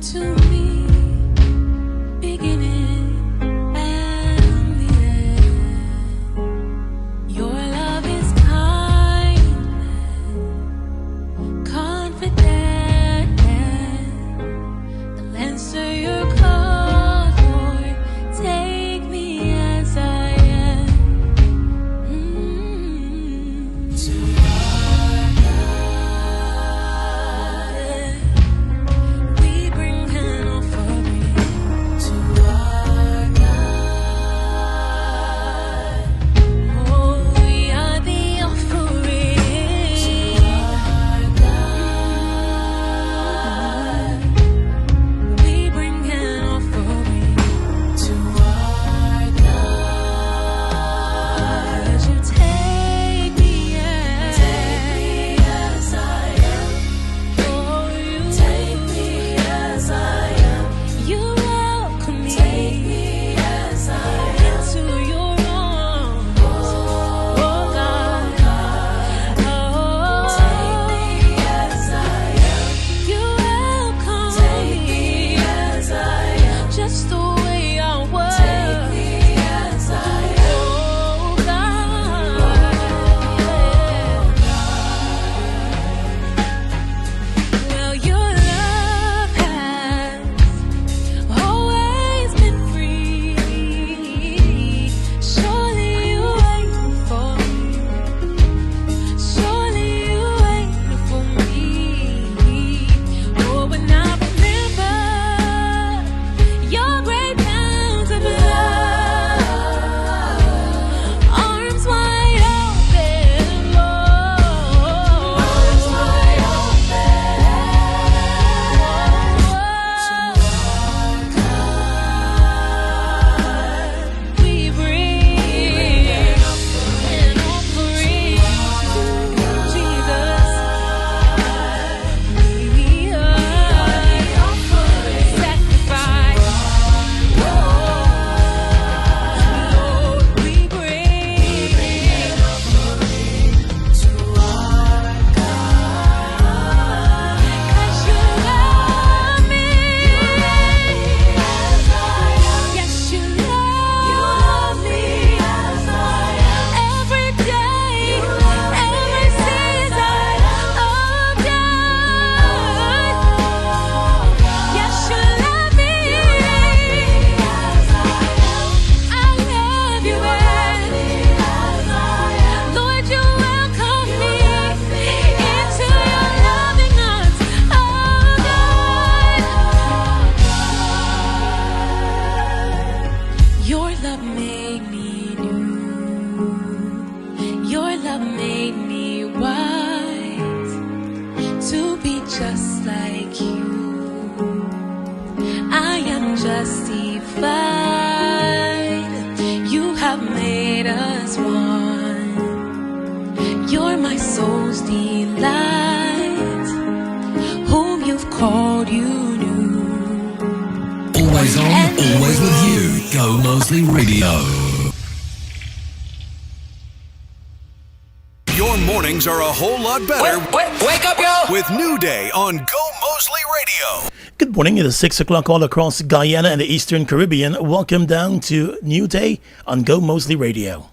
to me, beginning and the end. Your love is kind, confident. The answer you're called for, take me as I am. To our God, we bring an offering. To our God, oh, we are the offering. To our God, we bring an offering. To our God, you take me as I am. Oh, you take me as I am. You welcome me. Take me as I am into your arms. Oh God, take me as I am. You welcome me as I am, just the way I was. Take me as I am. Oh God, well, your love has always been free. Surely you wait for me. Surely you wait for me. Oh, when I remember your great bounds of love, arms wide open, Lord. Arms wide open. To our God, we bring an offering to Jesus. We are the offering, sacrifice. Lord, we bring an offering to our God. 'Cause you love me as I am. Yes, you love me as I am. Every day, every season of God. Yes, you love me as I am. I love you as I am. Lord, you welcome me into your loving arms. Oh God, your love made me new. Your love made me wise to be just like you. I am justified. You have made us one. You're my soul's delight. Whom you've called, you knew. Always on, always with you. Gomoseley Radio. Your mornings are a whole lot better Wake up, yo! with New Day on Go Moseley Radio. Good morning. It is 6 o'clock all across Guyana and the Eastern Caribbean. Welcome down to New Day on Go Moseley Radio.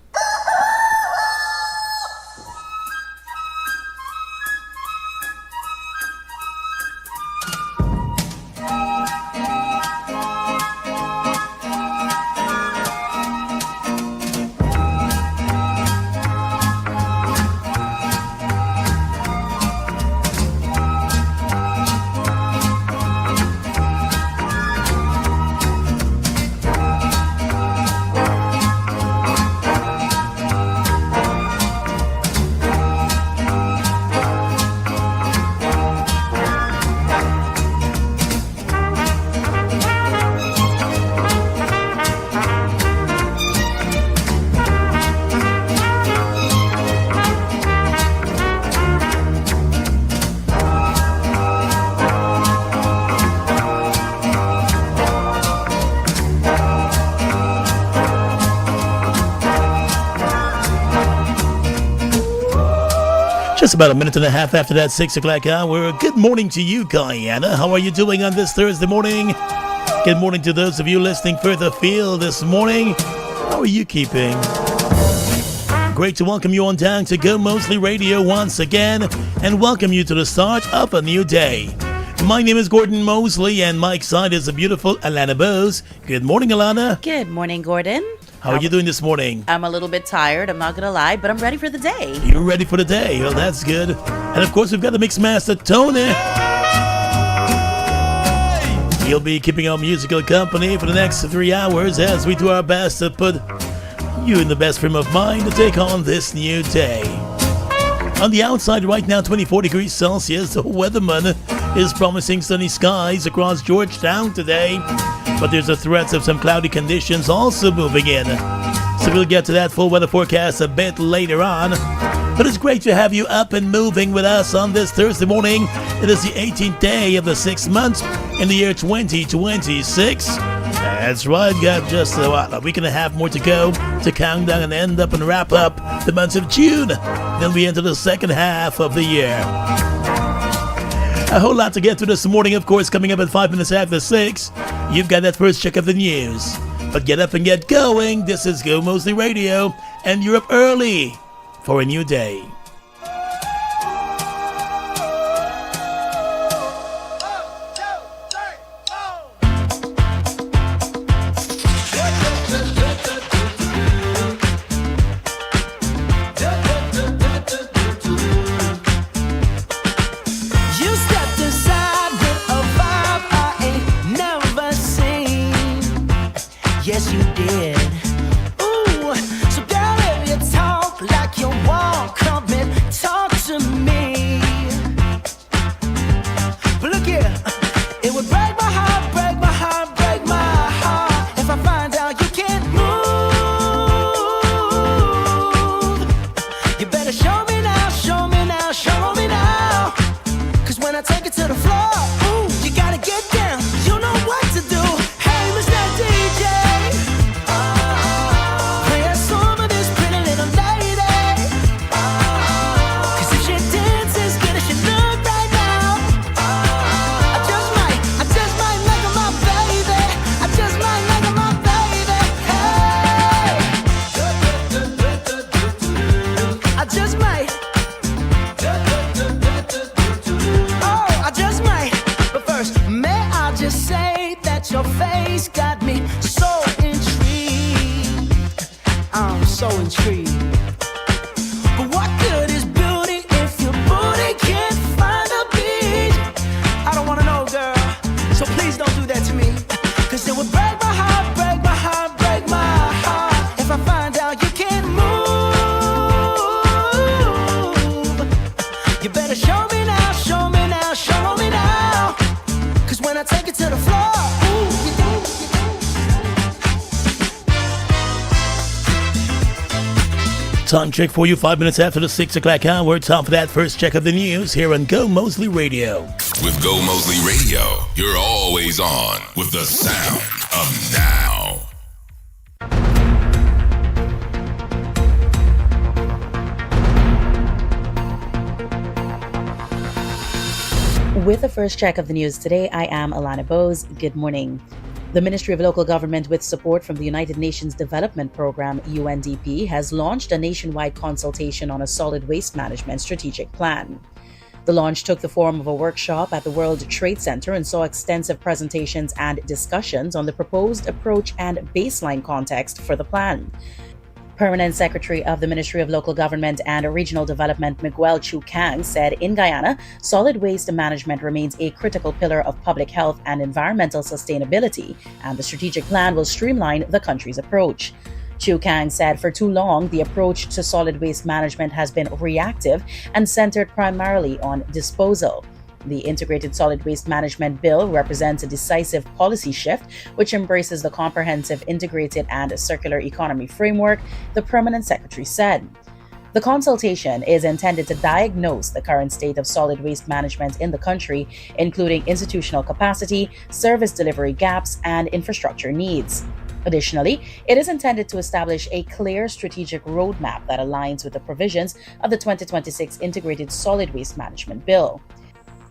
Just about a minute and a half after that 6 o'clock hour. Good morning to you, Guyana. How are you doing on this Thursday morning? Good morning to those of you listening further afield this morning. How are you keeping? Great to welcome you on down to Go Moseley Radio once again and welcome you to the start of a new day. My name is Gordon Moseley and my side is the beautiful Alana Bose. Good morning, Alana. Good morning, Gordon. How are you doing this morning? I'm a little bit tired, I'm not going to lie, but I'm ready for the day. You're ready for the day. Well, that's good. And of course, we've got the Mix Master, Tony. He'll be keeping our musical company for the next 3 hours as we do our best to put you in the best frame of mind to take on this new day. On the outside right now, 24 degrees Celsius. The weatherman is promising sunny skies across Georgetown today, but there's a threat of some cloudy conditions also moving in. So we'll get to that full weather forecast a bit later on. But it's great to have you up and moving with us on this Thursday morning. It is the 18th day of the 6th month in the year 2026. That's right, got just a week and a half more to go to count down and end up and wrap up the month of June. Then we enter the second half of the year. A whole lot to get to this morning, of course, coming up at 5 minutes after 6. You've got that first check of the news. But get up and get going. This is Go Moseley Radio, and you're up early for a new day. Time check for you 5 minutes after the 6 o'clock hour. Time for that first check of the news here on Go Moseley Radio. With Go Moseley Radio, you're always on with the sound of now. With the first check of the news today, I am Alana Bose. Good morning. The Ministry of Local Government, with support from the United Nations Development Programme, UNDP, has launched a nationwide consultation on a solid waste management strategic plan. The launch took the form of a workshop at the World Trade Center and saw extensive presentations and discussions on the proposed approach and baseline context for the plan. Permanent Secretary of the Ministry of Local Government and Regional Development, Miguel Chu Kang, said in Guyana, solid waste management remains a critical pillar of public health and environmental sustainability, and the strategic plan will streamline the country's approach. Chu Kang said for too long, the approach to solid waste management has been reactive and centered primarily on disposal. The Integrated Solid Waste Management Bill represents a decisive policy shift which embraces the comprehensive, integrated, and circular economy framework, the Permanent Secretary said. The consultation is intended to diagnose the current state of solid waste management in the country, including institutional capacity, service delivery gaps, and infrastructure needs. Additionally, it is intended to establish a clear strategic roadmap that aligns with the provisions of the 2026 Integrated Solid Waste Management Bill.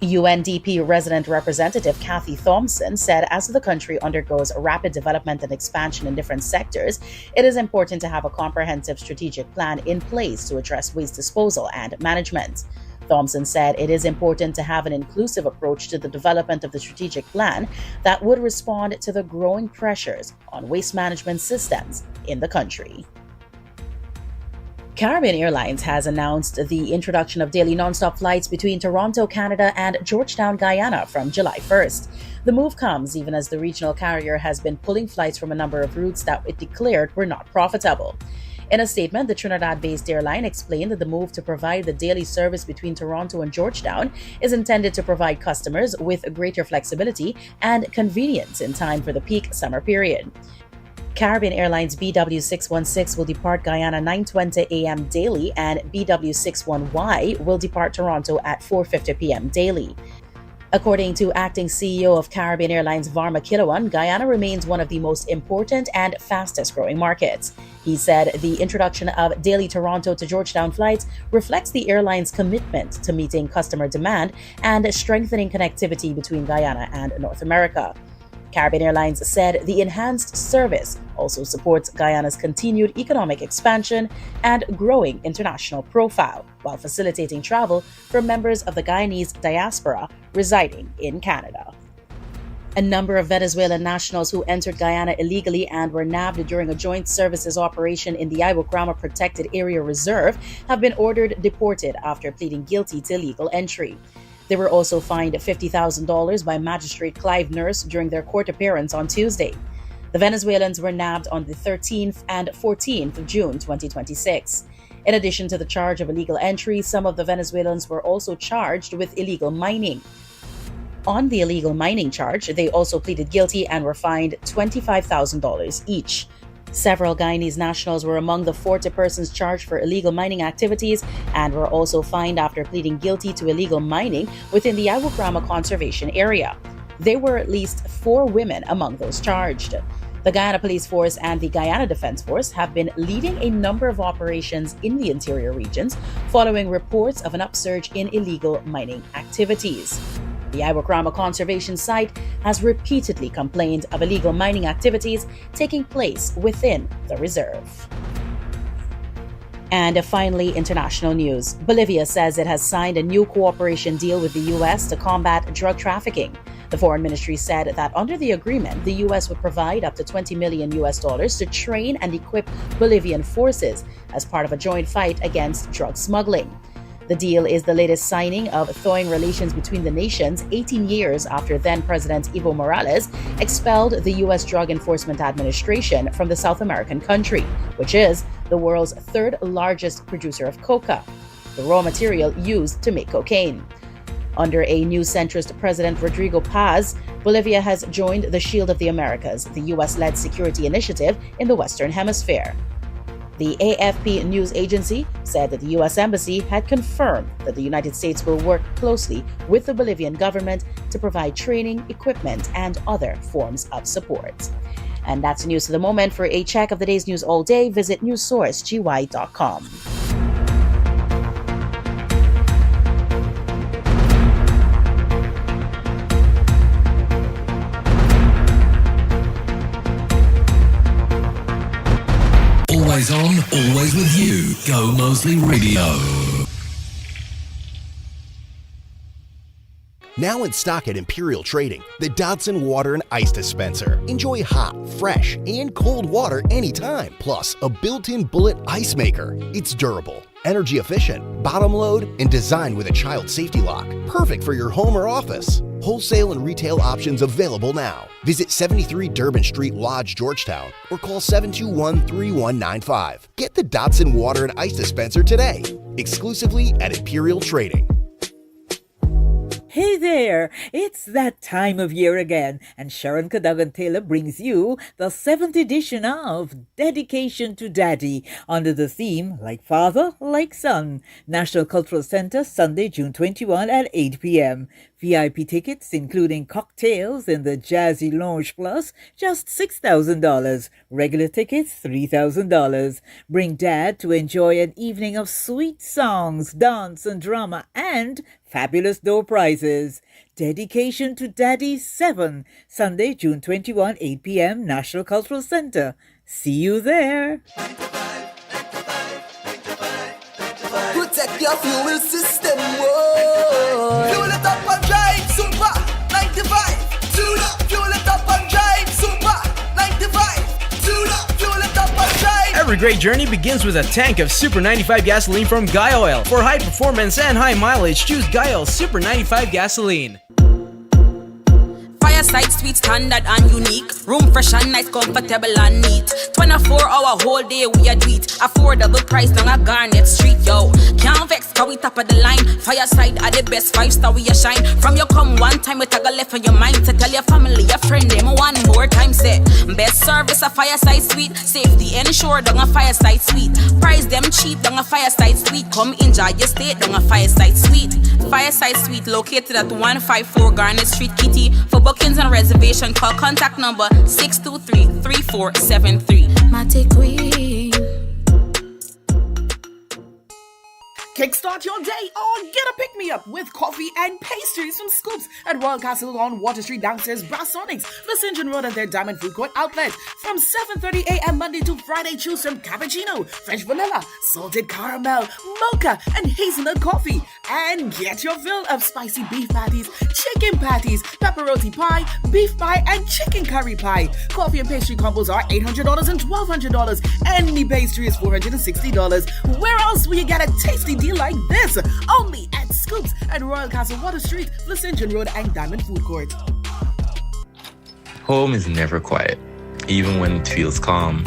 UNDP resident representative Kathy Thompson said as the country undergoes rapid development and expansion in different sectors, it is important to have a comprehensive strategic plan in place to address waste disposal and management. Thompson said it is important to have an inclusive approach to the development of the strategic plan that would respond to the growing pressures on waste management systems in the country. Caribbean Airlines has announced the introduction of daily nonstop flights between Toronto, Canada and Georgetown, Guyana from July 1st. The move comes even as the regional carrier has been pulling flights from a number of routes that it declared were not profitable. In a statement, the Trinidad-based airline explained that the move to provide the daily service between Toronto and Georgetown is intended to provide customers with greater flexibility and convenience in time for the peak summer period. Caribbean Airlines BW616 will depart Guyana 9:20 a.m. daily and BW61Y will depart Toronto at 4:50 p.m. daily. According to acting CEO of Caribbean Airlines Varma Kilawan, Guyana remains one of the most important and fastest growing markets. He said the introduction of daily Toronto to Georgetown flights reflects the airline's commitment to meeting customer demand and strengthening connectivity between Guyana and North America. Caribbean Airlines said the enhanced service also supports Guyana's continued economic expansion and growing international profile, while facilitating travel for members of the Guyanese diaspora residing in Canada. A number of Venezuelan nationals who entered Guyana illegally and were nabbed during a joint services operation in the Iwokrama Protected Area Reserve have been ordered deported after pleading guilty to illegal entry. They were also fined $50,000 by Magistrate Clive Nurse during their court appearance on Tuesday. The Venezuelans were nabbed on the 13th and 14th of June 2026. In addition to the charge of illegal entry, some of the Venezuelans were also charged with illegal mining. On the illegal mining charge, they also pleaded guilty and were fined $25,000 each. Several Guyanese nationals were among the 40 persons charged for illegal mining activities and were also fined after pleading guilty to illegal mining within the Iwokrama Conservation Area. There were at least 4 women among those charged. The Guyana Police Force and the Guyana Defense Force have been leading a number of operations in the interior regions following reports of an upsurge in illegal mining activities. The Iwokrama Conservation Site has repeatedly complained of illegal mining activities taking place within the reserve. And finally, international news. Bolivia says it has signed a new cooperation deal with the U.S. to combat drug trafficking. The foreign ministry said that under the agreement, the U.S. would provide up to $20 million to train and equip Bolivian forces as part of a joint fight against drug smuggling. The deal is the latest signing of thawing relations between the nations 18 years after then-President Evo Morales expelled the U.S. Drug Enforcement Administration from the South American country, which is the world's 3rd largest producer of coca, the raw material used to make cocaine. Under a new centrist President Rodrigo Paz, Bolivia has joined the Shield of the Americas, the U.S.-led security initiative in the Western Hemisphere. The AFP news agency said that the U.S. Embassy had confirmed that the United States will work closely with the Bolivian government to provide training, equipment, and other forms of support. And that's the news of the moment. For a check of the day's news all day, visit newssourcegy.com. Always on, always with you. Gomoseley Radio. Now in stock at Imperial Trading, the Dodson Water and Ice Dispenser. Enjoy hot, fresh, and cold water anytime. Plus, a built-in bullet ice maker. It's durable, energy efficient, bottom load, and designed with a child safety lock. Perfect for your home or office. Wholesale and retail options available now. Visit 73 Durban Street, Lodge, Georgetown, or call 721-3195. Get the Dodson Water and Ice Dispenser today, exclusively at Imperial Trading. Hey there! It's that time of year again, and Sharon Cadogan Taylor brings you the 7th edition of Dedication to Daddy under the theme Like Father, Like Son. National Cultural Center, Sunday, June 21 at 8 p.m. VIP tickets, including cocktails in the Jazzy Lounge Plus, just $6,000. Regular tickets, $3,000. Bring Dad to enjoy an evening of sweet songs, dance, and drama, and fabulous door prizes. Dedication to Daddy 7, Sunday, June 21, 8 p.m., National Cultural Center. See you there. Protect your fuel system, whoa. Fuel it up and drive, super 95. Tune up, fuel it up and drive, super 95. Tune up, fuel it up and drive. Every great journey begins with a tank of Super 95 gasoline from Guy Oil. For high performance and high mileage, choose Guy Oil Super 95 gasoline. Fireside sweet, standard and unique. Room fresh and nice, comfortable and neat. 24-hour whole day we a do it. Affordable price down a Garnet Street, yo. Can't vex, cause we top of the line. Fireside are the best, 5-star we a shine. From you come one time, we tag a left on your mind. To tell your family, your friend, them one more time, say. Best service a Fireside Suite. Safety ensure down a Fireside Suite. Price them cheap down a Fireside Suite. Come enjoy your stay down a Fireside Suite. Fireside Suite located at 154 Garnet Street, Kitty. For bookings and reservation, call contact number 623-3473. Mate Queen. Kickstart your day or get a pick-me-up with coffee and pastries from Scoops at Royal Castle on Water Street downstairs Brassonics, St. John Road at their Diamond Food Court outlet from 7:30 a.m. Monday to Friday. Choose from cappuccino, French vanilla, salted caramel, mocha, and hazelnut coffee. And get your fill of spicy beef patties, chicken patties, pepperoni pie, beef pie, and chicken curry pie. Coffee and pastry combos are $800 and $1,200. Any pastry is $460. Where else will you get a tasty deal like this? Only at Scoops at Royal Castle Water Street, St. John Road, and Diamond Food Court. Home is never quiet, even when it feels calm.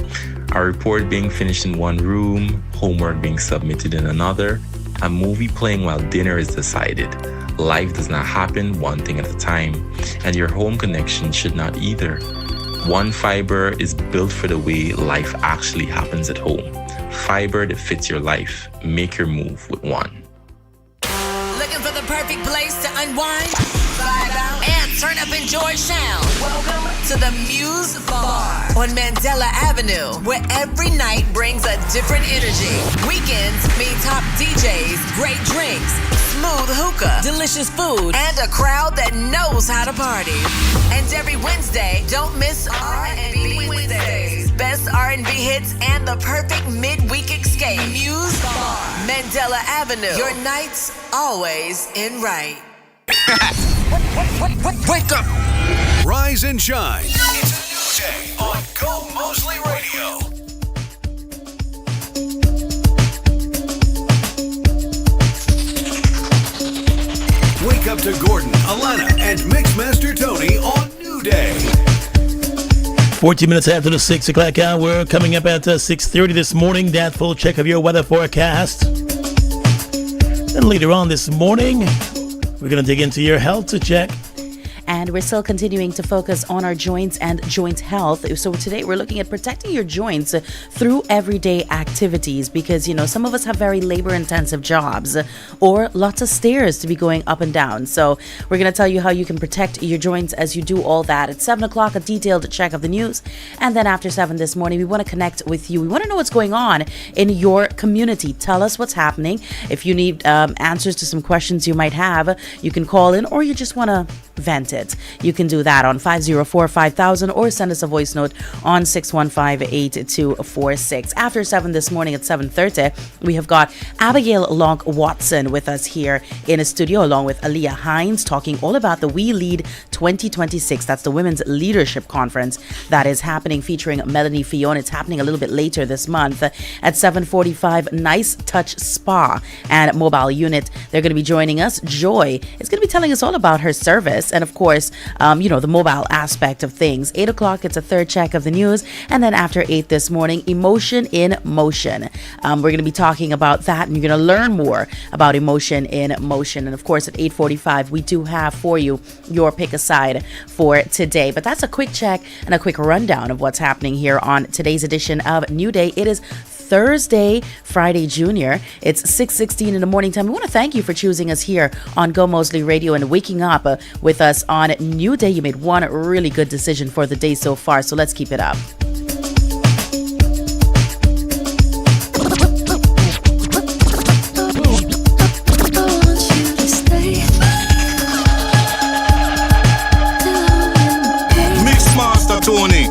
A report being finished in one room, homework being submitted in another, a movie playing while dinner is decided. Life does not happen one thing at a time, and your home connection should not either. One Fiber is built for the way life actually happens at home. Fiber that fits your life. Make your move with One. Looking for the perfect place to unwind, vibe out, and turn up and enjoy sound? Welcome to the Muse Bar on Mandela Avenue, where every night brings a different energy. Weekends mean top DJs, great drinks, smooth hookah, delicious food, and a crowd that knows how to party. And every Wednesday, don't miss R&B Wednesdays. Best R&B hits and the perfect midweek escape. Muse Bar, Mandela Avenue. Your nights always in right. Wake up! Rise and shine. It's a new day on Gomoseley Radio. Wake up to Gordon, Alana, and Mixmaster Tony on New Day. 14 minutes after the 6 o'clock hour, coming up at 6:30 this morning. That full check of your weather forecast. And later on this morning, we're going to dig into your health check. And we're still continuing to focus on our joints and joint health. So today we're looking at protecting your joints through everyday activities because, you know, some of us have very labor-intensive jobs or lots of stairs to be going up and down. So we're going to tell you how you can protect your joints as you do all that. At 7 o'clock, a detailed check of the news. And then after 7 this morning, we want to connect with you. We want to know what's going on in your community. Tell us what's happening. If you need answers to some questions you might have, you can call in, or you just want to vent it. You can do that on 504-5000 or send us a voice note on 615-8246. After 7 this morning at 7:30, we have got Abigail Long Watson with us here in a studio along with Aaliyah Hines talking all about the We Lead 2026. That's the Women's Leadership Conference that is happening featuring Melanie Fion. It's happening a little bit later this month at 7:45. Nice Touch Spa and Mobile Unit. They're going to be joining us. Joy is going to be telling us all about her service and, of course, the mobile aspect of things. 8 o'clock, it's a third check of the news. And then after 8 this morning, Emotion in Motion. We're going to be talking about that, and you're going to learn more about Emotion in Motion. And of course, at 8:45, we do have for you your pick aside for today. But that's a quick check and a quick rundown of what's happening here on today's edition of New Day. It is Thursday, Friday Junior. It's 6:16 in the morning time. We want to thank you for choosing us here on Gomoseley Radio and waking up with us on New Day. You made one really good decision for the day so far, so let's keep it up. Tony.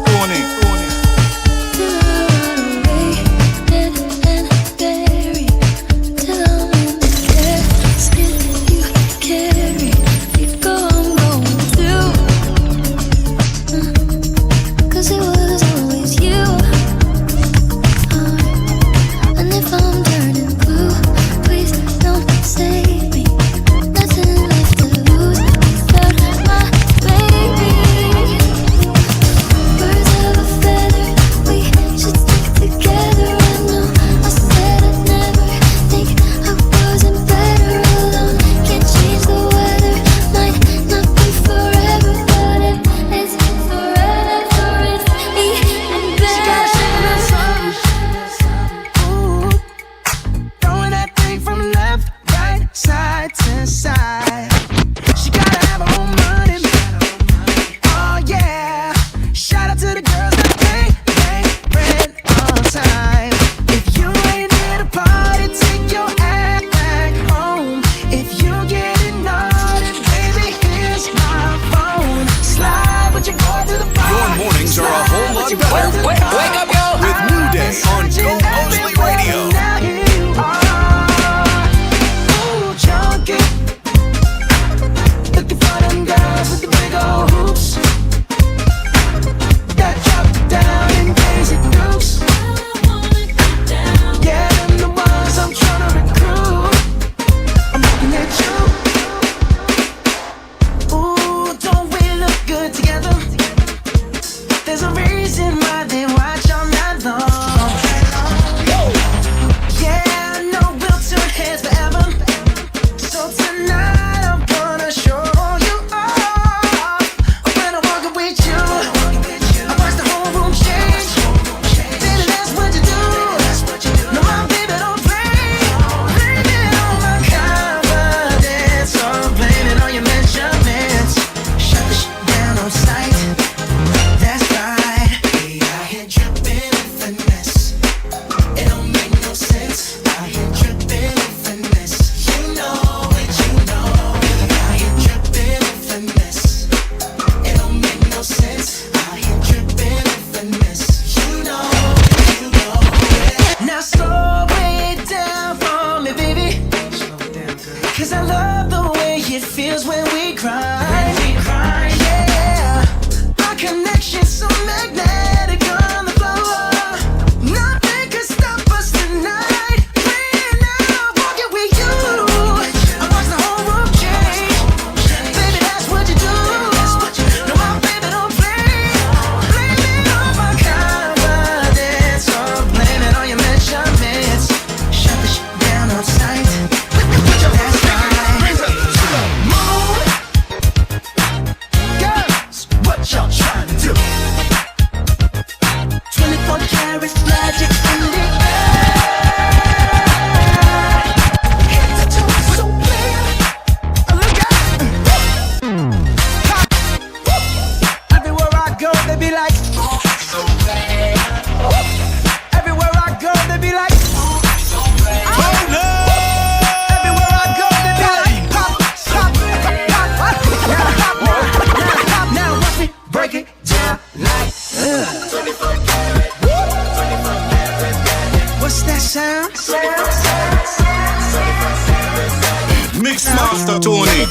Mixmaster Tony.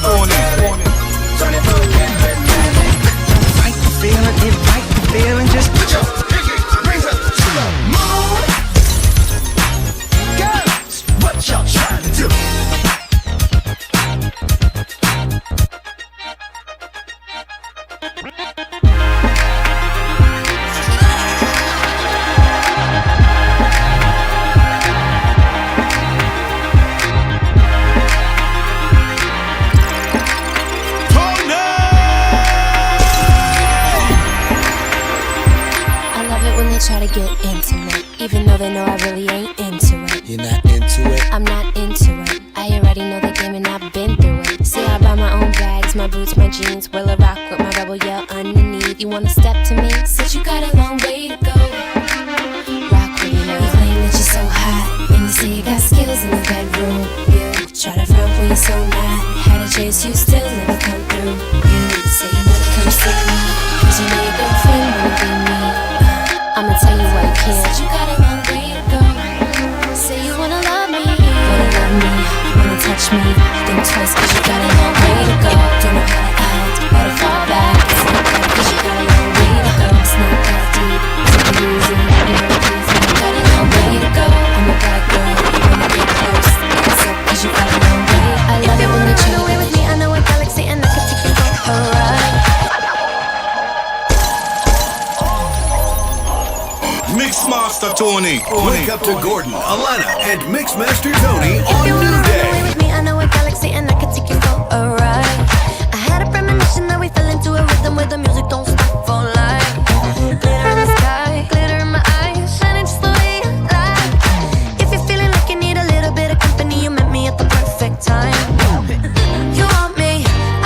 Fight the feeling, invite the feeling, just put your pinky rings up to the moon. Girls, what y'all trying to do? try to get intimate, even though they know I really ain't into it. You're not into it? I'm not into it. I already know the game and I've been through it. See, I buy my own bags, my boots, my jeans. Will I rock with my rebel yell underneath? You wanna step to me? Since you got a long way to go. Rock with me now. You claim that you're so hot, and you say you got skills in the bedroom. You try to front when you're so not. Had to chase you, still never come through. You say you wanna come see me, 'cause you know your girlfriend wanna be me. I'ma tell you why you can't. Since you got a long way to go. Say you wanna love me, wanna touch me. Think twice 'cause you got a long way to go. Don't know how to act or to fall back. It's not that 'cause you got a long way to go. It's not that deep, take it easy. You know the truth, you got a long way to go. I'm a bad girl, you wanna get close. It's up 'cause you got a long way. I love it when you chill away with me. I know a galaxy and I could take you for a ride. Mixmaster Tony. Wake up to Gordon, Alana, and Mixmaster Tony If on you New wanna run Day. away with me, I know a galaxy and I could take you for a ride. I had a premonition that we fell into a rhythm where the music don't stop for life. Glitter in the sky, glitter in my eyes, shining just the way you like. If you're feeling like you need a little bit of company, you met me at the perfect time. You want me,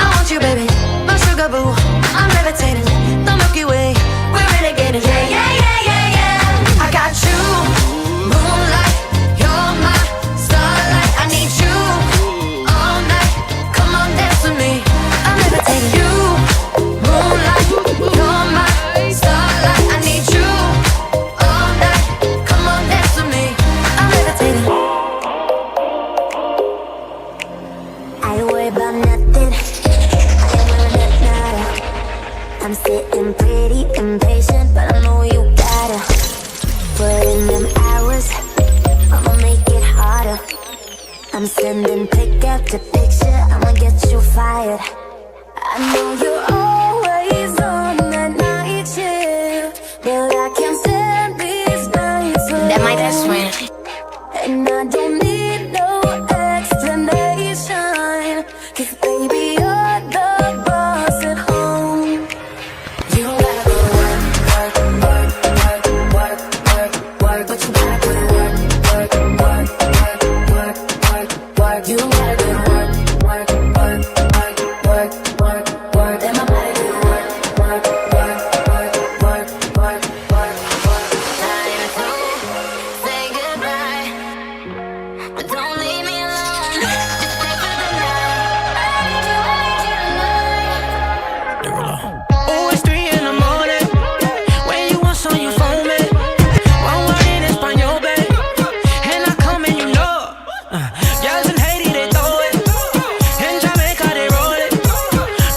I want you, baby, my sugar boo. I'm levitating, the Milky Way, we're renegading. Yeah, yeah, yeah, yeah, yeah. I got you, moonlight, you're my starlight. I need you all night. Come on, dance with me. I'm levitating. You, moonlight, you're my starlight. I need you all night. Come on, dance with me. I'm levitating. I don't worry about nothing. I ain't worried about nada. I'm sitting pretty impatient, but I know you gotta put in them hours. I'ma make it harder. I'm sending pick after picture. I'ma get you fired. I know you're always on that night shift, but I can't stand these nights alone. That my best friend. And I don't need no explanation, 'cause baby you're the boss at home. You don't gotta go to work, work, work, work, work, work, work, but you gotta go to work, work, work, work, work, work, work. You don't gotta go to work, work, work, work, work, work, work. Then my body do work, work, work, work, work, work, work, work. Time to say goodbye, but don't leave me alone. Just stay for the night. I need you tonight. Oh, it's 3 in the morning. When you want some, you phone me. One word in Espanol, babe. And I come and you know. Girls in Haiti, they throw it. In Jamaica, they roll it.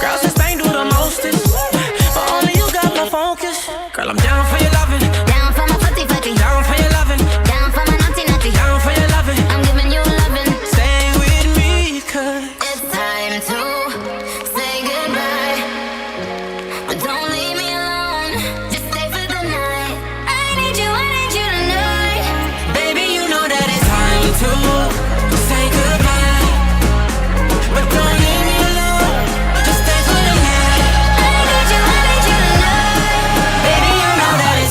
Girls in Spain do the mostest. But only you got my focus. Girl, I'm down for your loving. Down for my footy footy. Down for your loving. Down for my naughty naughty. Down for your loving. I'm giving you loving. Stay with me, 'cause It's time to say goodbye, but don't leave me alone. Just stay for the night. I need you tonight. baby, you know that it's time to say goodbye. But don't leave me alone. Just stay for the night. I need you tonight. Baby, you know that it's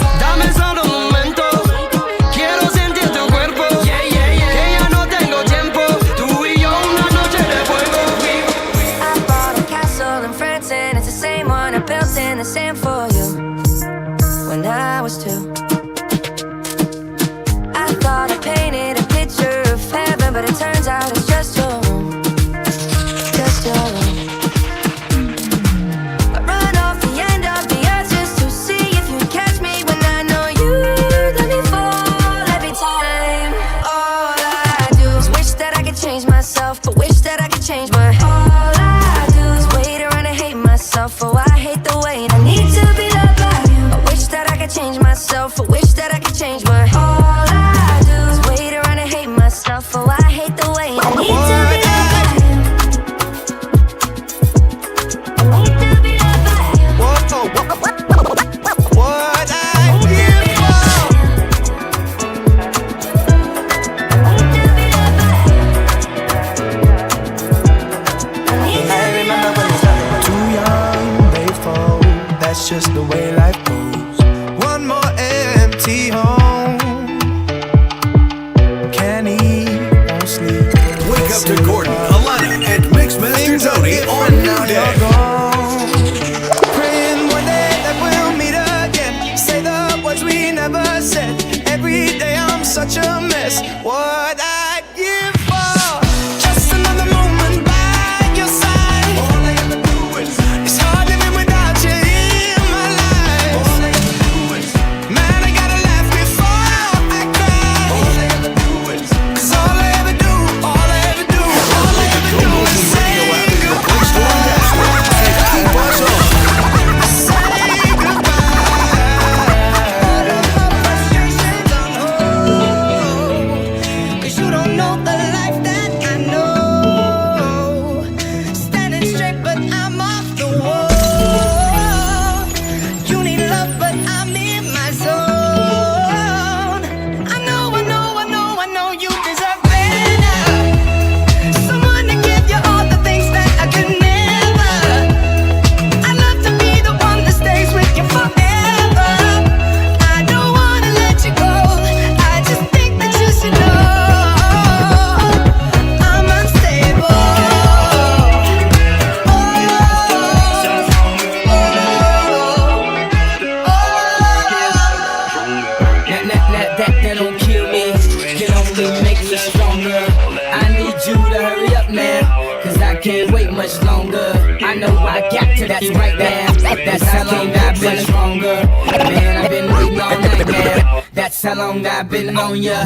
know I got to be right there. That's how long I've been stronger. Man, I've been waiting all night now. That's how long I've been on ya.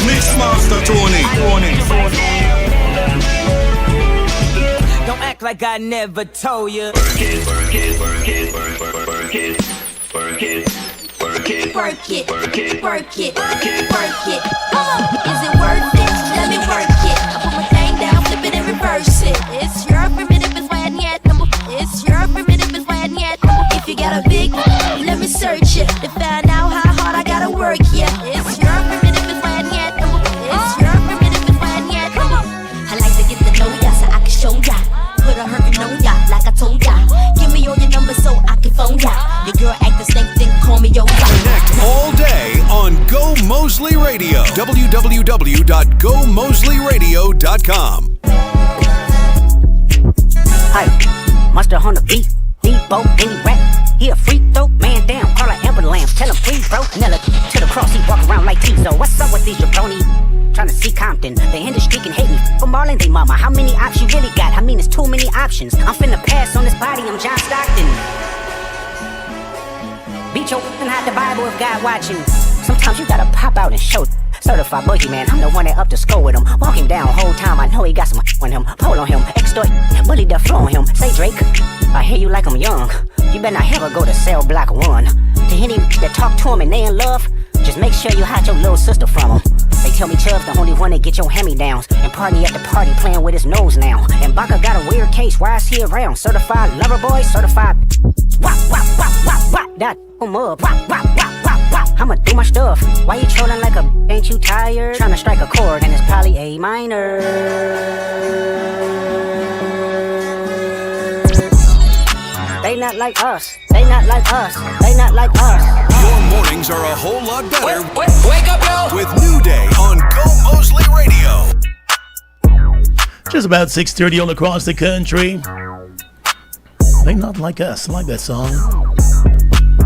Mixmaster Tony. Don't act like I never told you. Work it, work it, work it, work it, work it, work it, work it, work it, work it, work it, work it. Come on, is it worth it? Let me work it. I put my thing down, flip it and reverse it. It's your primitive is why I need. It's your primitive is why I need. If you got a big, let me search it to find out how hard I gotta work. Yeah, it's your primitive is why I need. It's your primitive is why I need. Come on, I like to get to know ya so I can show ya. Put a hurtin' on ya like I told ya. Give me all your numbers so I can phone ya. Your girl act the same thing, call me yo. Connect all day on Go Moseley Radio. www.gomoseleyradio.com. Hi, Mustard on the beat, Debo, any rap. He a freak though, man down, call her ambulance. Tell him please bro, Nella to the cross, he walk around like Tizo. What's up with these jabroni? Tryna see Compton, the industry can hate me for Marlon, they mama. How many options you really got? I mean, it's too many options. I'm finna pass on this body, I'm John Stockton. Beat your and hide the Bible if God watching. Sometimes you gotta pop out and show. Certified boogeyman, I'm the one that up to score with him. Walk him down whole time, I know he got some on him. Pull on him, extort, bully the flow on him. Say Drake, I hear you like I'm young. You better not ever go to cell block 1. To any that talk to him and they in love, just make sure you hide your little sister from him. They tell me Chubb's the only one that get your hand-me-downs and party at the party playing with his nose now. And Baka got a weird case, why is he around? Certified lover boy, certified wop, wop, wop, wop, wop. That him up, wop, wop, wop, wop, wop. I'ma do my stuff. Why you trolling like a ain't you tired? Tryna strike a chord and it's probably A minor. They not like us, they not like us, they not like us. Your mornings are a whole lot better. Wake up, yo! With New Day on Go Moseley Radio. Just about 6:30 all across the country. They not like us. I like that song.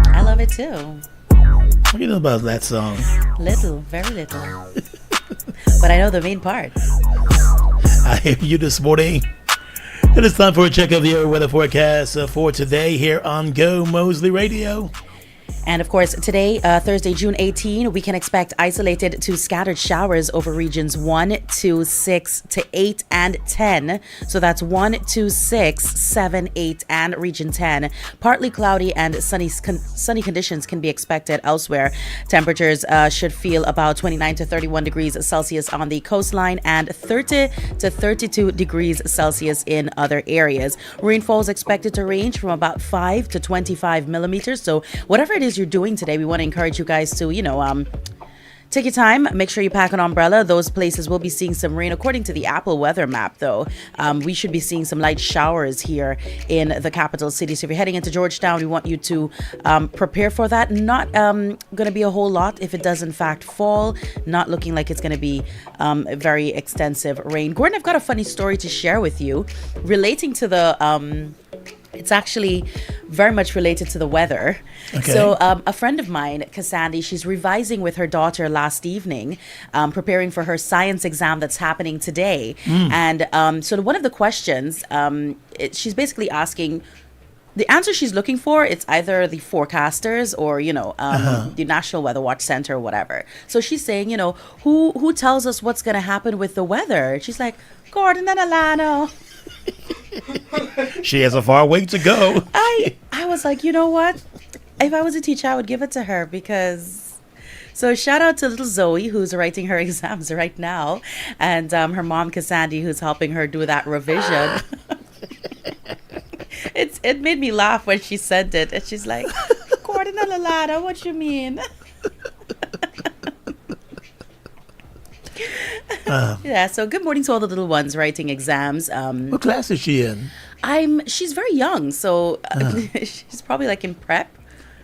I love it too. What do you know about that song? Little, very little. But I know the main part. I hear you this morning. It is time for a check of the weather forecast for today here on Go Moseley Radio. And of course, today, Thursday, June 18, we can expect isolated to scattered showers over regions 1, 2, 6 to 8 and 10. So that's 1, 2, 6, 7, 8 and region 10. Partly cloudy and sunny conditions can be expected elsewhere. Temperatures should feel about 29 to 31 degrees Celsius on the coastline and 30 to 32 degrees Celsius in other areas. Rainfall is expected to range from about 5 to 25 millimeters. So whatever it is you're doing today, we want to encourage you guys to, take your time. Make sure you pack an umbrella. Those places will be seeing some rain. According to the Apple weather map, though, we should be seeing some light showers here in the capital city. So if you're heading into Georgetown, we want you to prepare for that. Not going to be a whole lot if it does in fact fall. Not looking like it's going to be very extensive rain. Gordon, I've got a funny story to share with you relating to the... It's actually very much related to the weather. Okay. So a friend of mine, Cassandra, she's revising with her daughter last evening, preparing for her science exam that's happening today. And so one of the questions, she's basically asking, the answer she's looking for, it's either the forecasters or, the National Weather Watch Center or whatever. So she's saying, who tells us what's going to happen with the weather? She's like, Gordon and Alano. She has a far way to go. I was like, you know what? If I was a teacher, I would give it to her because... So shout out to little Zoe, who's writing her exams right now. And her mom, Cassandra, who's helping her do that revision. It made me laugh when she sent it. And she's like, Gordon and Lalada, what you mean? Yeah, so good morning to all the little ones writing exams. What class is she in? She's very young, so she's probably like in prep.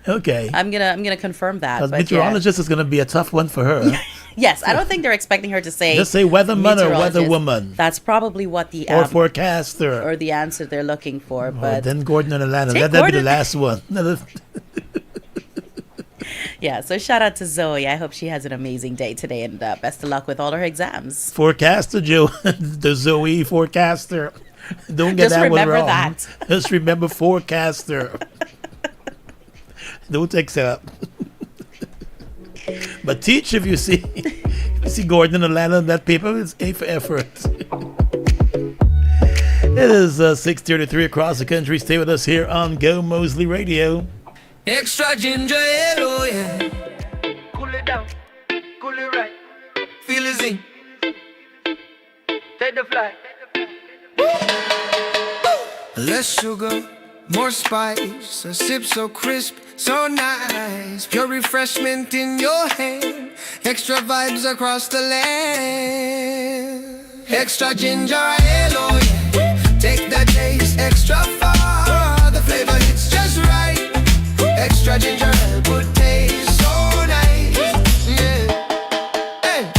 Okay. I'm gonna confirm that. But meteorologist is gonna be a tough one for her. Yes, I don't think they're expecting her to say. Just say weatherman or weatherwoman. That's probably what the or forecaster or the answer they're looking for. But then Gordon and Atlanta. Let that be the last one. Yeah, so shout out to Zoe. I hope she has an amazing day today, and best of luck with all her exams. Forecaster Joe, the Zoe forecaster. Don't get Just that one remember wrong. that. Just remember forecaster. Don't accept. But teach if you see Gordon and land on that paper, it's A for effort. It is 6:33 across the country. Stay with us here on Go Moseley Radio. Extra ginger ale, oh yeah. Cool it down, cool it right. Feel the zing. Take the flight. Less sugar, more spice. A sip so crisp, so nice. Pure refreshment in your hand. Extra vibes across the land. Extra ginger ale, oh yeah. Take the taste extra far. The flavor hits just right. Extra ginger ale would taste so nice. Yeah. Hey.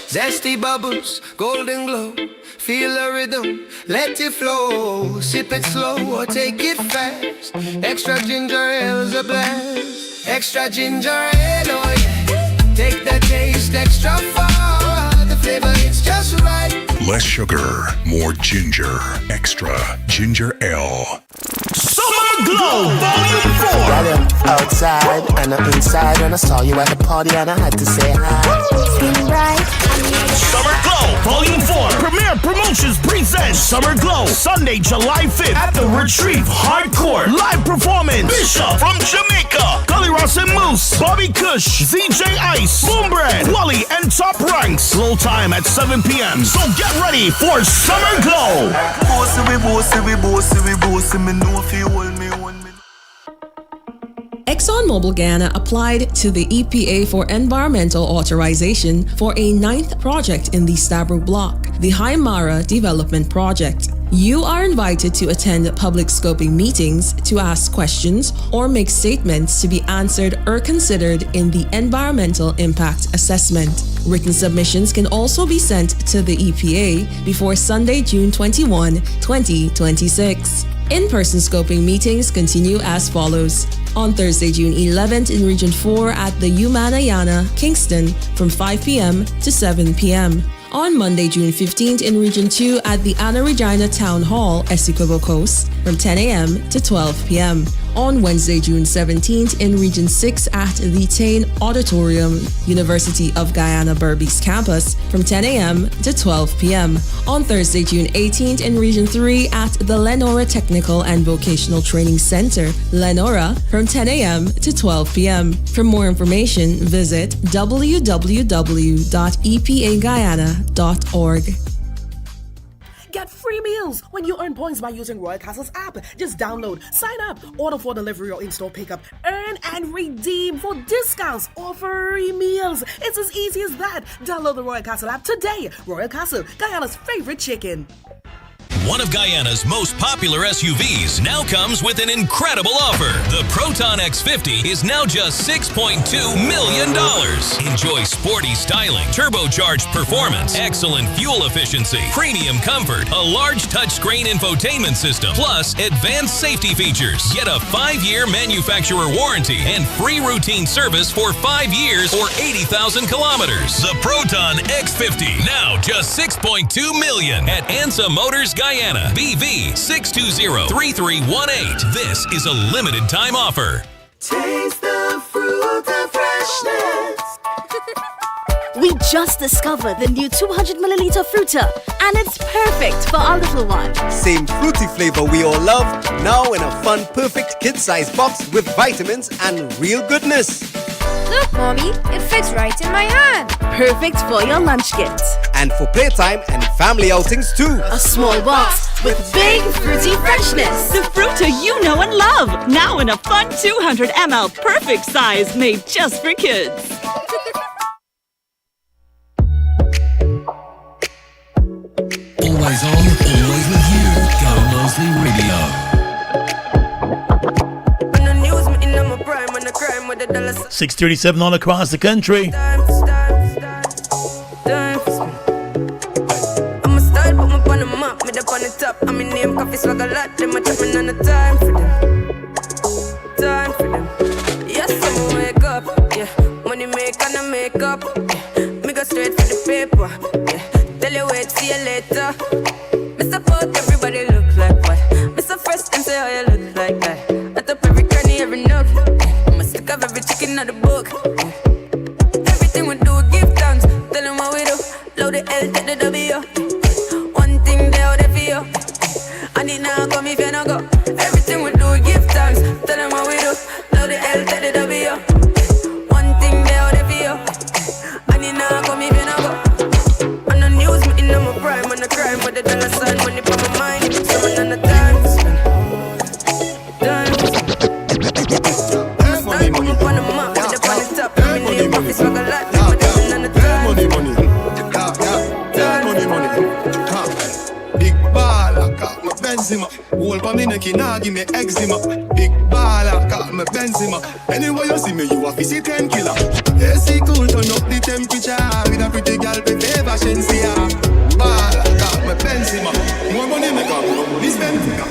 Zesty bubbles, golden glow. Feel the rhythm, let it flow. Sip it slow or take it fast. Extra ginger ale's a blast. Extra ginger ale, oh yeah. Take the taste extra far. The flavor it's just right. Less sugar, more ginger. Extra ginger ale. Summer Glow Volume 4. Got him outside and I'm inside when I saw you at the party and I had to say hi. Feeling right. Summer Glow Volume 4. Premier Promotions presents Summer Glow Sunday, July 5th at the Retrieve Hardcore. Live performance. Bishop from Jamaica. Gully Ross and Moose. Bobby Kush. ZJ Ice. Boombread. Wally and Top Ranks. Slow time at 7 p.m. So get ready for Summer Glow. ExxonMobil Ghana applied to the EPA for environmental authorization for a 9th project in the Stabroek Block, the Haimara Development Project. You are invited to attend public scoping meetings to ask questions or make statements to be answered or considered in the environmental impact assessment. Written submissions can also be sent to the EPA before Sunday, June 21, 2026. In-person scoping meetings continue as follows. On Thursday, June 11th in Region 4 at the Umanayana, Kingston from 5 p.m. to 7 p.m. On Monday, June 15th in Region 2 at the Anna Regina Town Hall, Essequibo Coast from 10 a.m. to 12 p.m. On Wednesday, June 17th in Region 6 at the Tain Auditorium, University of Guyana Berbice campus from 10 a.m. to 12 p.m. On Thursday, June 18th in Region 3 at the Lenora Technical and Vocational Training Center, Lenora, from 10 a.m. to 12 p.m. For more information, visit www.epaguyana.org. Get free meals when you earn points by using Royal Castle's app. Just download, sign up, order for delivery or in-store pickup, earn and redeem for discounts or free meals. It's as easy as that. Download the Royal Castle app today. Royal Castle, Guyana's favorite chicken. One of Guyana's most popular SUVs now comes with an incredible offer. The Proton X50 is now just $6.2 million. Enjoy sporty styling, turbocharged performance, excellent fuel efficiency, premium comfort, a large touchscreen infotainment system, plus advanced safety features. Get a 5-year manufacturer warranty and free routine service for 5 years or 80,000 kilometers. The Proton X50, now just $6.2 million at Ansa Motors Guyana. BV 620-3318. This is a limited time offer. Taste the fruit of freshness. We just discovered the new 200 milliliter Fruita, and it's perfect for our little one. Same fruity flavor we all love, now in a fun, perfect kid-sized box with vitamins and real goodness. Look, Mommy, it fits right in my hand. Perfect for your lunch kit. And for playtime and family outings too. A small box with big fruity freshness. The Fruita you know and love, now in a fun 200 ml perfect size made just for kids. Always on, always with you. Go Moseley Radio. 6:37 all across the country. I'ma start, put me on the map, me up on the top. I'm in name, coffee swag a lot. Them a chat me on the time for them. Time for them. Yes, I'ma wake up. Yeah, money make and I make up. Yeah, me go straight for the paper. Yeah, later. Mr. Fuck, everybody look like what? Mr. First, and say how you look like that. I top every cranny, every nook. I'ma stick up every chicken out the book. Everything we do, give thanks. Tell them what we do. Load the L, take the W. One thing they out there for you. And it now come if you no go. Everything we do, give thanks. Tell them what we do. Load the L, take the W. One thing they out there for you. And it now come if you no go. On the news, me in my prime. On the crime, with the dollar sign, money for my mind. So on the time to spend. Time to spend. Money, up on the map, with the on the top. I'm in the office, swag a lot. I'm on the time. Money. Big baller, got my Benzema. Hold for me neck, nah give me eczema. Big baller, got my Benzema. Anyway you see me, you a see 10 killer. AC cool, turn up the temperature. With a pretty girl, be favor, Shensia. Baller, got my Benzema. More money make up, this Benfica.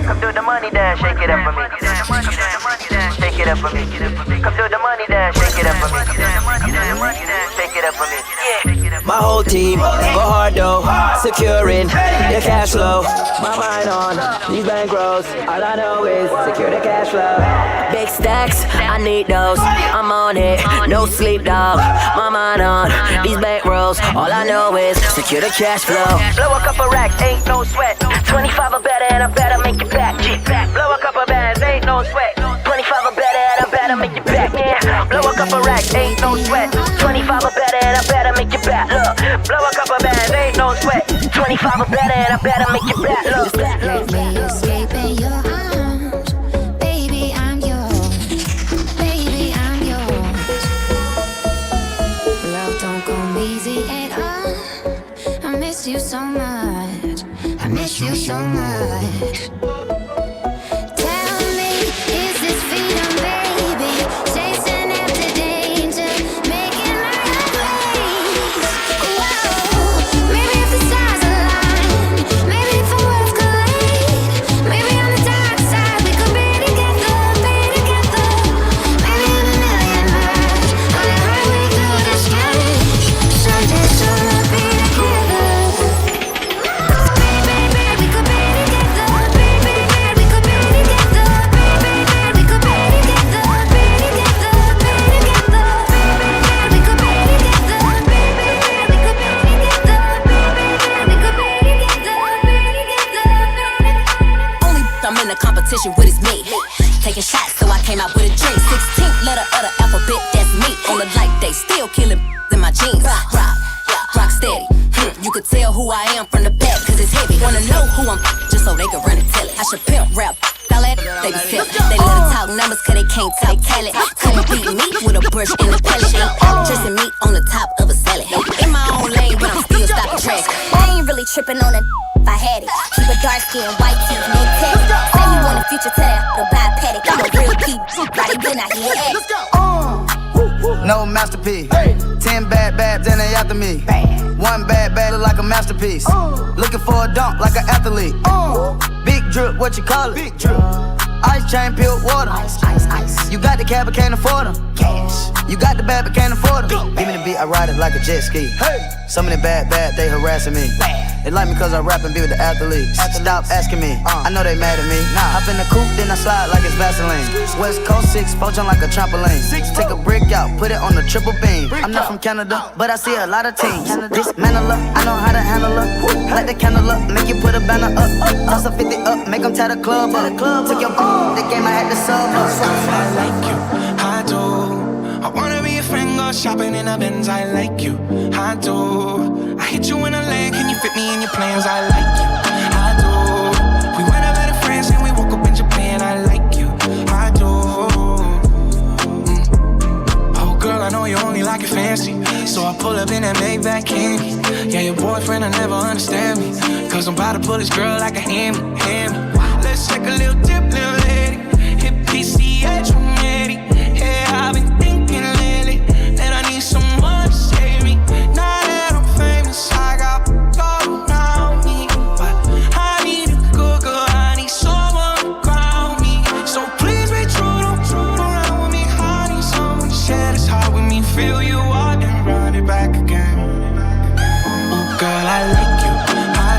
Come do the money dance, shake it up for me. Shake it up for me. Come do the money dance, shake it up for me. Shake it up for me. My whole team, go hard though, securing the cash flow. My mind on these bankrolls, all I know is secure the cash flow. Big stacks, I need those, I'm on it, no sleep dog. My mind on these bankrolls, all I know is secure the cash flow. Blow a couple racks, ain't no sweat. 25 or better and I better make it back. Blow a couple bands, ain't no sweat. 25 or better and I better make it back. Yeah. Blow a couple racks, ain't no sweat. 25 or better and I better make it back. Look, blow a couple bands, ain't no sweat. 25 or better and I better make it back. Look, let me escape in your arms. Baby, I'm yours. Baby, I'm yours. Love don't come easy at all. I miss you so much. I miss you so much. Tell me, is this freedom, baby? Chasing after danger, making life a place. Whoa, maybe if the stars align, maybe if the worlds collide, maybe on the dark side we could be together, be together. Maybe in a million miles, on the highway through the sky, someday soon we'll be together. Competition with his me. Taking shots, so I came out with a drink. 16th letter of the alphabet, that's me. On the light day, still killing in my jeans. Rock steady. You could tell who I am from the back, cause it's heavy. Wanna know who I'm just so they can run and tell it. I should pimp rap, all that they be silly. They love to talk numbers cause they can't tell it. Couldn't beat me with a brush in the pellet. Dressing me on the top of a salad. In my own lane, but I'm still stopping trash. I ain't really tripping on it if I had it. Keep a dark skin, white teeth, no text. Say he want a future to that, the buy paddock. I'm a real peep, right then I hear it. Let's go. No masterpiece. 10 bad babs and they after me. One bad look like a masterpiece. Looking for a dunk like an athlete. Big drip, what you call it? Big drip. Ice chain, peeled water. Ice. You got the cab, but can't afford them. Cash. You got the bad, but can't afford them. Give me the beat, I ride it like a jet ski. Some of them bad, they harassing me. They like me cause I rap and be with the athletes. Stop asking me, I know they mad at me. Hop in the coupe, then I slide like it's Vaseline. West Coast 6, poach on like a trampoline. Take a brick out, put it on the triple beam. I'm not from Canada, but I see a lot of teams. Dismantle her, I know how to handle her. Light the candle up, make you put a banner up. Toss a 50 up, make them tie the club up. Took your the game, I had to sub up. I like you, I do. I wanna be a friend, go shopping in a Benz. I like you, I do. I hit you in a lane, can you fit me in your plans? I like you, I do. We went out better friends and we woke up in Japan. I like you, I do. Oh girl, I know you only like it fancy, so I pull up in that Maybach candy. Yeah, your boyfriend will never understand me, cause I'm about to pull this girl like a hammy. Let's take a little dip, little lady. Hit PCH from Eddie. Yeah, I've been thinking lately that I need someone to save me. Now that I'm famous, I got all around me, but I need a good girl, I need someone to ground me. So please be true, don't around with me. I need someone to share this heart with me. Feel you out and run it back again. Oh girl, I like you, I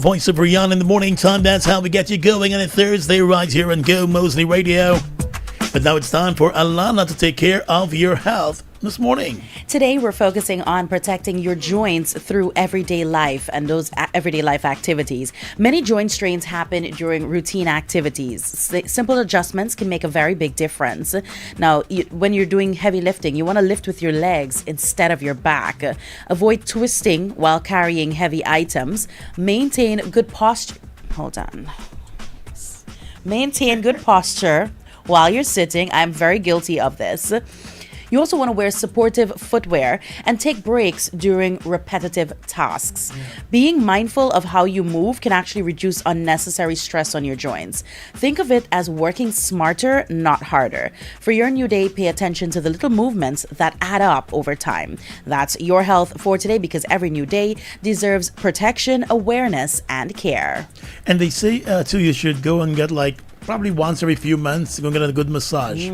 voice of Rihanna in the morning time. That's how we get you going on a Thursday right here on Go Moseley Radio. But now it's time for Alana to take care of your health this morning. Today we're focusing on protecting your joints through everyday life and those everyday life activities. Many joint strains happen during routine activities. Simple adjustments can make a very big difference. Now, when you're doing heavy lifting, you want to lift with your legs instead of your back. Avoid twisting while carrying heavy items. Maintain good posture. Hold on. Maintain good posture while you're sitting. I'm very guilty of this. You also want to wear supportive footwear and take breaks during repetitive tasks. Being mindful of how you move can actually reduce unnecessary stress on your joints. Think of it as working smarter, not harder. For your new day, pay attention to the little movements that add up over time. That's your health for today, because every new day deserves protection, awareness, and care. And they say, too, you should go and get probably once every few months, go get a good massage.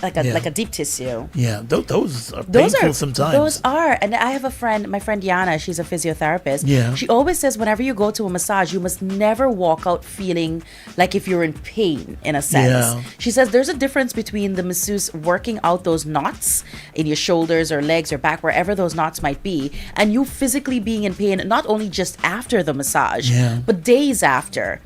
Like a deep tissue. Yeah, those are painful sometimes. Those are. And I have a friend, my friend Yana, she's a physiotherapist. Yeah. She always says whenever you go to a massage, you must never walk out feeling like if you're in pain, in a sense. Yeah. She says there's a difference between the masseuse working out those knots in your shoulders or legs or back, wherever those knots might be, and you physically being in pain, not only just after the massage, but days after.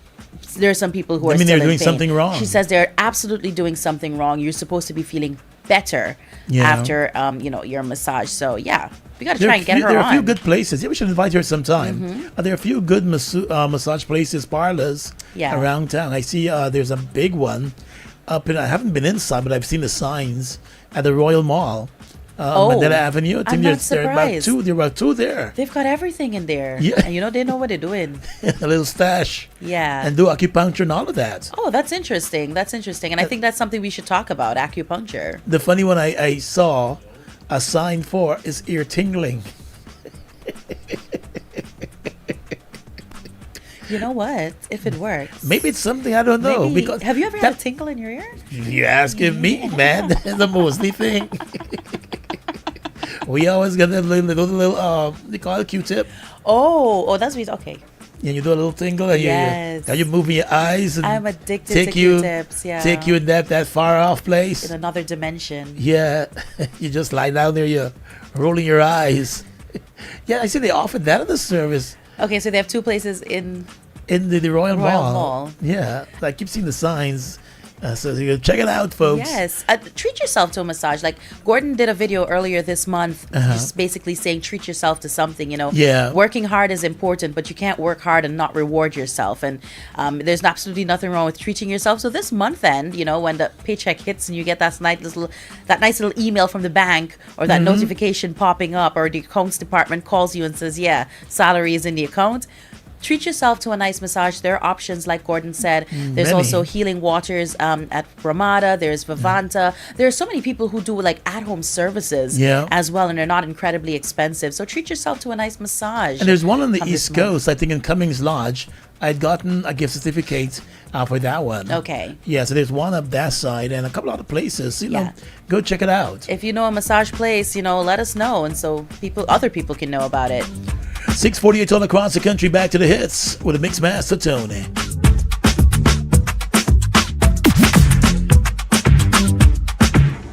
There are some people who are still they're in doing pain. something wrong. She says they're absolutely doing something wrong. You're supposed to be feeling better after your massage. So yeah, we got to try and get her on. There are a few good places. Yeah, we should invite her sometime. There are a few good massage places, parlors around town. I see there's a big one up in. I haven't been inside, but I've seen the signs at the Royal Mall. Mandela Avenue. I think there are about two there. They've got everything in there. Yeah. And they know what they're doing. A little stash. Yeah. And do acupuncture and all of that. Oh, that's interesting. And I think that's something we should talk about, acupuncture. The funny one I saw a sign for is ear tingling. You know what? If it works. Maybe it's something I don't know. Because have you ever had a tingle in your ear? You asking me, man. The Moseley thing. We always get a little they call it Q-tip. Oh, that's what. Okay. Yeah, you do a little tingle and you move your eyes. And I'm addicted to Q-tips. Yeah. Take you in that far off place. In another dimension. Yeah, you just lie down there. You're rolling your eyes. Yeah, I see they offered that at the service. Okay, so they have two places in the Royal Mall. Yeah, I keep seeing the signs. So you check it out, folks. Yes. Treat yourself to a massage. Like Gordon did a video earlier this month, just basically saying treat yourself to something, Yeah. Working hard is important, but you can't work hard and not reward yourself. And there's absolutely nothing wrong with treating yourself. So this month end, when the paycheck hits and you get that nice little email from the bank or that notification popping up, or the accounts department calls you and says, yeah, salary is in the account. Treat yourself to a nice massage. There are options, like Gordon said. There's also Healing Waters at Ramada. There's Vivanta. There are so many people who do at-home services as well, and they're not incredibly expensive. So treat yourself to a nice massage. And there's one on the East Coast, I think in Cummings Lodge. I'd gotten a gift certificate for that one. Okay. Yeah, so there's one up that side and a couple other places. Go check it out. If you know a massage place, let us know, and so other people can know about it. 6:48 all across the country. Back to the hits with a mix master Tony.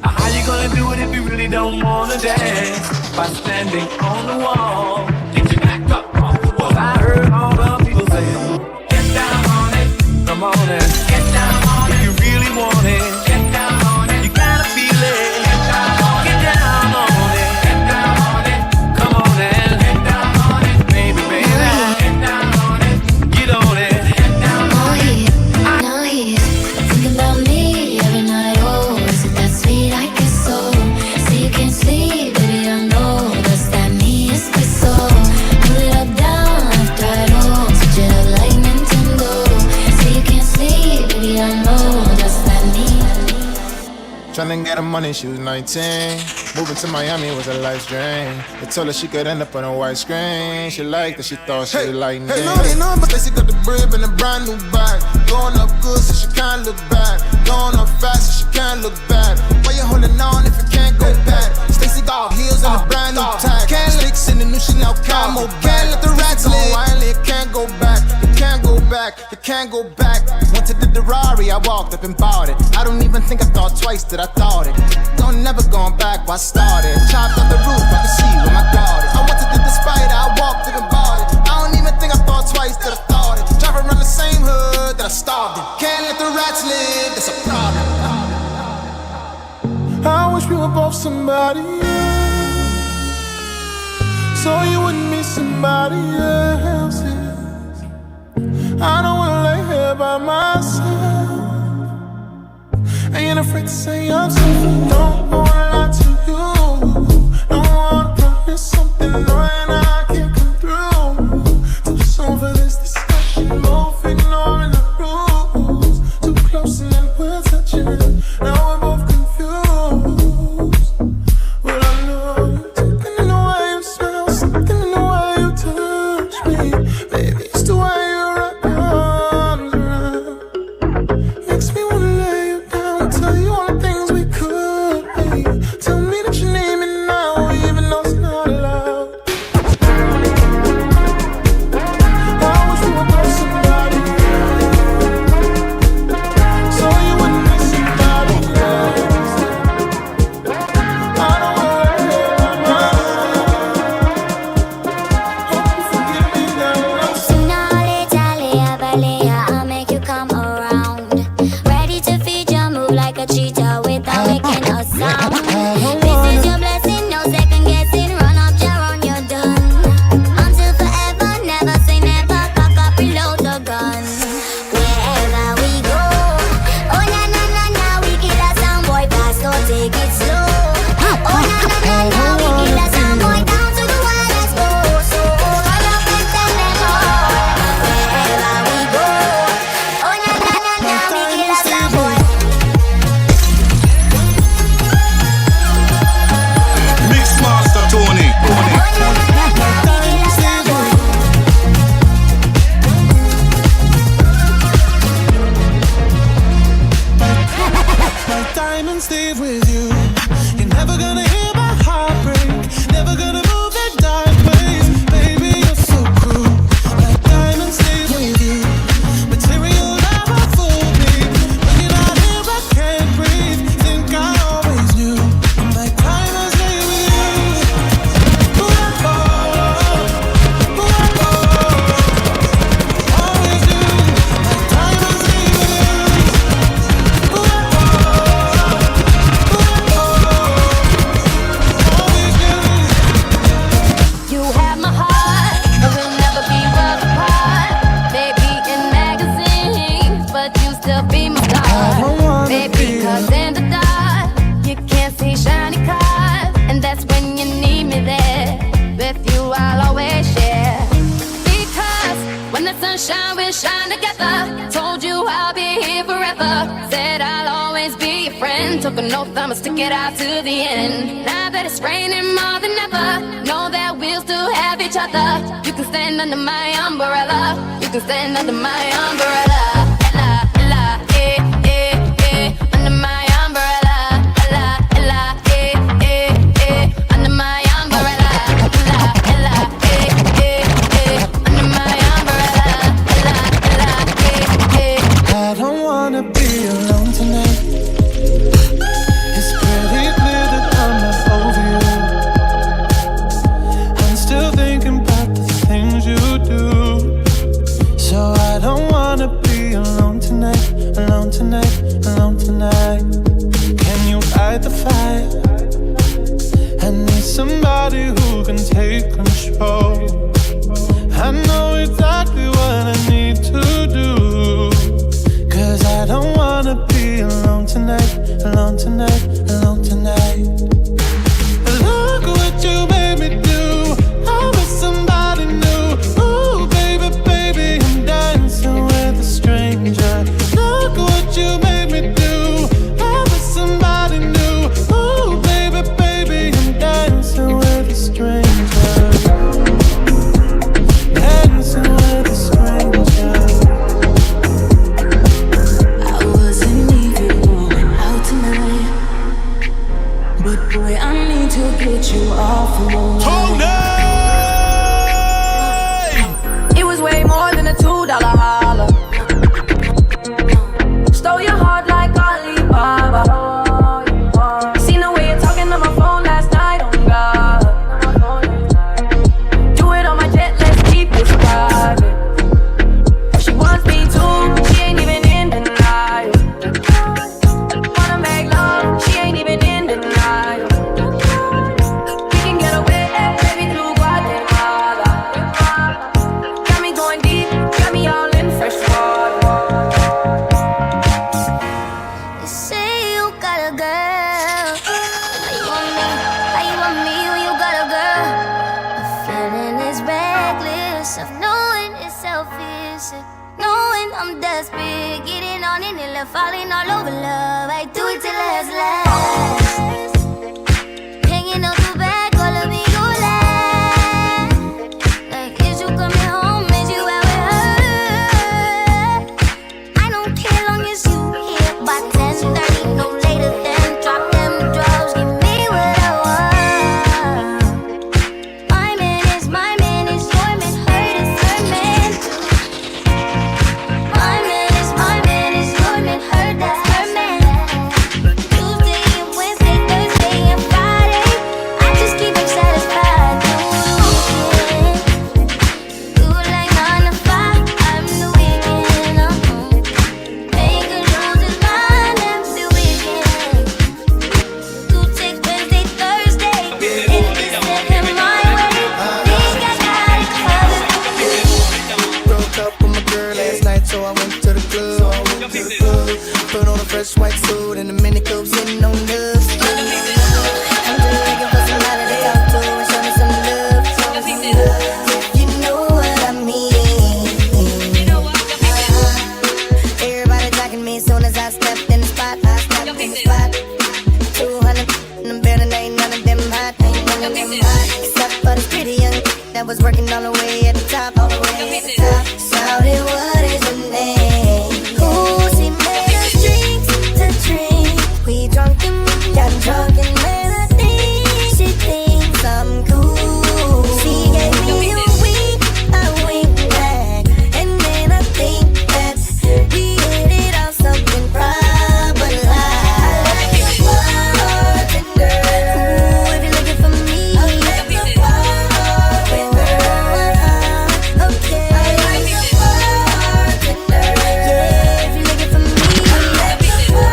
How you gonna do it if you really don't wanna dance? By standing on the wall, get your back up on the wall. I heard all the people saying, get down on it, come on and get down on it. If you really want it, get down on it. You gotta feel it, get down on it. Get down on it, get down on it. Come on and get down on it, baby, baby. Get down on it, get on it, get down on it. Now he's thinking about me every night. Oh, is it that sweet? I guess so. So you can't sleep, baby, I know. Does that mean it's my soul? Pull it up, down, left, right, oh. Switch it up like Nintendo. So you can't sleep, baby, I know. Does that mean? Tryna get her money, she was 19. Moving to Miami was a life drain. They told her she could end up on a white screen. She liked that, she thought she was like Hey, Lordy, no, but she got the brib and a brand new bag. Going up good, so she can't look back. Going up fast, so she can't look bad. Why you holding on if you can't go back? Stacy got heels and a brand new tag. Can't licks in the new Chanel camo. Can't let the rats live. Finally, it can't go back. can't go back. Went to the Ferrari, I walked up and bought it. I don't even think I thought twice that I thought it. Don't never going back where I started. Chopped off the roof, I can see where my God is. I went to the spider, I walked up and bought it. I don't even think I thought twice that I thought it. Drive around the same hood that I starved in. Can't let the rats live, that's a problem. I wish we were both somebody else, so you wouldn't be somebody else. I don't wanna lay here by myself. Ain't afraid to say I'm sorry. Don't wanna lie to you. Don't wanna promise something knowing I can't come through. Too soon for this discussion, both ignoring the rules. Too close and then we're touching. Now we're both confused. But I know something in the way you smell, something in the way you touch me. Baby, it's the way you wrap your arms around. Makes me wanna lay you down, tell you all the things we could be. Tell me that you need me now, even though it's not allowed. I wish we were both somebody else, so you wouldn't be somebody else. I don't wanna lay here by myself. Hope you forgive me now. Sooner or later, layer by layer, I'll make you come around. Ready to feed your move like a cheetah without making a sound. This is your blessing, no second guessing. Run up, jar on, you're done. Until forever, never say never. Cock up, reload the gun. Wherever we go, oh na na na na, we kill a sound boy fast, so take it slow. Oh na na na na, we kill a sound boy down to the wildest go. So run up and tell them all. Wherever we go, oh na na na na, we kill a sound boy. Mixmaster Tony. My diamonds stay with you. You're never gonna hear my heart break. Never gonna move in dark ways. Baby, you're so cruel. My diamonds stay with you. Material never fooled me. When you're not here, I can't breathe. Think I always knew. My diamonds stay with you. Ooh, oh, ooh, oh, always do. My diamonds stay with you. You have my heart, but we'll never be worlds apart. Baby in magazines, but you still be my star. Baby, 'cause in the dark, you can't see shiny cars, and that's when you need me there. With you, I'll always share. Because when the sun shines, we'll shine together. Told you I'll be here forever. Said I'll always be your friend. Took an oath, I'ma stick it out to the end. Now that it's raining more than ever, know that we'll still have each other. You can stand under my umbrella. You can stand under my umbrella. Ella, Ella, eh, eh, eh. Under my umbrella. Ella, Ella, eh, eh, eh. Under my umbrella. Ella, Ella, eh, eh, eh. Under my umbrella. Ella, Ella, eh, eh. I don't wanna be alone tonight. It's pretty clear that I'm not over you. I'm still thinking about the things you do. So I don't wanna be alone tonight, alone tonight, alone tonight. Can you fight the fire? I need somebody who can take control. I know exactly what I need to do. 'Cause I don't wanna be alone tonight, alone tonight, alone tonight. Look what you made me do. I'm with somebody new. Ooh, baby, baby, I'm dancing with a stranger. Look what you made me do. I'm with somebody new. Ooh, baby, baby, I'm dancing with a stranger. Dancing with a stranger. I wasn't even going out tonight, but boy, I need to get you off of my It was way more than a $2 holler. I'm desperate, getting on it and left, falling all over love. I do it till last. Hanging out the back, all of me go last. Like, is you coming home? Is you out with her? I don't care long as you here by 10:30, no later than drop them drugs. Give me what I want. My man is your man, hurt is her man. My man is your man, hurt that's her man. Tuesday and Wednesday, Thursday and Friday, I just keep him satisfied. Do like 9 to 5, I'm the weekend. Make a lose his mind every weekend. Do take Wednesday, Thursday, and just send him my way. Think I got it covered. Broke up with my girl last night, so I went to the club. Put on a fresh white suit and a mini coupe sitting on the stool. I'm just looking for somebody to talk to and show me some love. You know what I mean. Everybody jacking me as soon as I stepped in the spot. 200 in the building, ain't none of them hot. Except for this pretty young that was working all the way at the top. Shouted, what is your name? Ooh, she made us drinks to drink. We drunk and got drunk and made her think she thinks I'm cool. She gave me a wink, I wink back, and then I think that we hit it off something proper like bartender. Ooh, if you're looking for me, I'm the bartender. Okay, I'm the bartender. Yeah, if you're looking for me, I'm the bartender.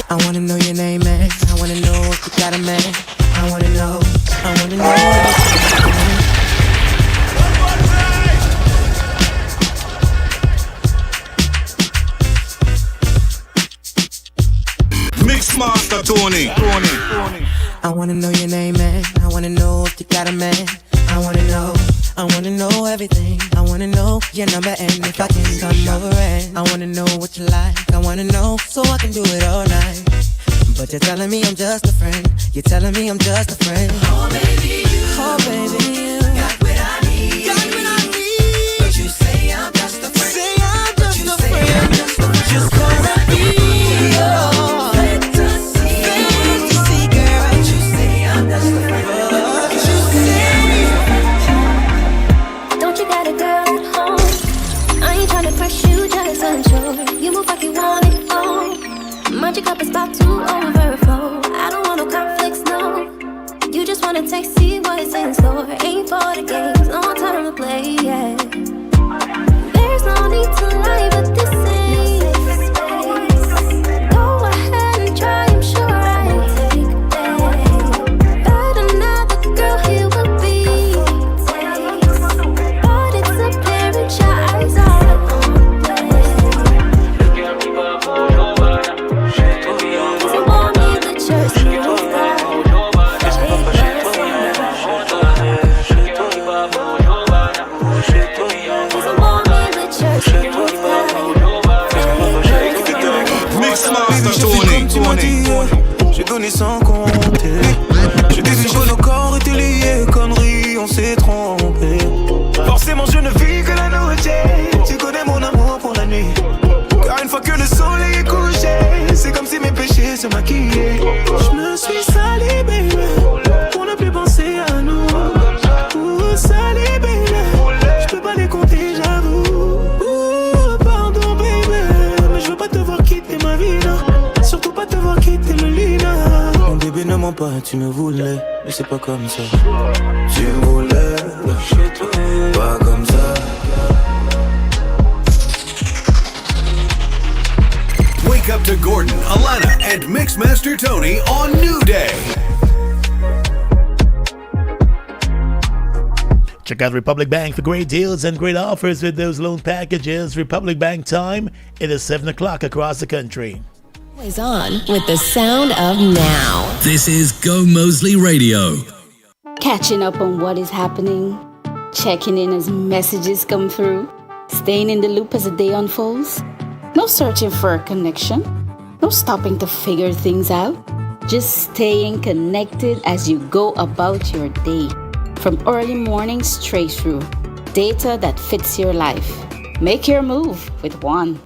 I wanna know your name, man. I wanna know if you got a man. I wanna know. Mixmaster Tony. I wanna know your name, man. I wanna know if you got a man. I wanna know everything. I wanna know your number and if I can come over and I wanna know what you like. I wanna know so I can do it all night. But you're telling me I'm just a friend. You're telling me I'm just a friend. Oh baby, you got what I need. But you say I'm just a friend. Just wanna be your fantasy girl. But you say I'm just a friend. Don't you got a girl at home? I ain't tryna press you, just unsure. You move like you want it all. Mind your cup is about to overflow. I don't want no conflicts, no. You just wanna taste, see what's in store. Ain't for the games, no time to play, yeah. There's no need to lie, but this ain't safe space. Go ahead and try, I'm sure I'll take that. But another girl here will be taste. But it's apparent your eyes are on play. So won't need the church to Mixmaster Tony. J'ai donné sans compter. J'ai dit que nos corps étaient liés, conneries, on s'est trompé. Forcément je ne vis que la nuit. Tu connais mon amour pour la nuit. Car une fois que le soleil est couché, c'est comme si mes péchés se maquillaient. Je me suis sali, baby, pour ne plus penser à nous. Sali, baby, je peux pas les compter, j'avoue. Pardon, baby, mais je veux pas te voir quitter ma vie, non. Surtout pas te voir quitter le lit, non. Mon bébé ne ment pas, tu me voulais, mais c'est pas comme ça. Tu me voulais, pas comme ça. Wake up to Gordon, Alana, and Mixmaster Tony on New Day. Check out Republic Bank for great deals and great offers with those loan packages. Republic Bank time, it is 7 o'clock across the country. Always on with the sound of now. This is Gomoseley Radio. Catching up on what is happening. checking in as messages come through, staying in the loop as the day unfolds. No searching for a connection, no stopping to figure things out. Just staying connected as you go about your day. From early morning straight through. Data that fits your life. Make your move with One.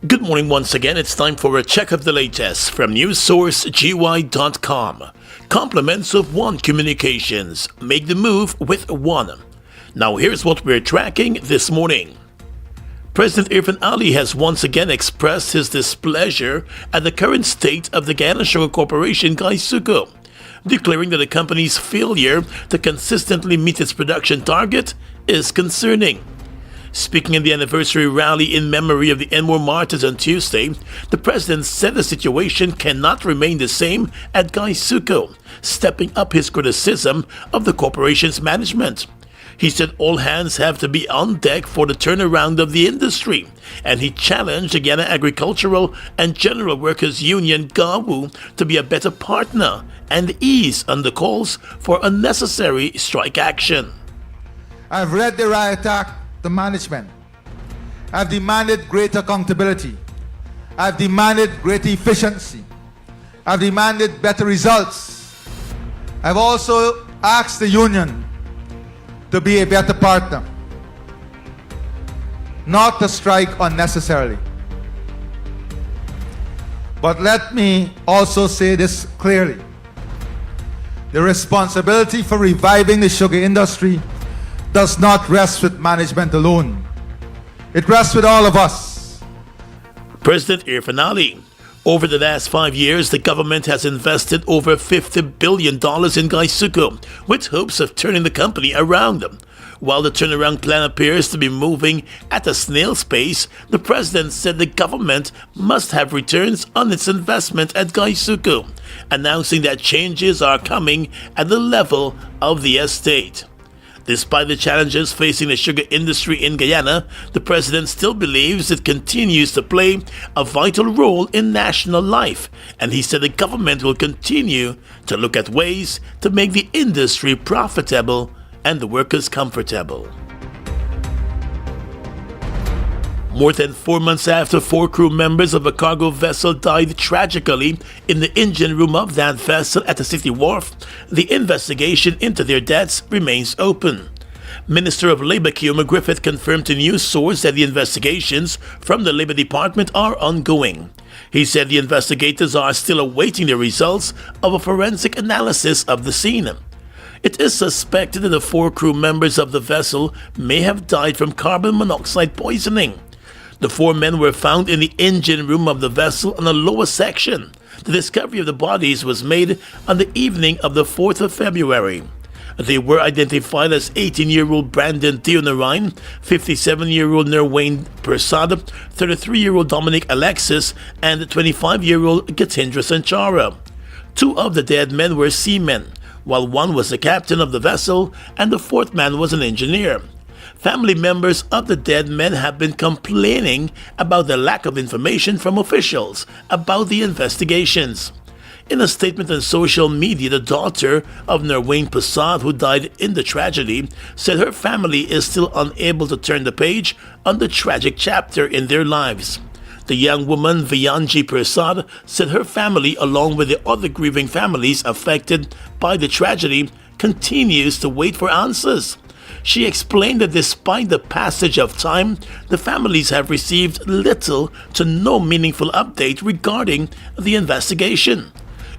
Good morning once again. It's time for a check of the latest from newssourcegi.com. Compliments of One Communications. Make the move with One. Now here's what we're tracking this morning. President Irfan Ali has once again expressed his displeasure at the current state of the Guyana Sugar Corporation Gaisuco, declaring that the company's failure to consistently meet its production target is concerning. Speaking in the anniversary rally in memory of the Enmore martyrs on Tuesday, the president said the situation cannot remain the same at Gaisuco, stepping up his criticism of the corporation's management. He said all hands have to be on deck for the turnaround of the industry, and he challenged the Guyana Agricultural and General Workers Union GAWU to be a better partner and ease on the calls for unnecessary strike action. I've read the riot act to management. I've demanded greater accountability. I've demanded greater efficiency. I've demanded better results. I've also asked the union to be a better partner, not to strike unnecessarily. But let me also say this clearly. The responsibility for reviving the sugar industry does not rest with management alone. It rests with all of us. President Irfan Ali. Over the last 5 years, the government has invested over $50 billion in Gaisuco, with hopes of turning the company around. While the turnaround plan appears to be moving at a snail's pace, the president said the government must have returns on its investment at Gaisuco, announcing that changes are coming at the level of the estate. Despite the challenges facing the sugar industry in Guyana, the president still believes it continues to play a vital role in national life, and he said the government will continue to look at ways to make the industry profitable and the workers comfortable. More than 4 months after 4 crew members of a cargo vessel died tragically in the engine room of that vessel at the City Wharf, the investigation into their deaths remains open. Minister of Labour Keoma Griffith confirmed to News Source that the investigations from the Labour Department are ongoing. He said the investigators are still awaiting the results of a forensic analysis of the scene. It is suspected that the 4 crew members of the vessel may have died from carbon monoxide poisoning. The 4 men were found in the engine room of the vessel on the lower section. The discovery of the bodies was made on the evening of the 4th of February. They were identified as 18-year-old Brandon Theonarine, 57-year-old Nerwayne Persad, 33-year-old Dominic Alexis, and 25-year-old Gatindra Sanchara. 2 of the dead men were seamen, while 1 was the captain of the vessel and the 4th man was an engineer. Family members of the dead men have been complaining about the lack of information from officials about the investigations. In a statement on social media, the daughter of Nerwayne Persad, who died in the tragedy, said her family is still unable to turn the page on the tragic chapter in their lives. The young woman, Vianji Persad, said her family, along with the other grieving families affected by the tragedy, continues to wait for answers. She explained that despite the passage of time, the families have received little to no meaningful update regarding the investigation.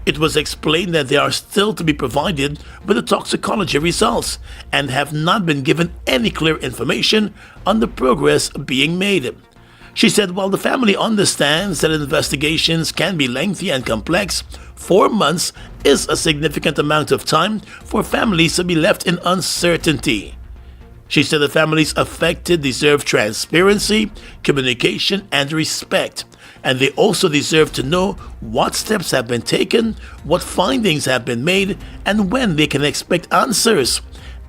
It was explained that they are still to be provided with the toxicology results and have not been given any clear information on the progress being made. She said while the family understands that investigations can be lengthy and complex, 4 months is a significant amount of time for families to be left in uncertainty. She said the families affected deserve transparency, communication, and respect, and they also deserve to know what steps have been taken, what findings have been made, and when they can expect answers.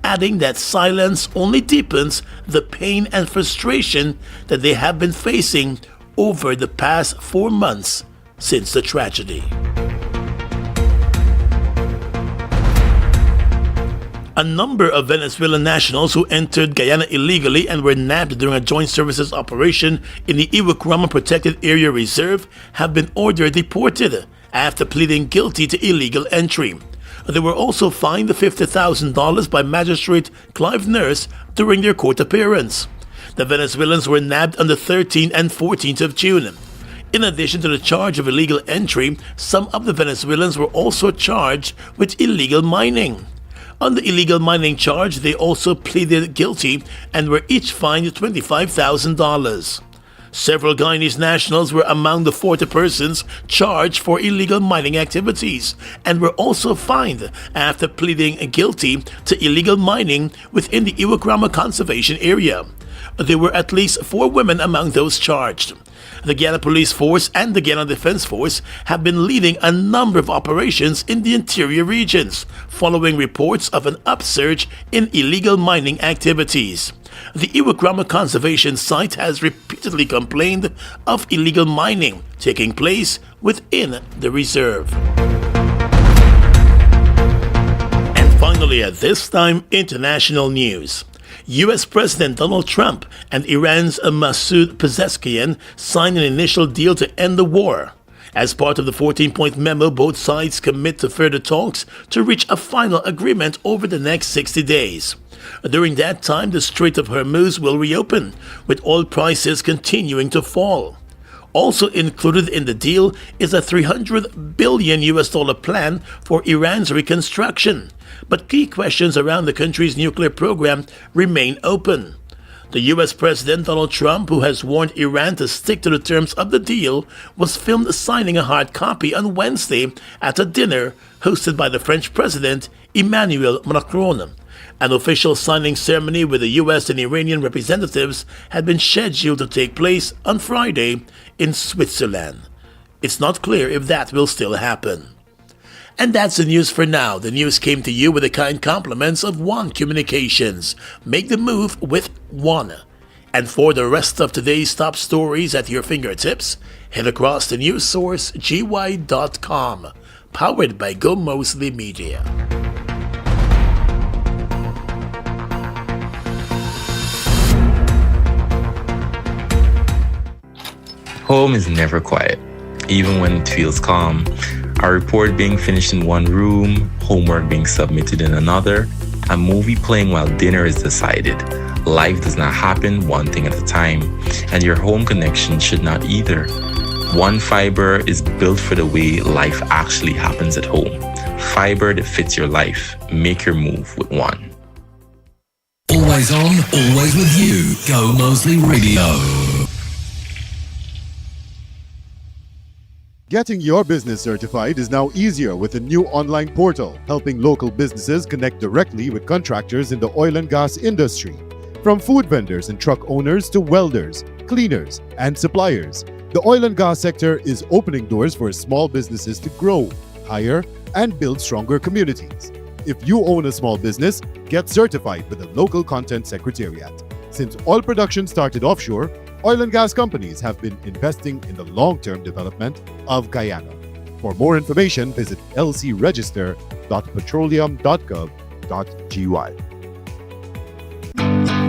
adding that silence only deepens the pain and frustration that they have been facing over the past 4 months since the tragedy. A number of Venezuelan nationals who entered Guyana illegally and were nabbed during a joint services operation in the Iwakrama Protected Area Reserve have been ordered deported after pleading guilty to illegal entry. They were also fined $50,000 by Magistrate Clive Nurse during their court appearance. The Venezuelans were nabbed on the 13th and 14th of June. In addition to the charge of illegal entry, some of the Venezuelans were also charged with illegal mining. On the illegal mining charge, they also pleaded guilty and were each fined $25,000. Several Guyanese nationals were among the 40 persons charged for illegal mining activities and were also fined after pleading guilty to illegal mining within the Iwakrama Conservation Area. There were at least 4 women among those charged. The Guyana Police Force and the Guyana Defense Force have been leading a number of operations in the interior regions, following reports of an upsurge in illegal mining activities. The Iwakrama Conservation Site has repeatedly complained of illegal mining taking place within the reserve. And finally, at this time, international news. U.S. President Donald Trump and Iran's Masoud Pezeshkian signed an initial deal to end the war. As part of the 14-point memo, both sides commit to further talks to reach a final agreement over the next 60 days. During that time, the Strait of Hormuz will reopen, with oil prices continuing to fall. Also included in the deal is a $300 billion plan for Iran's reconstruction. But key questions around the country's nuclear program remain open. The U.S. President Donald Trump, who has warned Iran to stick to the terms of the deal, was filmed signing a hard copy on Wednesday at a dinner hosted by the French President Emmanuel Macron. An official signing ceremony with the U.S. and Iranian representatives had been scheduled to take place on Friday in Switzerland. It's not clear if that will still happen. And that's the news for now. The news came to you with the kind compliments of One Communications. Make the move with One. And for the rest of today's top stories at your fingertips, head across to newssource.gy.com, powered by Gomoseley Media. Home is never quiet, even when it feels calm. A report being finished in one room, homework being submitted in another, a movie playing while dinner is decided. Life does not happen one thing at a time, and your home connection should not either. One Fiber is built for the way life actually happens at home. Fiber that fits your life. Make your move with One. Always on, always with you. Gomoseley Radio. Getting your business certified is now easier with a new online portal, helping local businesses connect directly with contractors in the oil and gas industry. From food vendors and truck owners to welders, cleaners, and suppliers, the oil and gas sector is opening doors for small businesses to grow, hire, and build stronger communities. If you own a small business, get certified with a local content secretariat. Since oil production started offshore, oil and gas companies have been investing in the long-term development of Guyana. For more information, visit lcregister.petroleum.gov.gy.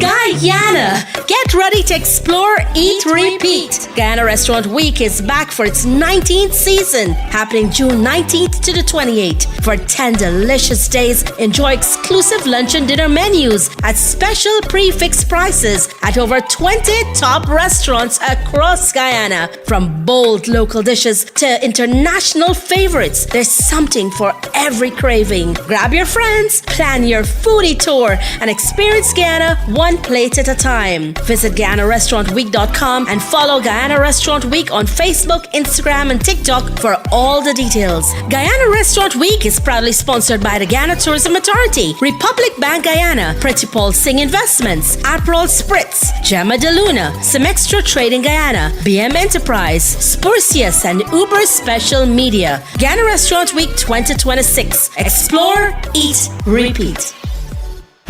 Guyana! Get ready to explore, eat, repeat. Guyana Restaurant Week is back for its 19th season, happening June 19th to the 28th. For 10 delicious days, enjoy exclusive lunch and dinner menus at special prefix prices at over 20 top restaurants across Guyana. From bold local dishes to international favorites, there's something for every craving. Grab your friends, plan your foodie tour, and experience Guyana one plate at a time. Visit GuyanaRestaurantWeek.com and follow Guyana Restaurant Week on Facebook, Instagram, and TikTok for all the details. Guyana Restaurant Week is proudly sponsored by the Guyana Tourism Authority, Republic Bank Guyana, Pretty Paul Singh Investments, Aperol Spritz, Gemma de Luna, Semextra Trading Guyana, BM Enterprise, Spursius, and Uber Special Media. Guyana Restaurant Week 2026. Explore, eat, repeat.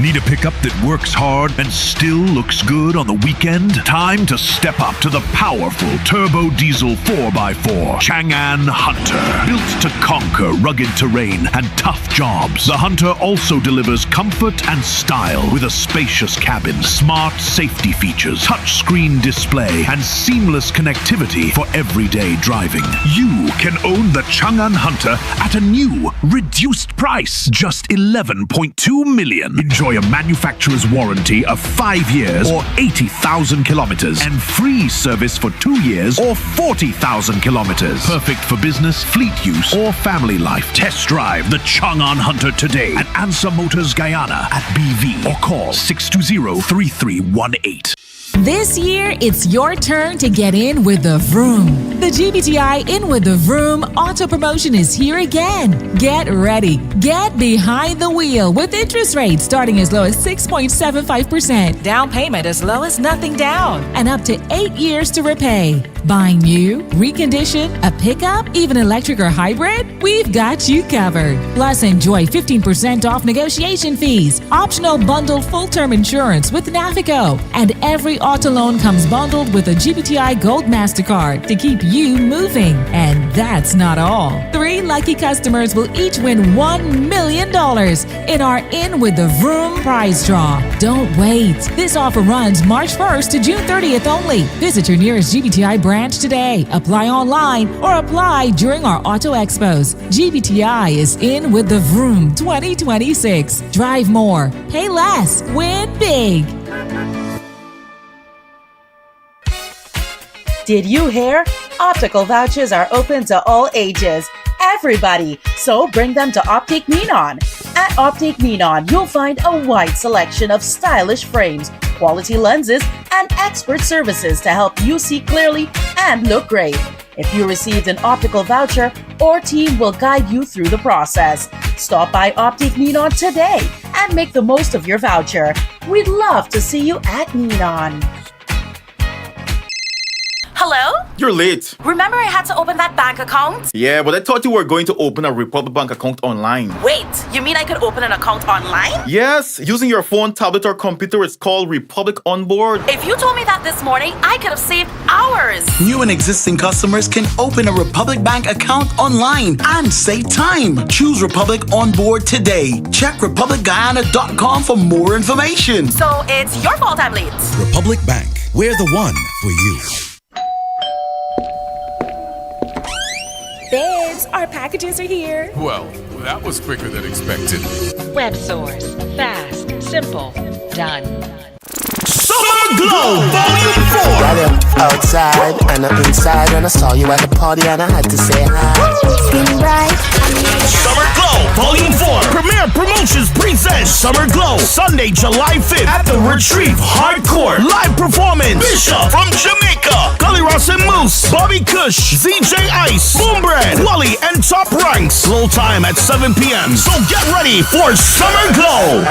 Need a pickup that works hard and still looks good on the weekend? Time to step up to the powerful turbo diesel 4x4 Chang'an Hunter. Built to conquer rugged terrain and tough jobs, the Hunter also delivers comfort and style with a spacious cabin, smart safety features, touchscreen display, and seamless connectivity for everyday driving. You can own the Chang'an Hunter at a new, reduced price, just $11.2 million. Enjoy a manufacturer's warranty of 5 years or 80,000 kilometers and free service for 2 years or 40,000 kilometers. Perfect for business, fleet use, or family life. Test drive the Chang'an Hunter today at Ansa Motors Guyana at BV or call 620-3318. This year, it's your turn to get in with the vroom. The GBTI In With the Vroom auto promotion is here again. Get ready. Get behind the wheel with interest rates starting as low as 6.75%, down payment as low as nothing down, and up to 8 years to repay. Buy new, recondition, a pickup, even electric or hybrid? We've got you covered. Plus, enjoy 15% off negotiation fees, optional bundled full-term insurance with Navico, and every auto loan comes bundled with a GBTI Gold MasterCard to keep you moving. And that's not all. 3 lucky customers will each win $1 million in our In With the Vroom prize draw. Don't wait. This offer runs March 1st to June 30th only. Visit your nearest GBTI branch today. Apply online or apply during our auto expos. GBTI is In With the Vroom 2026. Drive more, pay less, win big. Did you hear? Optical vouchers are open to all ages. Everybody, so bring them to Optic Menon. At Optic Menon, you'll find a wide selection of stylish frames, quality lenses, and expert services to help you see clearly and look great. If you received an optical voucher, our team will guide you through the process. Stop by Optic Menon today and make the most of your voucher. We'd love to see you at Menon. Hello? You're late. Remember I had to open that bank account? Yeah, but I thought you were going to open a Republic Bank account online. Wait, you mean I could open an account online? Yes, using your phone, tablet, or computer. It's called Republic Onboard. If you told me that this morning, I could have saved hours. New and existing customers can open a Republic Bank account online and save time. Choose Republic Onboard today. Check republicguyana.com for more information. So it's your fault I'm late. Republic Bank. We're the one for you. Babes, our packages are here. Well, that was quicker than expected. Web Source. Fast. Simple. Done. Summer Glow Volume 4. Got him outside and I'm inside when I saw you at the party and I had to say hi. Skin bright. Summer Glow Volume 4. Premier Promotions presents Summer Glow Sunday, July 5th at the Retrieve Hardcore Live Performance. Bishop from Jamaica, Gully Ross and Moose, Bobby Kush, ZJ Ice, Boombread, Wally, and Top Ranks. Slow time at 7 p.m. So get ready for Summer Glow.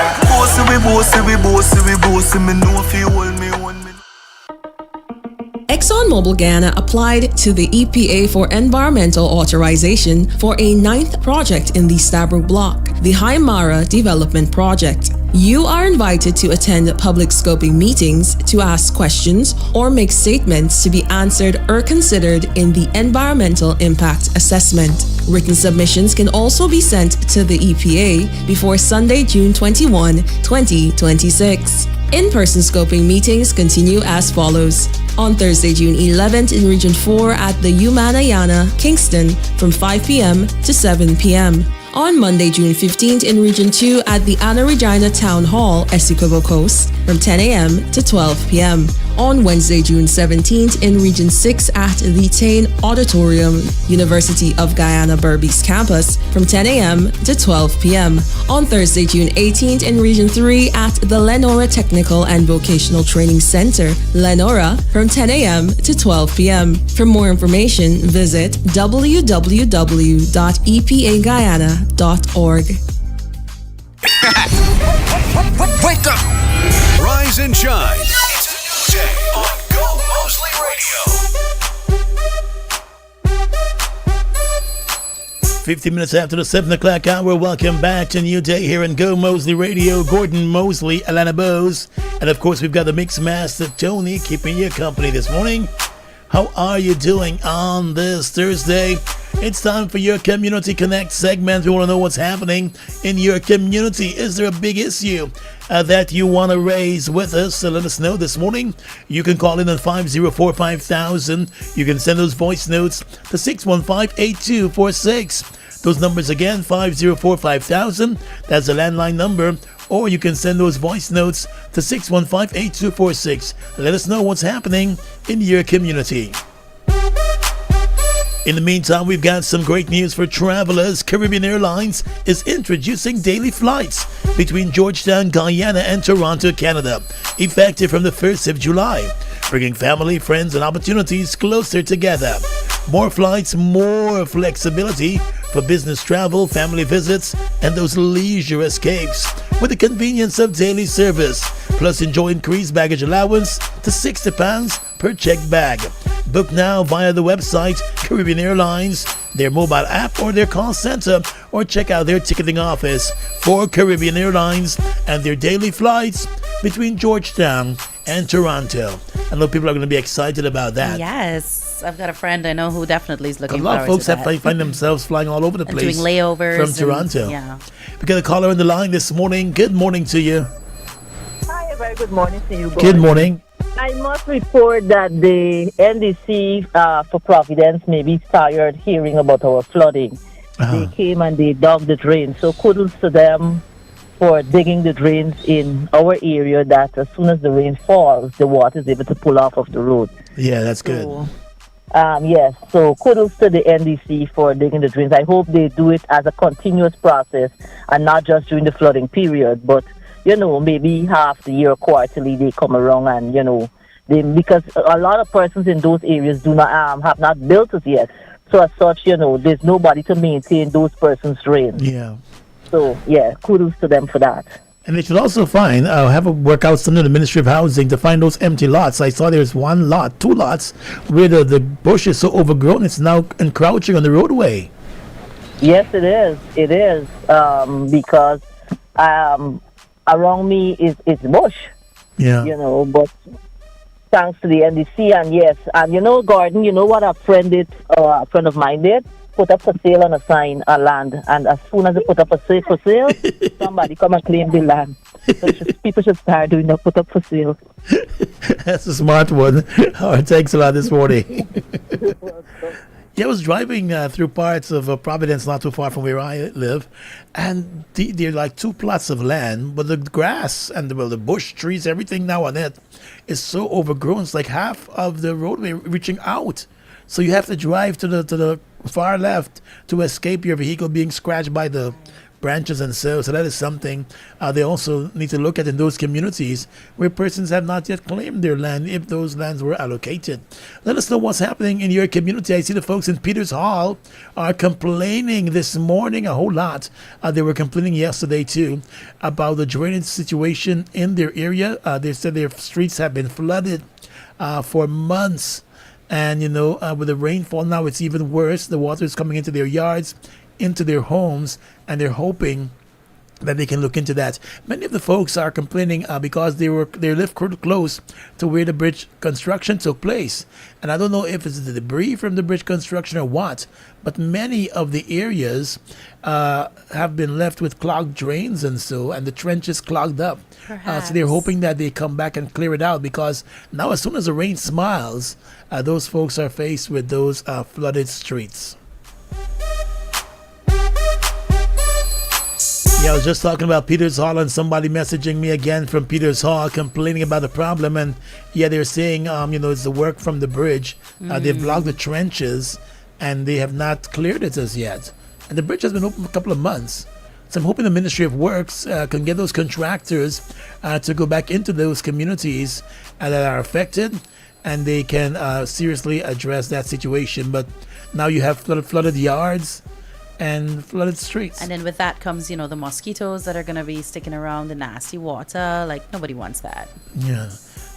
ExxonMobil Ghana applied to the EPA for environmental authorization for a 9th project in the Stabroek Block, the Haimara Development Project. You are invited to attend public scoping meetings to ask questions or make statements to be answered or considered in the Environmental Impact Assessment. Written submissions can also be sent to the EPA before Sunday, June 21, 2026. In-person scoping meetings continue as follows. On Thursday, June 11th in Region 4 at the Umanayana, Kingston from 5 p.m. to 7 p.m. On Monday, June 15th in Region 2 at the Anna Regina Town Hall, Essequibo Coast from 10 a.m. to 12 p.m. On Wednesday, June 17th in Region 6 at the Tain Auditorium, University of Guyana Berbice campus from 10 a.m. to 12 p.m. On Thursday, June 18th in Region 3 at the Lenora Technical and Vocational Training Center, Lenora, from 10 a.m. to 12 p.m. For more information, visit www.epaguyana.org. Wake up! Rise and shine. It's a new day on Gomoseley Radio. 50 minutes after the 7 o'clock hour. Welcome back to a new day here in Gomoseley Radio. Gordon Mosley, Alana Bose, and of course we've got the Mix Master Tony keeping you company this morning. How are you doing on this Thursday? It's time for your Community Connect segment. We want to know what's happening in your community. Is there a big issue that you want to raise with us? So let us know this morning. You can call in on 504-5000. You can send those voice notes to 615-8246. Those numbers again, 504-5000. That's the landline number. Or you can send those voice notes to 615-8246. Let us know what's happening in your community. In the meantime, we've got some great news for travelers. Caribbean Airlines is introducing daily flights between Georgetown, Guyana, and Toronto, Canada, effective from the 1st of July, bringing family, friends, and opportunities closer together. More flights, more flexibility for business travel, family visits, and those leisure escapes, with the convenience of daily service. Plus, enjoy increased baggage allowance to £60 per checked bag. Book now via the website Caribbean Airlines, their mobile app, or their call center, or check out their ticketing office for Caribbean Airlines and their daily flights between Georgetown and Toronto. I know people are going to be excited about that. Yes, I've got a friend I know who definitely is looking a forward lot of folks to have that. find themselves flying all over the And place, doing layovers from and- Toronto. yeah. We got a caller on the line this morning. Good morning to you. Hi, a very good morning to you both. Good morning. I must report that the NDC for Providence may be tired hearing about our flooding. They came and they dug the drain. So kudos to them for digging the drains in our area that as soon as the rain falls, the water is able to pull off of the road. Yeah, that's good. Yes, so kudos to the NDC for digging the drains. I hope they do it as a continuous process and not just during the flooding period, but maybe half the year, quarterly, they come around and, because a lot of persons in those areas do not have not built it yet. So as such, there's nobody to maintain those persons' drains. Yeah. So, yeah, kudos to them for that. And they should also find, have a work out under the Ministry of Housing to find those empty lots. I saw there's one lot, two lots, where the bush is so overgrown it's now encroaching on the roadway. Yes, it is. It is. Because around me is bush. Yeah. But thanks to the NDC, and yes, and Gordon, what a friend of mine did? Put up for sale on a sign, a land, and as soon as they put up for sale, somebody come and claim the land. So people should start doing that, put up for sale. That's a smart one. All right, thanks a lot this morning. Yeah, I was driving through parts of Providence, not too far from where I live, and there are like two plots of land, but the grass and the bush, trees, everything now on it is so overgrown. It's like half of the roadway reaching out. So you have to drive to the far left to escape your vehicle being scratched by the branches and so that is something they also need to look at in those communities where persons have not yet claimed their land, if those lands were allocated. Let us know what's happening in your community. I see the folks in Peters Hall are complaining this morning a whole lot. They were complaining yesterday too about the drainage situation in their area. They said their streets have been flooded for months. And, with the rainfall now, it's even worse. The water is coming into their yards, into their homes, and they're hoping that they can look into that. Many of the folks are complaining because they live close to where the bridge construction took place. And I don't know if it's the debris from the bridge construction or what, but many of the areas have been left with clogged drains and the trenches clogged up. So they're hoping that they come back and clear it out, because now as soon as the rain smiles, those folks are faced with those flooded streets. Yeah, I was just talking about Peters Hall and somebody messaging me again from Peters Hall complaining about the problem. And yeah, they're saying, it's the work from the bridge. They've blocked the trenches and they have not cleared it as yet. And the bridge has been open for a couple of months. So I'm hoping the Ministry of Works can get those contractors to go back into those communities that are affected, and they can seriously address that situation. But now you have flooded yards and flooded streets. And then with that comes, the mosquitoes that are going to be sticking around, the nasty water. Like, nobody wants that. Yeah,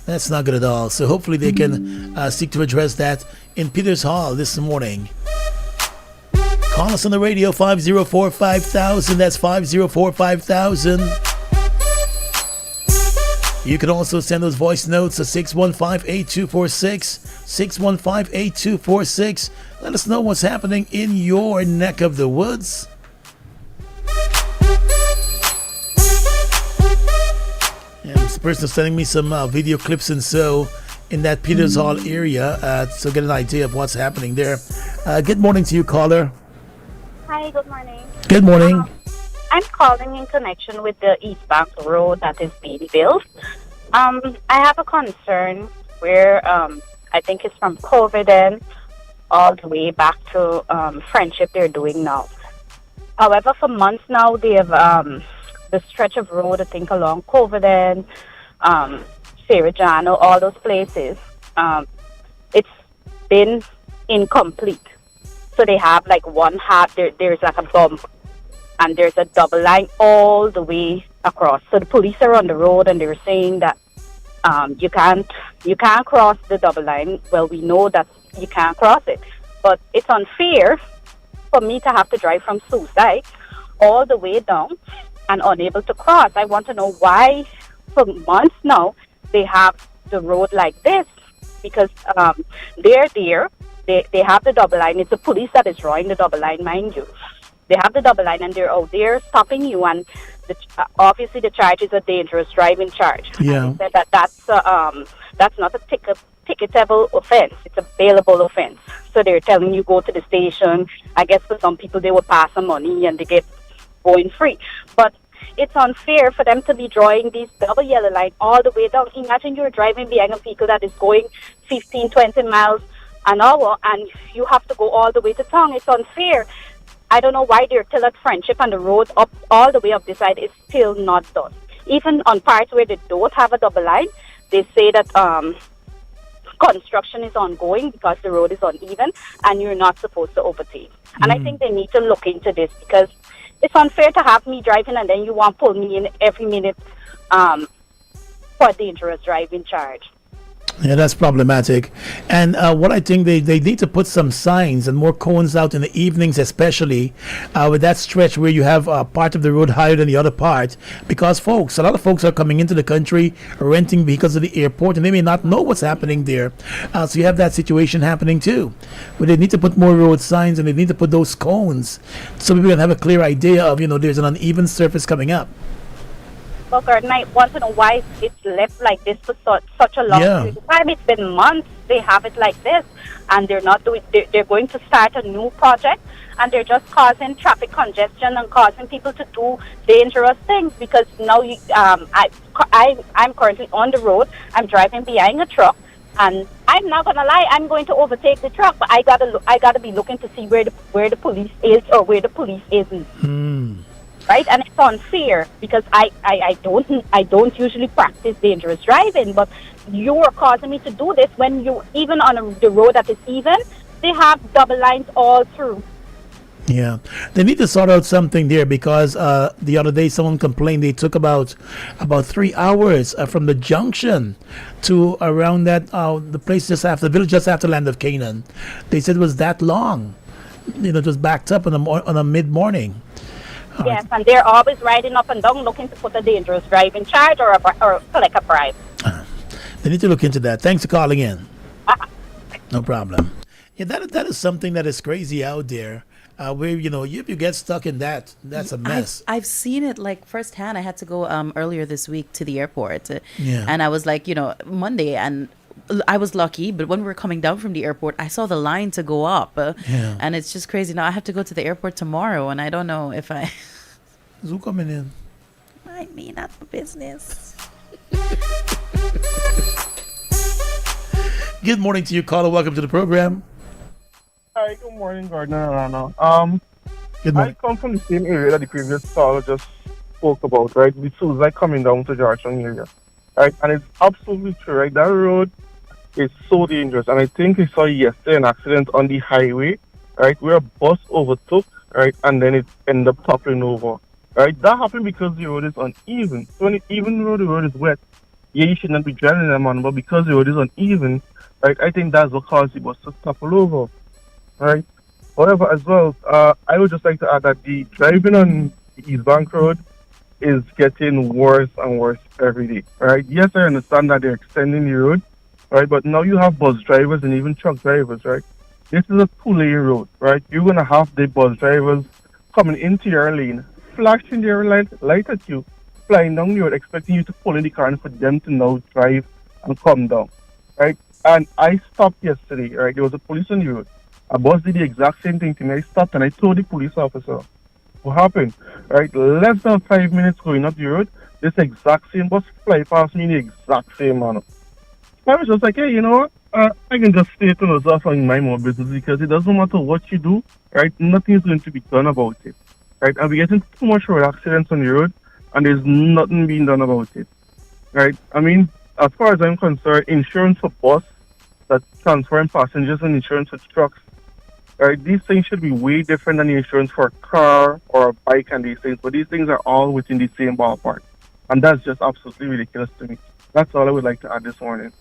that's not good at all. So hopefully they can seek to address that in Peters Hall this morning. Call us on the radio, 504-5000. That's 504-5000. You can also send those voice notes to 615-8246. 615-8246. Let us know what's happening in your neck of the woods. Yeah, this person is sending me some video clips and so in that Peters Hall area to get an idea of what's happening there. Good morning to you, caller. Hi, good morning. Good morning. I'm calling in connection with the East Bank Road that is being built. I have a concern where I think it's from COVID and all the way back to Friendship they're doing now. However, for months now, they have the stretch of road, I think, along Covenden, Serrajano, all those places, it's been incomplete. So they have like one half, there's like a bump, and there's a double line all the way across. So the police are on the road, and they're saying that you can't cross the double line. Well, we know that you can't cross it, but it's unfair for me to have to drive from Suicide all the way down and unable to cross. I want to know why for months now they have the road like this, because they're there. They have the double line. It's the police that is drawing the double line, mind you. They have the double line, and they're out there stopping you, and obviously the charge is a dangerous driving charge. Yeah. And they said that's not a ticketable offense. It's a bailable offense. So they're telling you go to the station. I guess for some people they would pass some money and they get going free. But it's unfair for them to be drawing these double yellow line all the way down. Imagine you're driving behind a vehicle that is going 15, 20 miles an hour, and you have to go all the way to town. It's unfair. I don't know why they're still at Friendship and the road up all the way up this side is still not done. Even on parts where they don't have a double line, they say that construction is ongoing because the road is uneven and you're not supposed to overtake. And I think they need to look into this, because it's unfair to have me driving and then you want to pull me in every minute for dangerous driving charge. Yeah, that's problematic. And what I think they need to put some signs and more cones out in the evenings, especially with that stretch where you have part of the road higher than the other part. Because a lot of folks are coming into the country renting because of the airport, and they may not know what's happening there. So you have that situation happening too. But they need to put more road signs, and they need to put those cones so people can have a clear idea of, there's an uneven surface coming up. Well, Gordon, I want to know why it's left like this for such a long period of time. It's been months they have it like this, and they're not doing. They're going to start a new project, and they're just causing traffic congestion and causing people to do dangerous things. Because now I'm currently on the road. I'm driving behind a truck, and I'm not gonna lie. I'm going to overtake the truck, but I gotta be looking to see where the police is or where the police isn't. Right, and it's unfair because I don't usually practice dangerous driving, but you are causing me to do this when you even on the road that is even, they have double lines all through. Yeah, they need to sort out something there, because the other day someone complained they took about 3 hours from the junction to around that the place just after the village just after Land of Canaan. They said it was that long. It was backed up on a mid morning. Yes, and they're always riding up and down looking to put a dangerous driving charge or collect a bribe. They need to look into that. Thanks for calling in. No problem. Yeah, that is something that is crazy out there. Where if you get stuck in that's a mess. I've seen it like firsthand. I had to go earlier this week to the airport, and I was like, Monday, and I was lucky, but when we were coming down from the airport, I saw the line to go up, and it's just crazy. Now I have to go to the airport tomorrow, and I don't know if I. Who's coming in? I mean, that's my business. Good morning to you, caller. Welcome to the program. Hi, good morning, Gordon and Alana. Good morning. I come from the same area that the previous caller just spoke about, right? With Suicide coming down to Georgetown area. Right, and it's absolutely true, right? That road is so dangerous, and I think we saw yesterday an accident on the highway, right, where a bus overtook, right, and then it ended up toppling over, right? That happened because the road is uneven. So even though the road is wet, you should not be driving them on, but because the road is uneven, right, I think that's what caused the bus to topple over, right? However, as well, I would just like to add that the driving on the East Bank Road is getting worse and worse every day. Right? Yes, I understand that they're extending the road, right? But now you have bus drivers and even truck drivers, right? This is a two-lane road, right? You're gonna have the bus drivers coming into your lane, flashing their light at you, flying down the road, expecting you to pull in the car and for them to now drive and come down, right? And I stopped yesterday, right? There was a police on the road. A bus did the exact same thing to me. I stopped and I told the police officer what happened, right? Less than 5 minutes going up the road, this exact same bus fly past me in the exact same manner. I was just like, hey, you know what? I can just stay to myself and mind my business because it doesn't matter what you do, right? Nothing is going to be done about it, right? And we're getting too much road accidents on the road and there's nothing being done about it, right? I mean, as far as I'm concerned, insurance for bus that's transferring passengers and insurance for trucks, right? These things should be way different than the insurance for a car or a bike and these things, but these things are all within the same ballpark. And that's just absolutely ridiculous to me. That's all I would like to add this morning.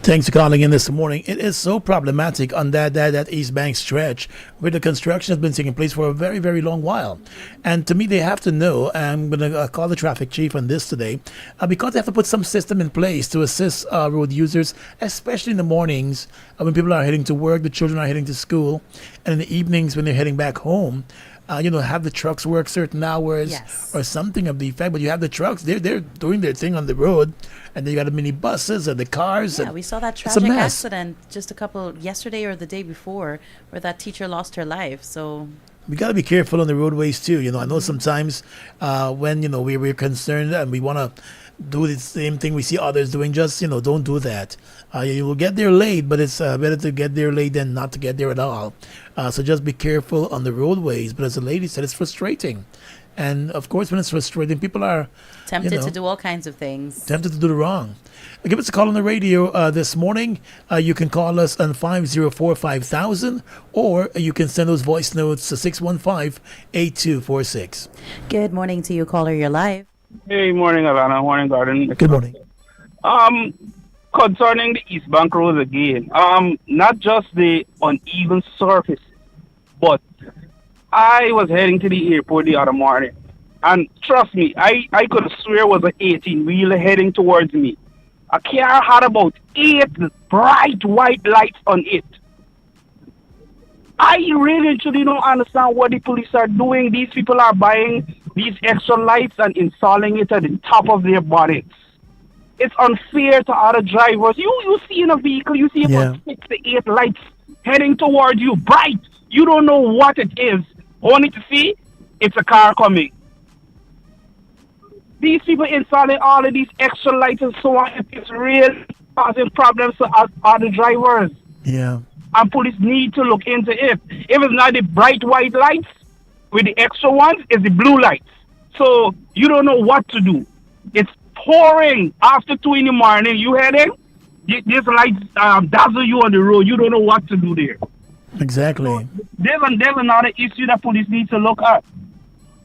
Thanks for calling in this morning. It is so problematic on that East Bank stretch where the construction has been taking place for a very, very long while. And to me, they have to know, I'm going to call the traffic chief on this today, because they have to put some system in place to assist road users, especially in the mornings when people are heading to work, the children are heading to school, and in the evenings when they're heading back home. Have the trucks work certain hours or something of the effect. But you have the trucks, they're doing their thing on the road. And then you got the mini buses and the cars. Yeah, we saw that tragic accident just yesterday or the day before where that teacher lost her life. So we got to be careful on the roadways too. I know sometimes when, we're concerned and we want to do the same thing we see others doing, just, don't do that. You will get there late, but it's better to get there late than not to get there at all. So just be careful on the roadways. But as the lady said, it's frustrating. And of course, when it's frustrating, people are tempted to do all kinds of things. Tempted to do the wrong. Give us a call on the radio this morning. You can call us on 504-5000, or you can send those voice notes to 615-8246. Good morning to you, caller. You're live. Hey, morning, Alana. Morning, Garden. Good morning. Concerning the East Bank Road again, not just the uneven surface, but I was heading to the airport the other morning, and trust me, I could have swear it was an 18-wheeler heading towards me. A car had about 8 bright white lights on it. I really truly don't understand what the police are doing. These people are buying these extra lights and installing it at the top of their bonnets. It's unfair to other drivers. You see in a vehicle, you see about 6 to 8 lights heading towards you, bright. You don't know what it is. Only to see it's a car coming. These people installing all of these extra lights and so on, it's really causing problems to other drivers. Yeah. And police need to look into it. If it's not the bright white lights with the extra ones, it's the blue lights. So you don't know what to do. It's pouring after 2 in the morning. You heading? These lights dazzle you on the road. You don't know what to do there. Exactly. So there's another issue that police need to look at.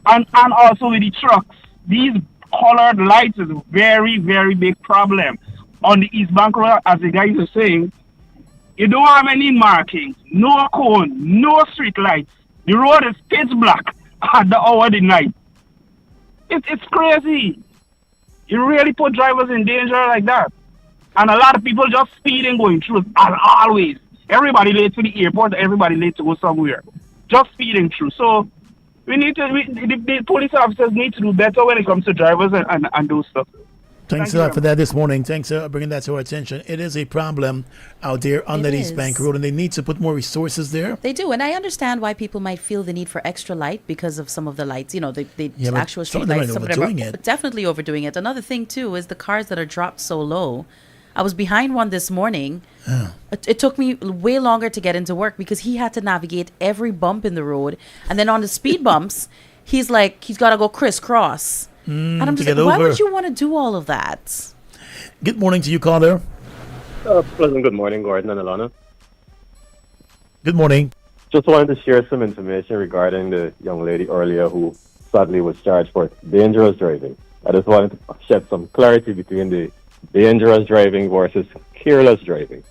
And also with the trucks. These colored lights is a very, very big problem. On the East Bank Road, as the guys are saying, you don't have any markings, no cone, no street lights. The road is pitch black at the hour of the night. It's crazy. You really put drivers in danger like that. And a lot of people just speeding going through, as always. Everybody late to the airport, everybody late to go somewhere. Just speeding through. So the police officers need to do better when it comes to drivers and those stuff. Thanks a lot for that this morning. Thanks for bringing that to our attention. It is a problem out there on that East Bank Road, and they need to put more resources there. They do, and I understand why people might feel the need for extra light because of some of the lights. The actual street lights. Some of them are definitely overdoing it. Another thing, too, is the cars that are dropped so low. I was behind one this morning. It took me way longer to get into work because he had to navigate every bump in the road. And then on the speed bumps, he's got to go crisscross. And I'm just like, why would you want to do all of that? Good morning to you, caller. Pleasant good morning, Gordon and Alana. Good morning. Just wanted to share some information regarding the young lady earlier who sadly was charged for dangerous driving. I just wanted to shed some clarity between the dangerous driving versus careless driving.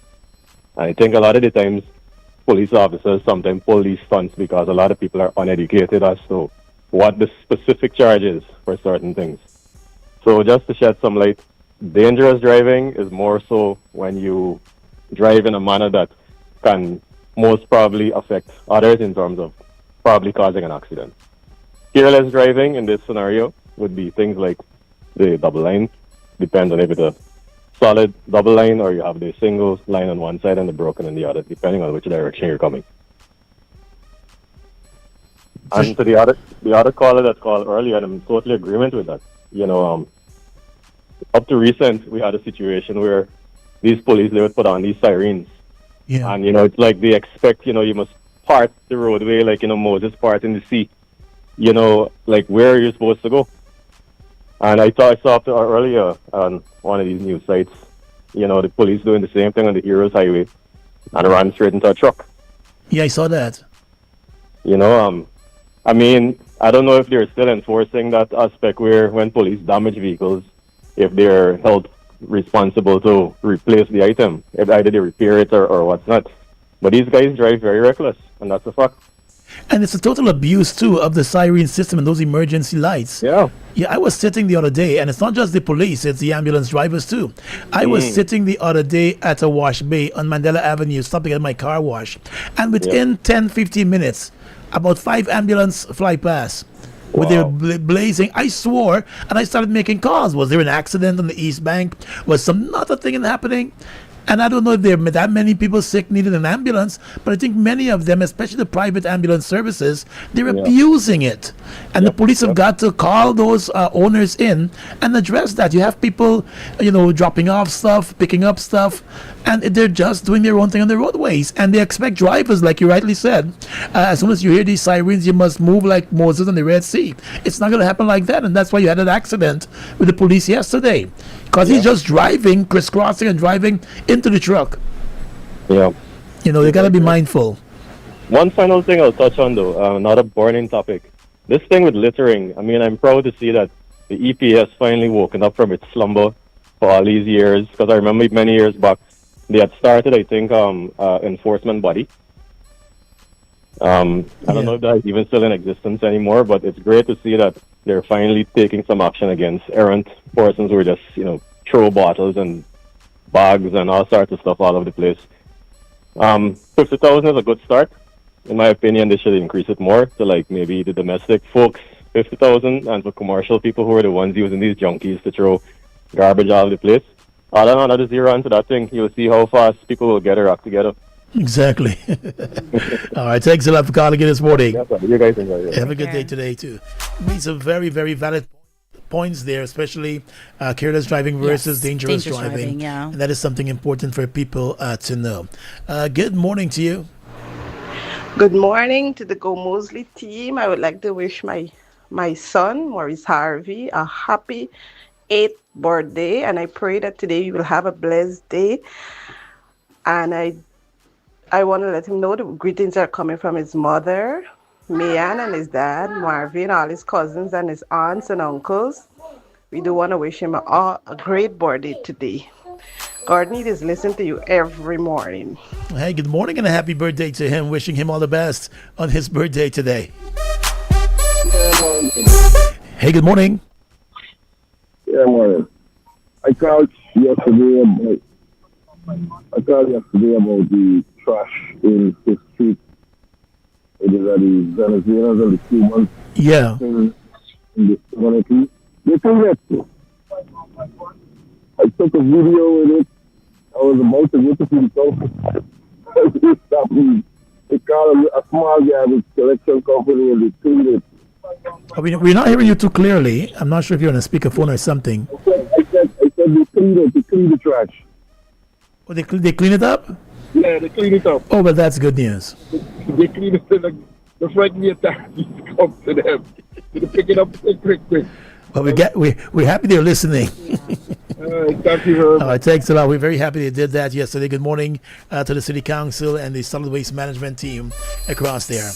I think a lot of the times police officers sometimes pull these stunts because a lot of people are uneducated as to what the specific charge is for certain things. So just to shed some light, dangerous driving is more so when you drive in a manner that can most probably affect others in terms of probably causing an accident. Careless driving in this scenario would be things like the double line, depends on if it's a solid double line or you have the single line on one side and the broken on the other, depending on which direction you're coming. And to the other caller that called earlier, and I'm totally agreement with that. Up to recent, we had a situation where these police, they would put on these sirens. Yeah. And, it's like they expect, you must part the roadway like, Moses parting the sea. Like where are you supposed to go? And I saw earlier on one of these news sites, the police doing the same thing on the Heroes Highway and ran straight into a truck. Yeah, I saw that. I mean, I don't know if they're still enforcing that aspect where when police damage vehicles, if they're held responsible to replace the item, if either they repair it or what's not. But these guys drive very reckless, and that's a fact. And it's a total abuse, too, of the siren system and those emergency lights. Yeah. Yeah, I was sitting the other day, and it's not just the police, it's the ambulance drivers, too. I was sitting the other day at a wash bay on Mandela Avenue, stopping at my car wash. And within 10-15 minutes, about 5 ambulances fly past. With their blazing, I swore, and I started making calls. Was there an accident on the East Bank? Was some other thing happening? And I don't know if there are that many people sick needing an ambulance, but I think many of them, especially the private ambulance services, they're abusing it. And the police have got to call those owners in and address that. You have people, dropping off stuff, picking up stuff, and they're just doing their own thing on the roadways. And they expect drivers, like you rightly said, as soon as you hear these sirens, you must move like Moses on the Red Sea. It's not going to happen like that, and that's why you had an accident with the police yesterday. Because he's just driving, crisscrossing and driving into the truck. Yeah. They got to be mindful. One final thing I'll touch on, though, not a burning topic. This thing with littering, I mean, I'm proud to see that the EPS finally woken up from its slumber for all these years. Because I remember many years back, they had started, I think, enforcement body. I don't know if that's even still in existence anymore, but it's great to see that they're finally taking some action against errant persons who are just, throw bottles and bags and all sorts of stuff all over the place. 50,000 is a good start. In my opinion, they should increase it more to like maybe the domestic folks, 50,000, and for commercial people who are the ones using these junkies to throw garbage all over the place. Add another zero onto that thing, you'll see how fast people will get their act together. Exactly. All right, thanks a lot for calling in this morning. Yeah, you guys enjoy it. Have a good day today, too. Made some very, very valid points there, especially careless driving versus dangerous driving. Yeah. And that is something important for people to know. Good morning to you. Good morning to the Gomoseley team. I would like to wish my son, Maurice Harvey, a happy 8th birthday, and I pray that today you will have a blessed day. And I want to let him know the greetings are coming from his mother, Mayan, and his dad, Marvin, all his cousins and his aunts and uncles. We do want to wish him a great birthday today. Gordon is listening to you every morning. Hey, good morning and a happy birthday to him. Wishing him all the best on his birthday today. Hey, good morning. Yeah, morning. I called yesterday about the trash in the street. It is at the Venezuelans and the Cubans. Yeah. In the community. They can get to. I took a video with it. I was about to get to the company. They stopped me. They called a small garbage collection company and they cleaned it. We're not hearing you too clearly. I'm not sure if you're on a speakerphone or something. I said they cleaned it. They cleaned the trash. Oh, they clean it up? Yeah, they clean it up. Oh, well, that's good news. They clean it like the front gate taxis come to them. They pick it up quick. Well, we're happy they're listening. Thank you very much. Thanks a lot. We're very happy they did that yesterday. Good morning to the City Council and the Solid Waste Management team across there.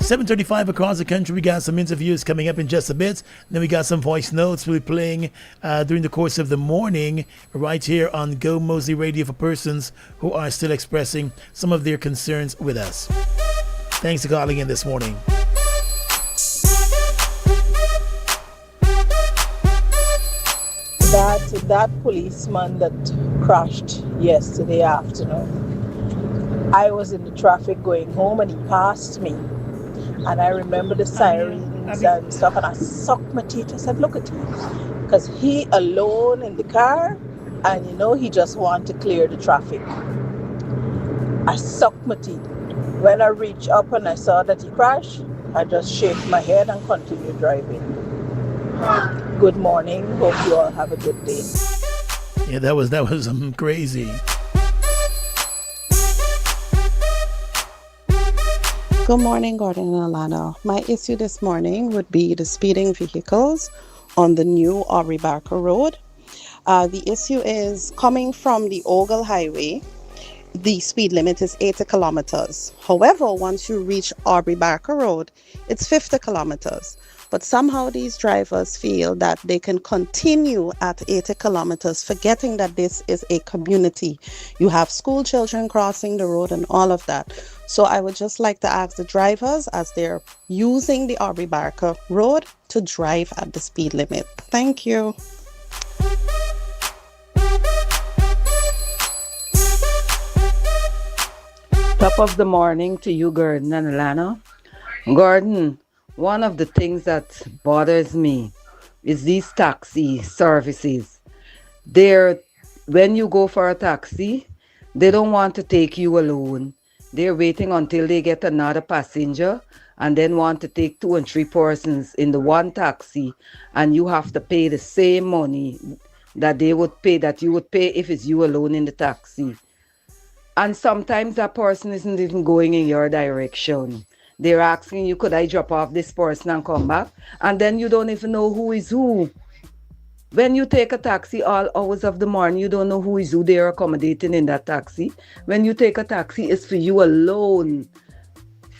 7:35 across the country. We got some interviews coming up in just a bit. Then we got some voice notes we'll be playing during the course of the morning right here on Go Moseley Radio for persons who are still expressing some of their concerns with us. Thanks for calling in this morning. That policeman that crashed yesterday afternoon, I was in the traffic going home and he passed me. And I remember the sirens and stuff, and I sucked my teeth. I said, look at him. Because he alone in the car, and he just wanted to clear the traffic. I sucked my teeth. When I reached up and I saw that he crashed, I just shook my head and continued driving. Good morning. Hope you all have a good day. Yeah, that was crazy. Good morning, Gordon and Alana. My issue this morning would be the speeding vehicles on the new Aubrey Barker Road. The issue is coming from the Ogle Highway. The speed limit is 80 kilometers. However, once you reach Aubrey Barker Road, it's 50 kilometers. But somehow these drivers feel that they can continue at 80 kilometers, forgetting that this is a community. You have school children crossing the road and all of that. So I would just like to ask the drivers, as they're using the Aubrey Barker Road, to drive at the speed limit. Thank you. Top of the morning to you, Gordon and Alana. Gordon, one of the things that bothers me is these taxi services. When you go for a taxi, they don't want to take you alone. They're waiting until they get another passenger and then want to take 2 and 3 persons in the one taxi, and you have to pay the same money that you would pay if it's you alone in the taxi. And sometimes that person isn't even going in your direction. They're asking you, could I drop off this person and come back? And then you don't even know who is who. When you take a taxi all hours of the morning, you don't know who is who they're accommodating in that taxi. When you take a taxi, it's for you alone.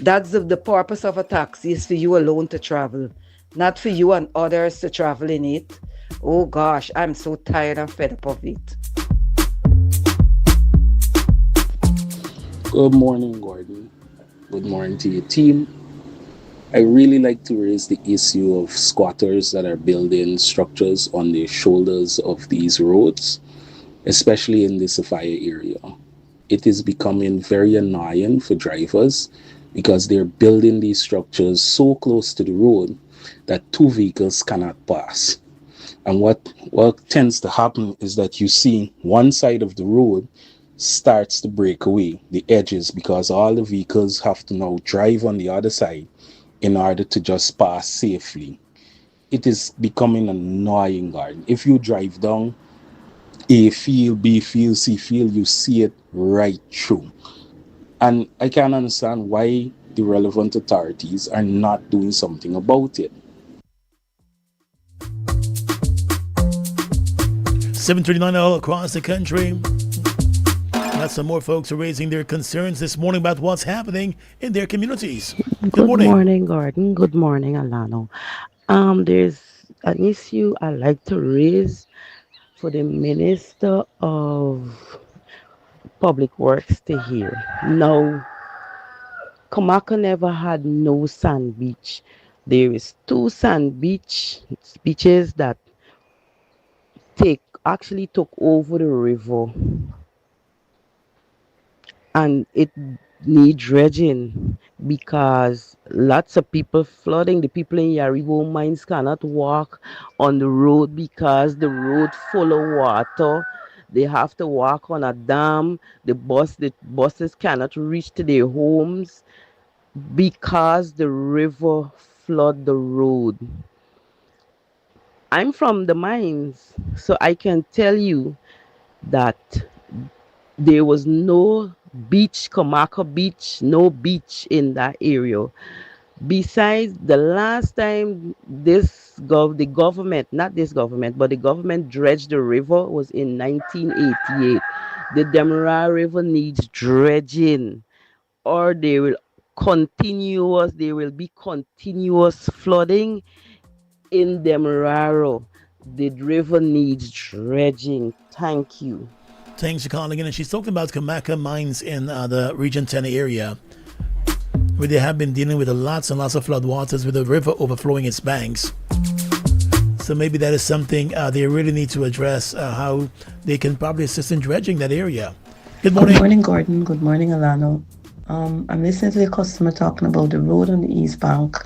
That's the purpose of a taxi, is for you alone to travel, not for you and others to travel in it. Oh gosh, I'm so tired and fed up of it. Good morning, Gordon. Good morning to your team. I really like to raise the issue of squatters that are building structures on the shoulders of these roads, especially in the Sophia area. It is becoming very annoying for drivers because they're building these structures so close to the road that 2 vehicles cannot pass. And what tends to happen is that you see one side of the road starts to break away, the edges, because all the vehicles have to now drive on the other side in order to just pass safely. It is becoming annoying, Gordon. If you drive down A field, B field, C field, you see it right through. And I can't understand why the relevant authorities are not doing something about it. 7:39 all across the country. Got some more folks are raising their concerns this morning about what's happening in their communities. Good morning. Good morning, Gordon. Good morning, Alano. There's an issue I like to raise for the Minister of Public Works to hear. Now, Kamaka never had no sand beach. There is 2 sand beaches that actually took over the river, and it need dredging because lots of people flooding. The people in Yaribo mines cannot walk on the road because the road full of water. They have to walk on a dam. The buses cannot reach to their homes because the river flood the road. I'm from the mines, so I can tell you that there was no beach, Kamaka Beach, no beach in that area. Besides, the last time the government, not this government, but the government dredged the river was in 1988. The Demerara River needs dredging, or they will there will be continuous flooding in Demerara. The river needs dredging. Thank you. Thanks for calling in. And she's talking about Kamaka mines in the Region 10 area, where they have been dealing with lots and lots of flood waters with the river overflowing its banks. So maybe that is something they really need to address, how they can probably assist in dredging that area. Good morning. Good morning, Gordon. Good morning, Alano. I'm listening to the customer talking about the road on the East Bank.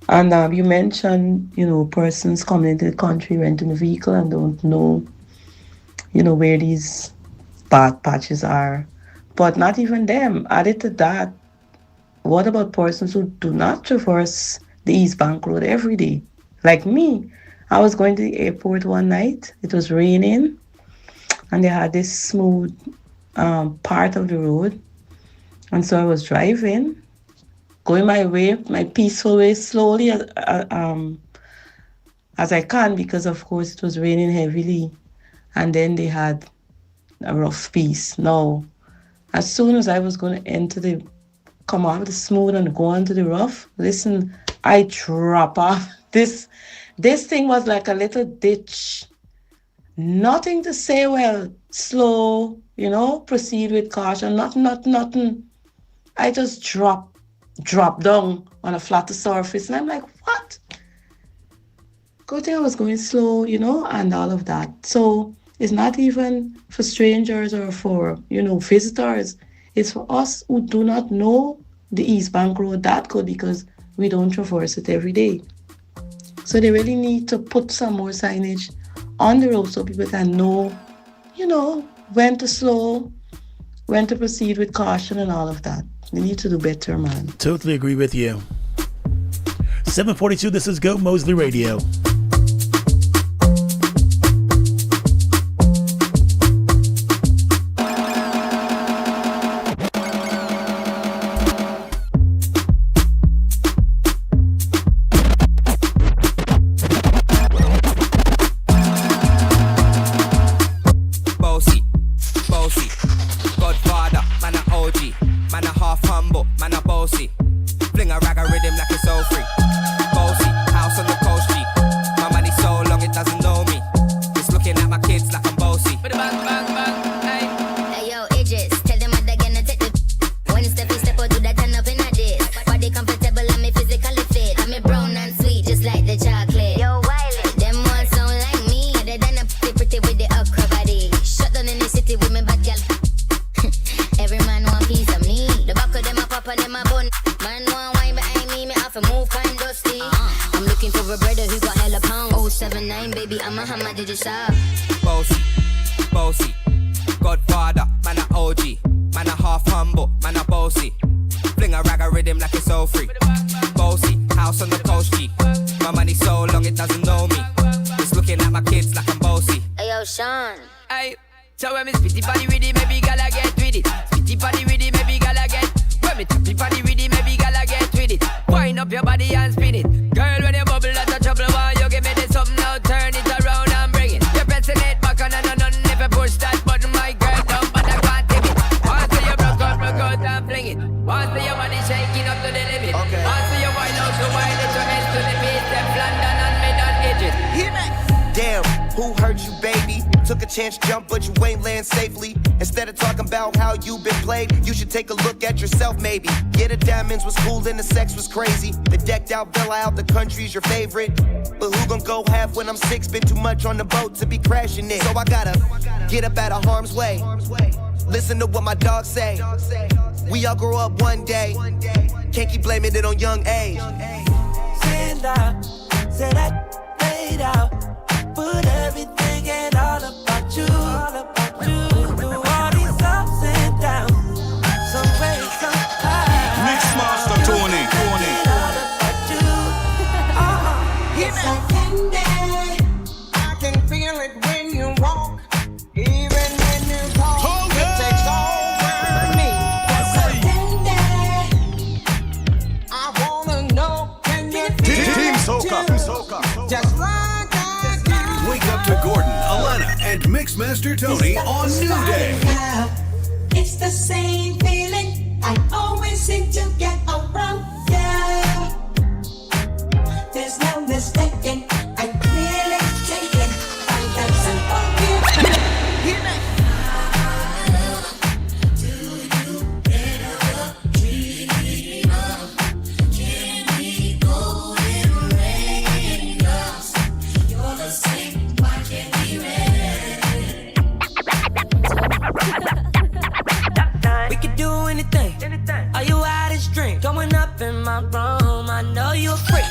And you mentioned, persons coming into the country renting a vehicle and don't know, where these bad patches are. But not even them. Added to that, what about persons who do not traverse the East Bank Road every day? Like me, I was going to the airport one night. It was raining, and they had this smooth part of the road. And so I was driving, going my way, my peaceful way, slowly as I can, because of course it was raining heavily. And then they had a rough piece. Now, as soon as I was going to come off the smooth and go onto the rough, listen, I drop off. This thing was like a little ditch. Nothing to say, well, slow, proceed with caution, nothing. I just drop down on a flatter surface. And I'm like, what? Good thing I was going slow, and all of that. So it's not even for strangers or for, visitors. It's for us who do not know the East Bank Road that good because we don't traverse it every day. So they really need to put some more signage on the road so people can know, when to slow, when to proceed with caution and all of that. They need to do better, man. Totally agree with you. 742, this is Gomoseley Radio. Take a look at yourself, maybe. Yeah, the diamonds was cool and the sex was crazy. The decked out villa out the country's your favorite. But who gon' go half when I'm 6? Been too much on the boat to be crashing it. So I gotta get up out of harm's way. Listen to what my dogs say. We all grow up one day. Can't keep blaming it on young age. Stand out, say that, laid out. Put everything and all about you. All about you. Do all these ups and downs. Mixmaster Tony. I can feel it when you walk, even when you talk. It takes over me. I wanna know, can you Team Soca. just like I do? Wake up to Gordon, Alana, and Mixmaster Tony on New Day. It's the same feeling I always seem to get my room. I know you a freak.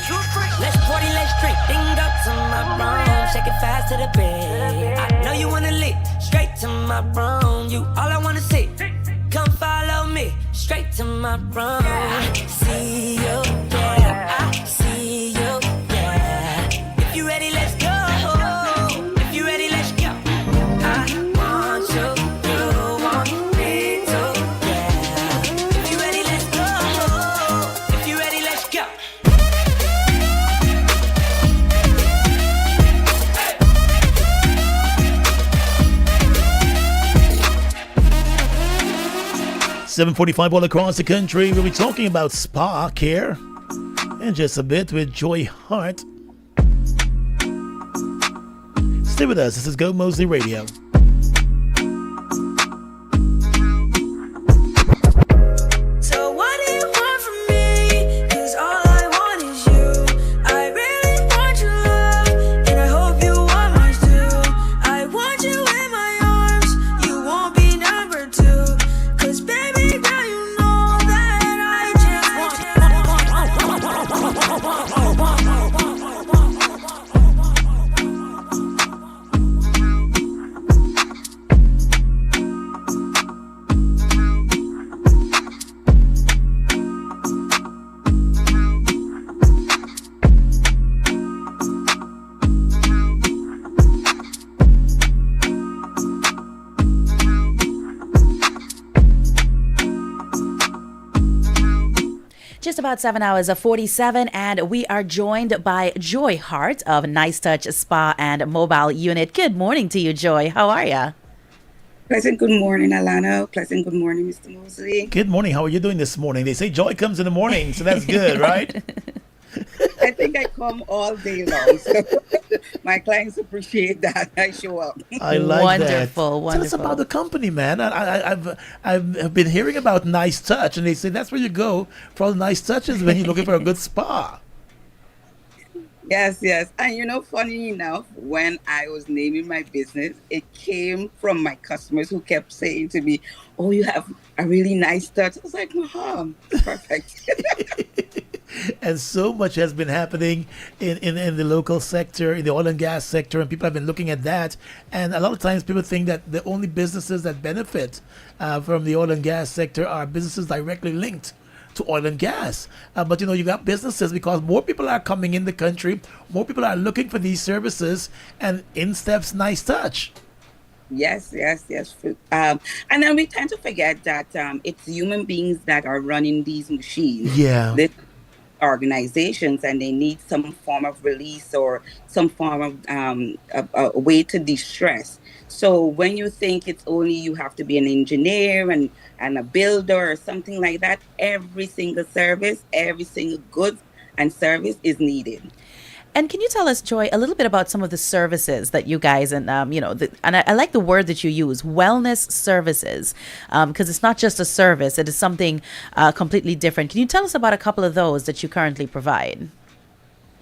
Let's party, let's drink. Then go to my room. Shake it fast to the bed. I know you wanna lick. Straight to my room. You all I wanna see. Come follow me. Straight to my room. See you, yeah. I see you, yeah. If you ready, let's go. If you ready, let's go. I want you, you want me too, yeah. If you ready, let's go. If you ready, let's go. 7:45 all across the country. We'll be talking about spa care in just a bit with Joy Hart. Stay with us. This is Gomoseley Radio. So what do you want from me? 'Cause all I want is you. I really want your love, and I hope you want mine too. I want you in my arms, you won't be number two. 'Cause baby girl, you know that I just want. Just about 7 hours of 47, and we are joined by Joy Hart of Nice Touch Spa and Mobile Unit. Good morning to you, Joy. How are you? Pleasant good morning, Alana. Pleasant good morning, Mr. Mosley. Good morning. How are you doing this morning? They say joy comes in the morning, so that's good, right? I think I come all day long, so my clients appreciate that. I show up. I like Wonderful, that. Tell us about the company, man. I've been hearing about Nice Touch, and they say that's where you go for all the nice touches when you're looking for a good spa. Yes, yes. And funny enough, when I was naming my business, it came from my customers who kept saying to me, "Oh, you have a really nice touch." I was like, perfect. And so much has been happening in the local sector, in the oil and gas sector, and people have been looking at that. And a lot of times people think that the only businesses that benefit from the oil and gas sector are businesses directly linked to oil and gas. But you got businesses, because more people are coming in the country, more people are looking for these services, and in steps Nice Touch. Yes, yes, yes. And then we tend to forget that it's human beings that are running these machines. Yeah. The organizations, and they need some form of release or some form of a way to de-stress. So when you think it's only you have to be an engineer and a builder or something like that, every single service, every single good and service is needed. And can you tell us, Joy, a little bit about some of the services that you guys and and I like the word that you use, wellness services, because it's not just a service; it is something completely different. Can you tell us about a couple of those that you currently provide?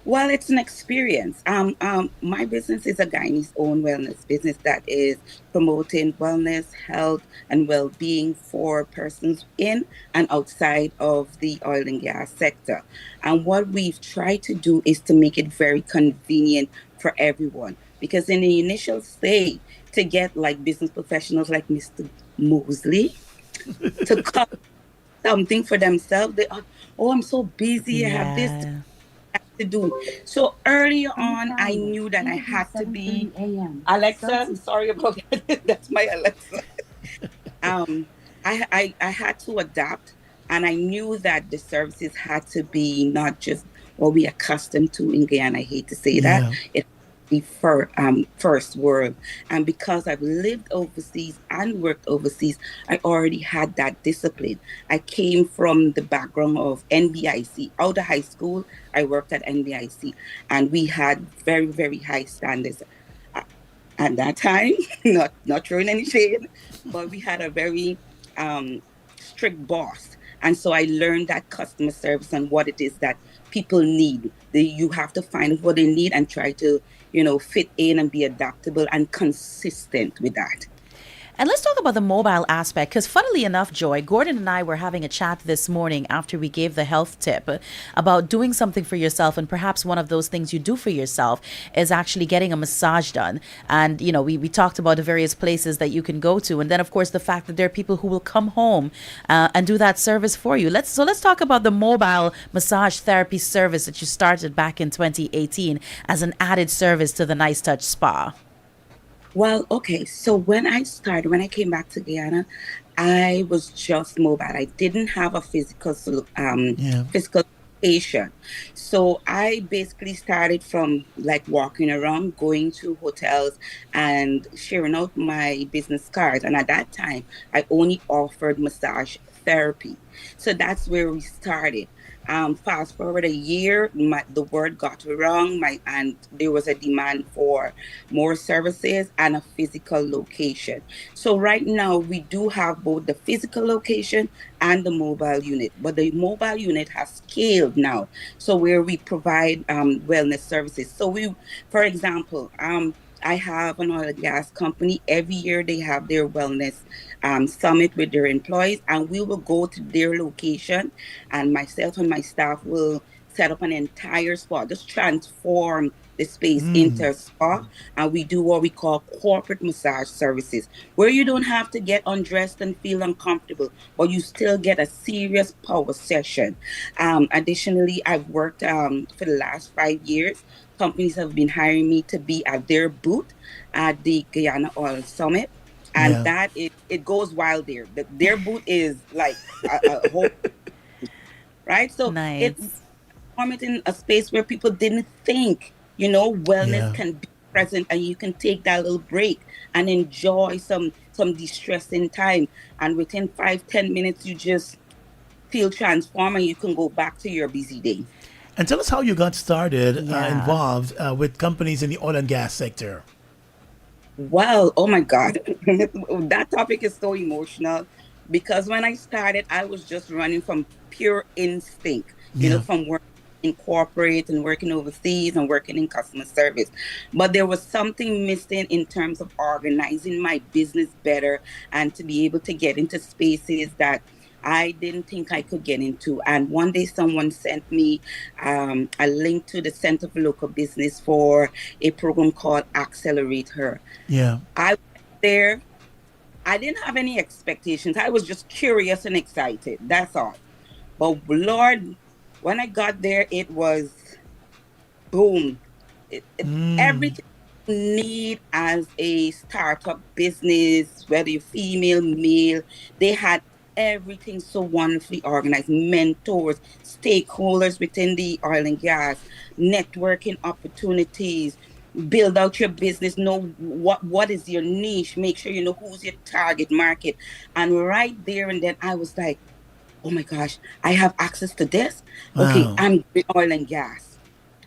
Well, it's an experience. My business is a Guyanese own wellness business that is promoting wellness, health, and well-being for persons in and outside of the oil and gas sector. And what we've tried to do is to make it very convenient for everyone. Because in the initial stage, to get like business professionals like Mr. Mosley to come something for themselves, they are, oh, I'm so busy, I have this to do. So earlier on, I knew that I had to be Alexa. Sorry about that. That's my Alexa. I had to adapt, and I knew that the services had to be not just what we accustomed to in Guyana. I hate to say that. It the first world. And because I've lived overseas and worked overseas, I already had that discipline. I came from the background of NBIC. Out of high school, I worked at NBIC, and we had very, very high standards at that time. Not throwing any shade, but we had a very strict boss. And so I learned that customer service and what it is that people need. You have to find what they need and try to, fit in and be adaptable and consistent with that. And let's talk about the mobile aspect, because funnily enough, Joy, Gordon and I were having a chat this morning after we gave the health tip about doing something for yourself. And perhaps one of those things you do for yourself is actually getting a massage done. And, we talked about the various places that you can go to. And then, of course, the fact that there are people who will come home and do that service for you. Let's talk about the mobile massage therapy service that you started back in 2018 as an added service to the Nice Touch Spa. Well, okay. So when I came back to Guyana, I was just mobile. I didn't have a Yeah. physical location. So I basically started from like walking around, going to hotels and sharing out my business cards. And at that time, I only offered massage therapy. So that's where we started. Fast forward a year, the word got wrong, and there was a demand for more services and a physical location. So right now we do have both the physical location and the mobile unit, but the mobile unit has scaled now. So where we provide wellness services. For example, I have an oil and gas company. Every year they have their wellness summit with their employees, and we will go to their location, and myself and my staff will set up an entire spa, just transform the space into a spa, and we do what we call corporate massage services, where you don't have to get undressed and feel uncomfortable, but you still get a serious power session. Additionally, I've worked for the last 5 years. Companies have been hiring me to be at their booth at the Guyana Oil Summit, and Yeah. that it goes wild there. Their booth is like a whole, right. So it Nice. form it in a space where people didn't think, wellness Yeah. can be present, and you can take that little break and enjoy some distressing time. And within 5-10 minutes, you just feel transformed, and you can go back to your busy day. And tell us how you got started, Yeah. involved with companies in the oil and gas sector. Well, oh my God. That topic is so emotional because when I started, I was just running from pure instinct, Yeah. from working in corporate and working overseas and working in customer service. But there was something missing in terms of organizing my business better and to be able to get into spaces that I didn't think I could get into. And one day someone sent me a link to the Center for Local Business for a program called Accelerate Her. Yeah. I went there. I didn't have any expectations. I was just curious and excited. That's all. But Lord, when I got there, it was boom. Everything you need as a startup business, whether you're female, male, they had everything so wonderfully organized. Mentors, stakeholders within the oil and gas, networking opportunities, build out your business, know what is your niche, make sure you know who's your target market. And right there and then I was like, oh my gosh, I have access to this. Okay, Wow. I'm doing oil and gas.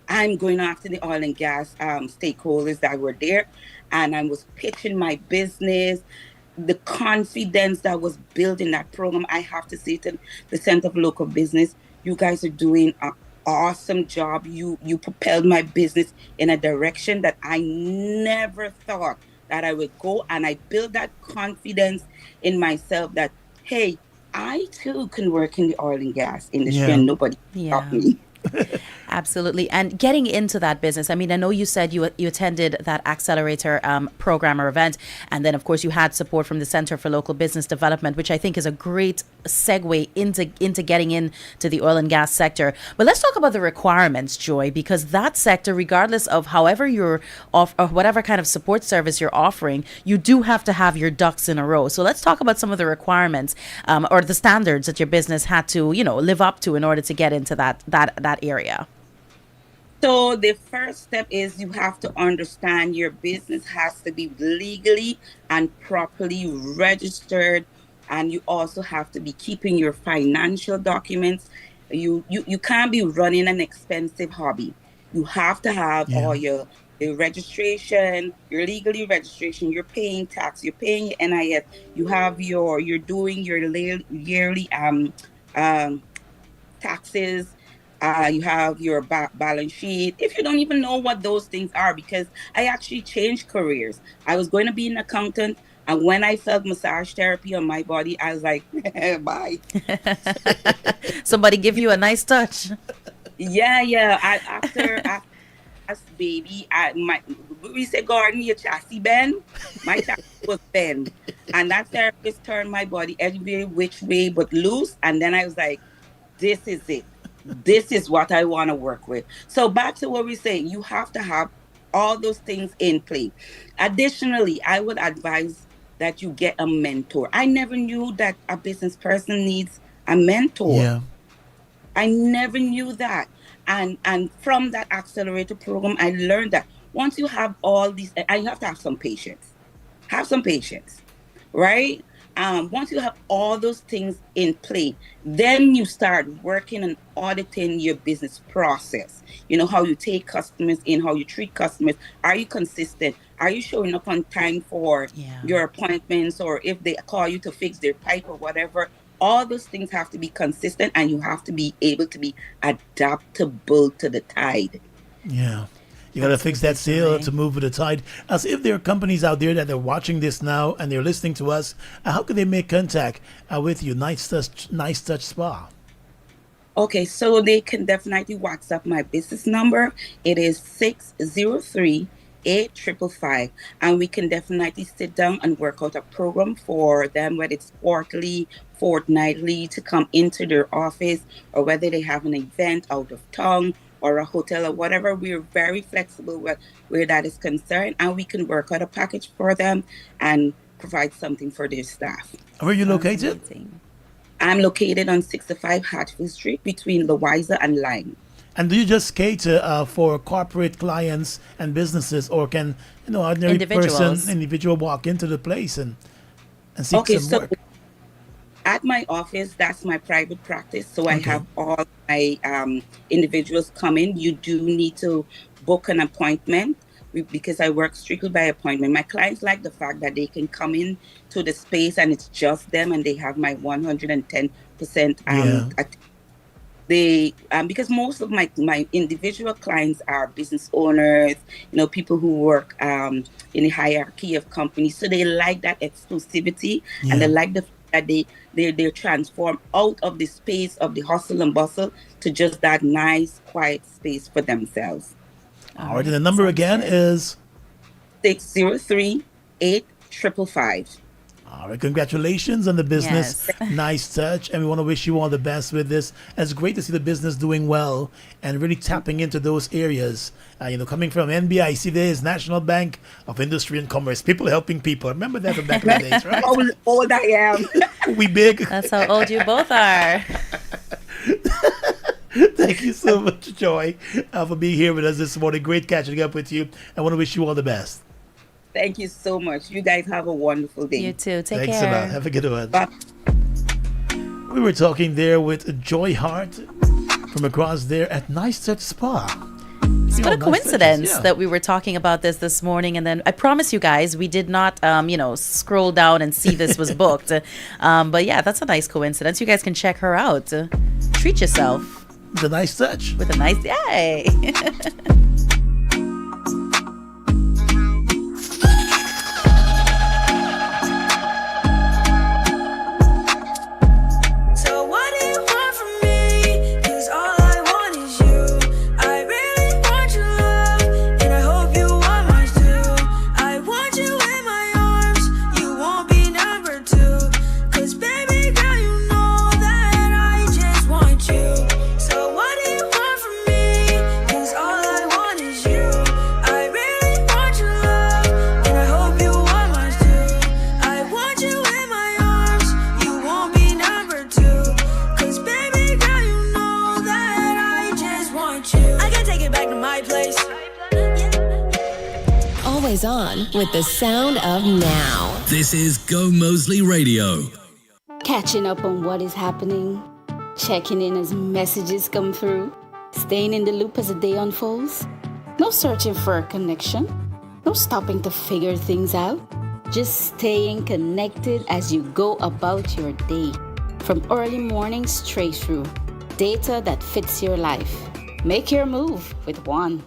I'm going after the oil and gas stakeholders that were there, and I was pitching my business. The confidence that was built in that program, I have to say to the Center for Local Business, you guys are doing an awesome job. You propelled my business in a direction that I never thought that I would go, and I built that confidence in myself that hey, I too can work in the oil and gas industry, Yeah. and nobody stopped Yeah. me. Absolutely. And getting into that business, I mean, I know you said you attended that accelerator program or event, and then of course you had support from the Center for Local Business Development, which I think is a great segue into getting into the oil and gas sector. But let's talk about the requirements, Joy, because that sector, regardless of however you're off or whatever kind of support service you're offering, you do have to have your ducks in a row. So let's talk about some of the requirements or the standards that your business had to, live up to in order to get into that area. So the first step is you have to understand your business has to be legally and properly registered, and you also have to be keeping your financial documents. You can't be running an expensive hobby. You have to have Yeah. all your registration, your legally registration. You're paying tax. You're paying your NIS. You're doing your yearly um taxes. You have your balance sheet. If you don't even know what those things are, because I actually changed careers. I was going to be an accountant, And when I felt massage therapy on my body, I was like, bye. Somebody give you a nice touch. Yeah. After as baby, we say, Gordon, your chassis bend. My chassis was bend. And that therapist turned my body every which way but loose. And then I was like, this is it. This is what I want to work with. So back to what we're saying, you have to have all those things in play. Additionally, I would advise that you get a mentor. I never knew that a business person needs a mentor. Yeah. I never knew that. And from that accelerator program, I learned that once you have all these, and you have to have some patience. Have some patience, right? Once you have all those things in play, then you start working and auditing your business process. You know, how you take customers in, how you treat customers. Are you consistent? Are you showing up on time for your appointments, or if they call you to fix their pipe or whatever? All those things have to be consistent, and you have to be able to be adaptable to the tide. Yeah. You got to fix that sail to move with the tide. As if there are companies out there that are watching this now and they're listening to us, how can they make contact with you? Nice Touch Spa. Okay, so they can definitely WhatsApp my business number. It is 603-8555. And we can definitely sit down and work out a program for them, whether it's quarterly, fortnightly, to come into their office, or whether they have an event out of town or a hotel or whatever. We're very flexible where that is concerned, and we can work out a package for them and provide something for their staff. Where are you located? I'm located on 65 Hatfield Street between Louisa and Lime. And do you just cater for corporate clients and businesses, or can ordinary individual walk into the place and seek some work? At my office, that's my private practice. So I have all my individuals come in. You do need to book an appointment because I work strictly by appointment. My clients like the fact that they can come in to the space and it's just them, and they have my 110% because most of my individual clients are business owners, people who work in the hierarchy of companies. So they like that exclusivity, and they like the that they're transformed out of the space of the hustle and bustle to just that nice, quiet space for themselves. All right, and the number again is 603-8555. All right, congratulations on the business. Yes. Nice touch. And we want to wish you all the best with this. It's great to see the business doing well and really tapping into those areas. Coming from NBIC, there is National Bank of Industry and Commerce. People helping people. Remember that from back in the days, right? How old I am. We big. That's how old you both are. Thank you so much, Joy, for being here with us this morning. Great catching up with you. I want to wish you all the best. Thank you so much. You guys have a wonderful day. You too. Thanks care. a lot. Have a good one. Bye. We were talking there with Joy Hart from across there at Nice Touch Spa. What a coincidence that we were talking about this morning, and then I promise you guys we did not scroll down and see this was booked. But yeah, that's a nice coincidence. You guys can check her out. Treat yourself. With a nice touch. With a nice yay. On with the sound of now. This is Gomoseley Radio. Catching up on what is happening, checking in as messages come through, staying in the loop as the day unfolds. No searching for a connection, no stopping to figure things out. Just staying connected as you go about your day. From early morning straight through. Data that fits your life. Make your move with one.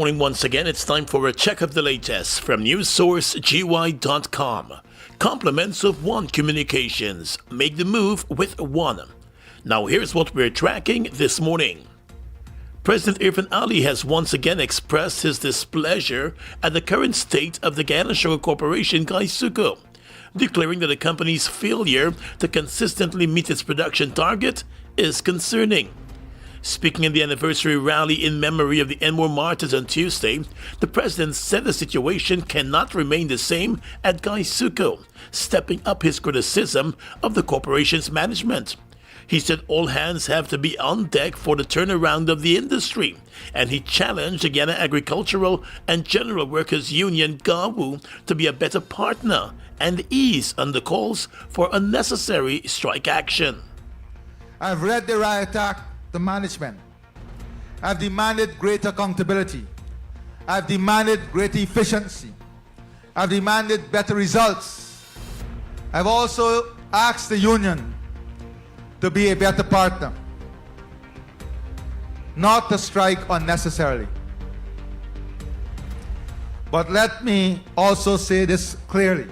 morning once again. It's time for a check of the latest from newssourcegi.com. Compliments of One Communications. Make the move with One. Now here's what we're tracking this morning. President Irfan Ali has once again expressed his displeasure at the current state of the Guyana Sugar Corporation, Gaisuco, declaring that the company's failure to consistently meet its production target is concerning. Speaking in the anniversary rally in memory of the Enmore martyrs on Tuesday, the president said the situation cannot remain the same at Gaisuco, stepping up his criticism of the corporation's management. He said all hands have to be on deck for the turnaround of the industry, and he challenged the Guyana Agricultural and General Workers Union, GAWU, to be a better partner and ease on the calls for unnecessary strike action. I've read the riot act to management. I've demanded greater accountability. I've demanded greater efficiency. I've demanded better results. I've also asked the union to be a better partner, not to strike unnecessarily. But let me also say this clearly.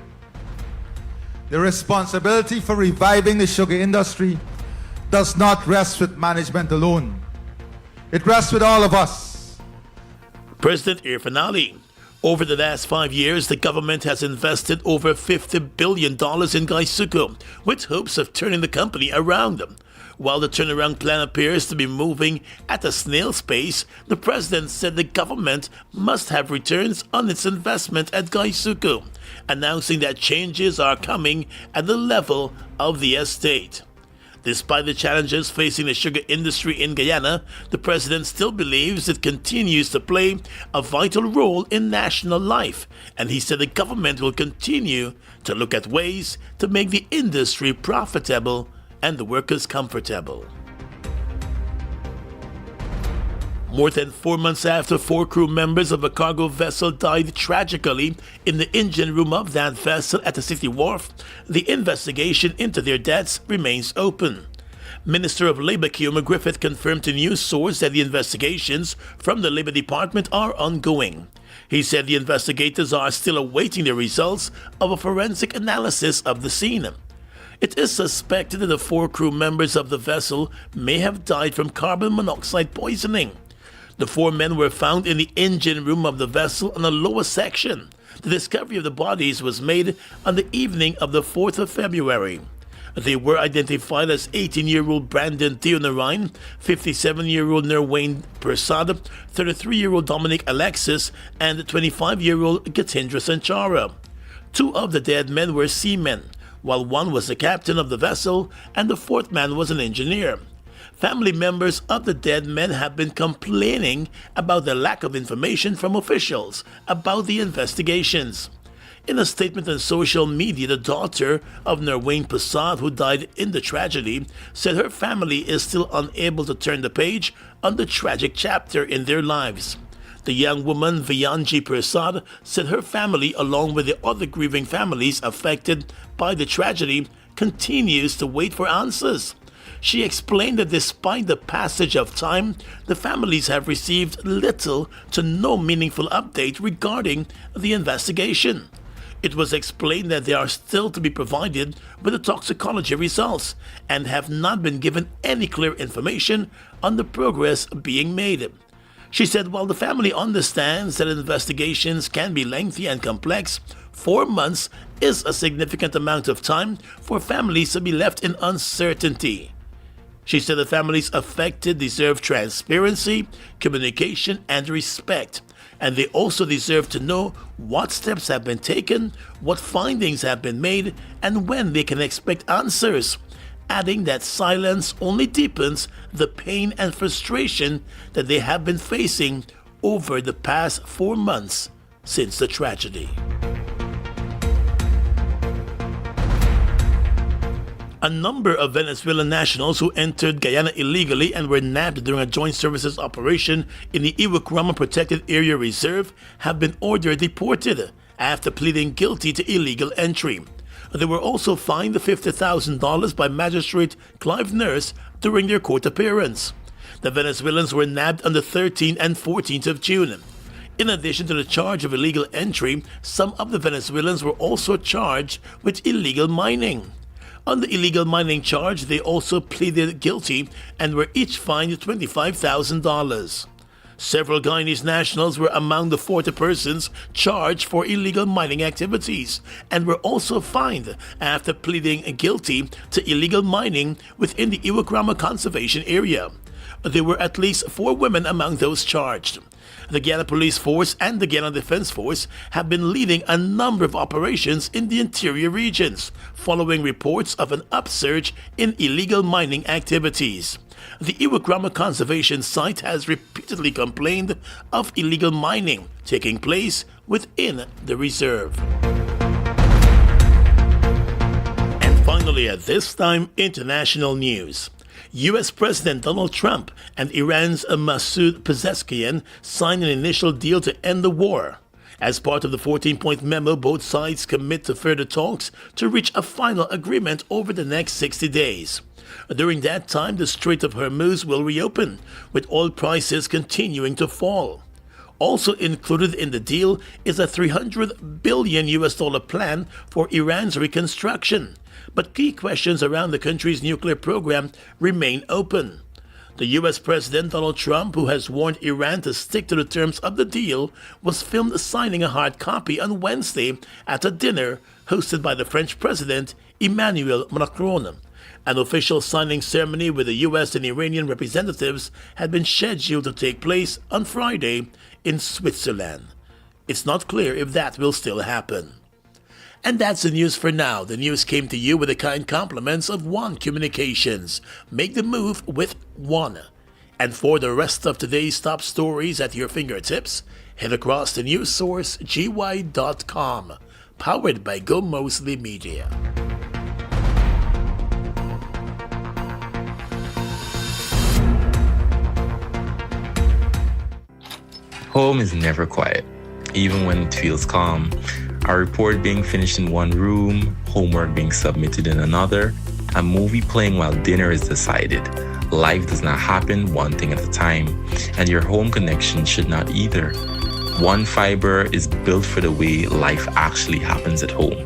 The responsibility for reviving the sugar industry does not rest with management alone. It rests with all of us. President Irfan Ali. Over the last 5 years, the government has invested over $50 billion in Gaisuco, with hopes of turning the company around. While the turnaround plan appears to be moving at a snail's pace, the president said the government must have returns on its investment at Gaisuco, announcing that changes are coming at the level of the estate. Despite the challenges facing the sugar industry in Guyana, the president still believes it continues to play a vital role in national life, and he said the government will continue to look at ways to make the industry profitable and the workers comfortable. More than 4 months after 4 crew members of a cargo vessel died tragically in the engine room of that vessel at the city wharf, the investigation into their deaths remains open. Minister of Labour Keoma Griffith confirmed to News Source that the investigations from the Labour Department are ongoing. He said the investigators are still awaiting the results of a forensic analysis of the scene. It is suspected that the 4 crew members of the vessel may have died from carbon monoxide poisoning. The 4 men were found in the engine room of the vessel on the lower section. The discovery of the bodies was made on the evening of the 4th of February. They were identified as 18-year-old Brandon Theonarine, 57-year-old Nerwayne Persad, 33-year-old Dominic Alexis, and 25-year-old Gatindra Sanchara. 2 of the dead men were seamen, while 1 was the captain of the vessel and the 4th man was an engineer. Family members of the dead men have been complaining about the lack of information from officials about the investigations. In a statement on social media, the daughter of Nerwayne Passad, who died in the tragedy, said her family is still unable to turn the page on the tragic chapter in their lives. The young woman, Vianji Persad, said her family, along with the other grieving families affected by the tragedy, continues to wait for answers. She explained that despite the passage of time, the families have received little to no meaningful update regarding the investigation. It was explained that they are still to be provided with the toxicology results and have not been given any clear information on the progress being made. She said while the family understands that investigations can be lengthy and complex, 4 months is a significant amount of time for families to be left in uncertainty. She said the families affected deserve transparency, communication, and respect, and they also deserve to know what steps have been taken, what findings have been made, and when they can expect answers, adding that silence only deepens the pain and frustration that they have been facing over the past 4 months since the tragedy. A number of Venezuelan nationals who entered Guyana illegally and were nabbed during a joint services operation in the Iwakurama Protected Area Reserve have been ordered deported after pleading guilty to illegal entry. They were also fined $50,000 by Magistrate Clive Nurse during their court appearance. The Venezuelans were nabbed on the 13th and 14th of June. In addition to the charge of illegal entry, some of the Venezuelans were also charged with illegal mining. On the illegal mining charge, they also pleaded guilty and were each fined $25,000. Several Guyanese nationals were among the 40 persons charged for illegal mining activities and were also fined after pleading guilty to illegal mining within the Iwakrama Conservation Area. There were at least 4 women among those charged. The Guyana Police Force and the Guyana Defense Force have been leading a number of operations in the interior regions, following reports of an upsurge in illegal mining activities. The Iwakrama Conservation Site has repeatedly complained of illegal mining taking place within the reserve. And finally, at this time, international news. U.S. President Donald Trump and Iran's Masoud Pezeshkian signed an initial deal to end the war. As part of the 14-point memo, both sides commit to further talks to reach a final agreement over the next 60 days. During that time, the Strait of Hormuz will reopen, with oil prices continuing to fall. Also included in the deal is a $300 billion plan for Iran's reconstruction. But key questions around the country's nuclear program remain open. The U.S. President Donald Trump, who has warned Iran to stick to the terms of the deal, was filmed signing a hard copy on Wednesday at a dinner hosted by the French President Emmanuel Macron. An official signing ceremony with the U.S. and Iranian representatives had been scheduled to take place on Friday in Switzerland. It's not clear if that will still happen. And that's the news for now. The news came to you with the kind compliments of One Communications. Make the move with One. And for the rest of today's top stories at your fingertips, head across to newssourcegy.com, powered by Gomoseley Media. Home is never quiet, even when it feels calm. A report being finished in one room, homework being submitted in another, a movie playing while dinner is decided. Life does not happen one thing at a time, and your home connection should not either. One Fiber is built for the way life actually happens at home.